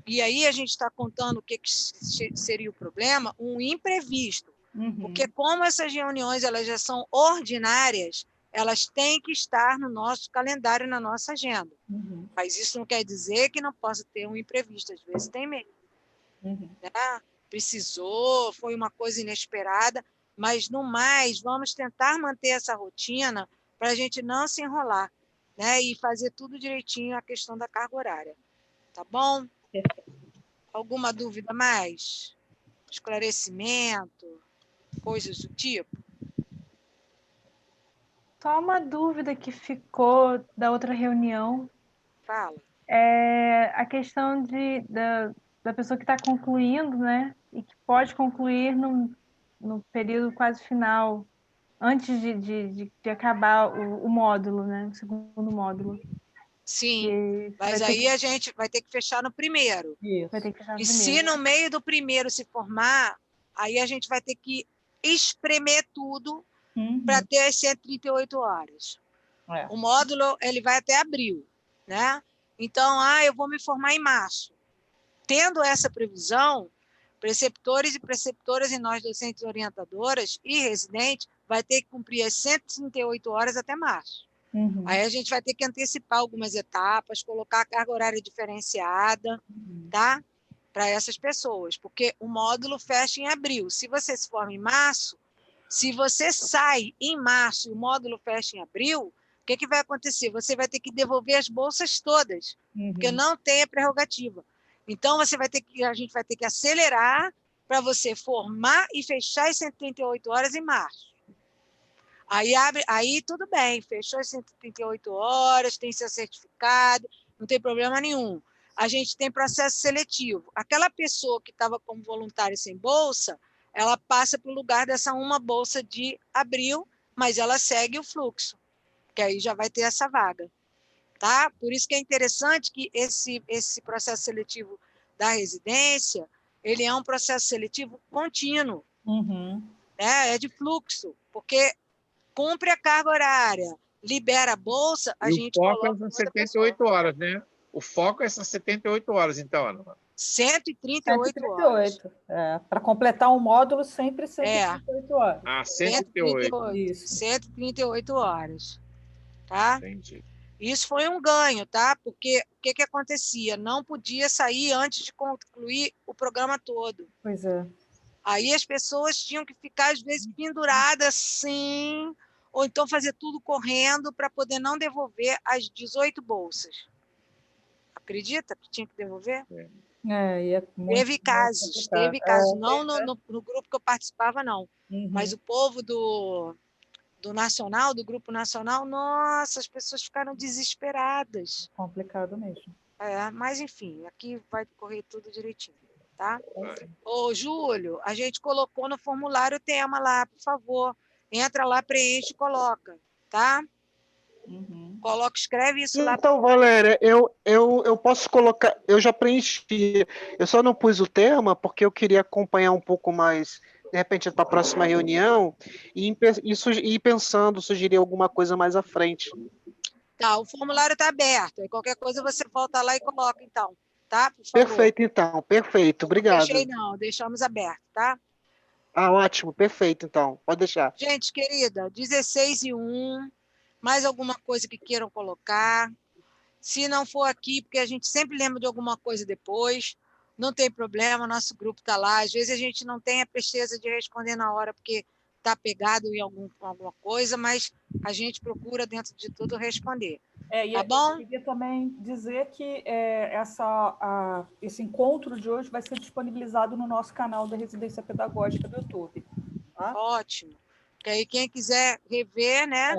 E aí a gente está contando o que seria o problema, um imprevisto. Porque como essas reuniões elas já são ordinárias, elas têm que estar no nosso calendário, na nossa agenda. Mas isso não quer dizer que não possa ter um imprevisto. Às vezes tem mesmo. Né? Precisou, foi uma coisa inesperada, mas, no mais, vamos tentar manter essa rotina para a gente não se enrolar, né? E fazer tudo direitinho a questão da carga horária. Tá bom? Alguma dúvida mais? Esclarecimento? Coisas do tipo? Só uma dúvida que ficou da outra reunião. Fala. A questão da pessoa que está concluindo, né? E que pode concluir no período quase final, antes de acabar o módulo, né? O segundo módulo. Sim, mas aí a gente vai ter que fechar no primeiro. Vai ter que fechar no e primeiro. Se no meio do primeiro se formar, aí a gente vai ter que espremer tudo para ter as 138 horas. O módulo ele vai até abril, né? Então, eu vou me formar em março. Tendo essa previsão, preceptores e preceptoras e nós, docentes orientadoras e residentes, vai ter que cumprir as 138 horas até março. Aí a gente vai ter que antecipar algumas etapas, colocar a carga horária diferenciada, tá? Para essas pessoas, porque o módulo fecha em abril. Se você se forma em março, se você sai em março e o módulo fecha em abril, o que vai acontecer? Você vai ter que devolver as bolsas todas, porque não tem a prerrogativa. Então, a gente vai ter que acelerar para você formar e fechar as 138 horas em março. Aí tudo bem, fechou as 138 horas, tem seu certificado, não tem problema nenhum. A gente tem processo seletivo. Aquela pessoa que estava como voluntária sem bolsa, ela passa para o lugar dessa uma bolsa de abril, mas ela segue o fluxo, que aí já vai ter essa vaga. Tá? Por isso que é interessante que esse processo seletivo da residência, ele é um processo seletivo contínuo, né? É de fluxo, porque cumpre a carga horária, libera a bolsa, a gente coloca... coloca... O foco é 78 horas, né? O foco é essas 78 horas, então, Ana. 138 horas. Para completar um módulo, sempre 138 horas. 138. Isso. 138 horas. Tá? Entendi. Isso foi um ganho, tá? Porque o que acontecia? Não podia sair antes de concluir o programa todo. Pois é. Aí as pessoas tinham que ficar, às vezes, penduradas assim, ou então fazer tudo correndo para poder não devolver as 18 bolsas. Acredita que tinha que devolver? Teve casos. Não no grupo que eu participava, não. Mas o povo do Nacional, do Grupo Nacional, nossa, as pessoas ficaram desesperadas. Complicado mesmo. Mas, enfim, aqui vai correr tudo direitinho, tá? Ô, Júlio, a gente colocou no formulário o tema lá, por favor. Entra lá, preenche e coloca, tá? Coloca, escreve isso lá. Então, Valéria, eu posso colocar... Eu já preenchi. Eu só não pus o tema porque eu queria acompanhar um pouco mais, de repente, para a próxima reunião e ir pensando, sugerir alguma coisa mais à frente. Tá, o formulário está aberto. E qualquer coisa você volta lá e coloca, então. Tá? Por favor. Perfeito, então. Perfeito. Obrigado. Não fechei, não. Deixamos aberto, tá? Ótimo. Perfeito, então. Pode deixar. Gente querida, 16:01. Mais alguma coisa que queiram colocar? Se não for aqui, porque a gente sempre lembra de alguma coisa depois, não tem problema, nosso grupo está lá. Às vezes a gente não tem a presteza de responder na hora, porque está pegado em alguma coisa, mas a gente procura, dentro de tudo, responder. Tá bom? Eu queria também dizer que esse encontro de hoje vai ser disponibilizado no nosso canal da Residência Pedagógica do YouTube. Tá? Ótimo. Que aí quem quiser rever, né?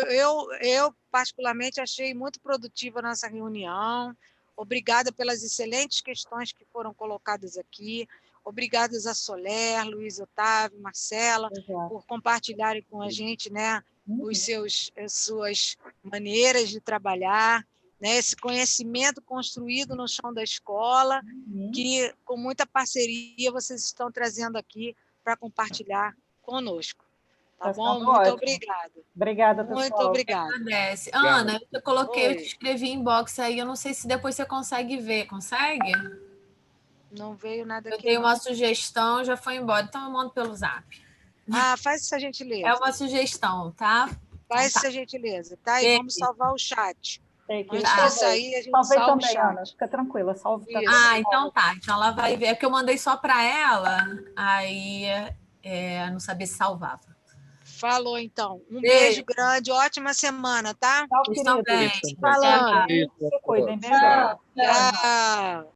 Eu particularmente achei muito produtiva a nossa reunião. Obrigada pelas excelentes questões que foram colocadas aqui. Obrigadas a Soler, Luiz Otávio, Marcela, por compartilharem com a gente, né, as suas maneiras de trabalhar, né, esse conhecimento construído no chão da escola, que com muita parceria vocês estão trazendo aqui para compartilhar conosco. Tá bom? Muito obrigada. Obrigada, pessoal. Muito obrigada. Agradece. Ana, eu coloquei, eu te escrevi inbox aí, eu não sei se depois você consegue ver. Consegue? Não veio nada aqui. Eu dei uma sugestão, já foi embora, então eu mando pelo Zap. Faz essa gentileza. É uma sugestão, tá? Faz essa gentileza, tá? E vamos salvar o chat. Antes de sair, a gente salva também, o chat. Ana, fica tranquila, salve também. Então tá. Então ela vai ver. É que eu mandei só para ela, aí não sabia se salvava. Falou, então. Um beijo grande, ótima semana, tá? Tchau, querida. Falando. Se cuidem, beijo. Tchau.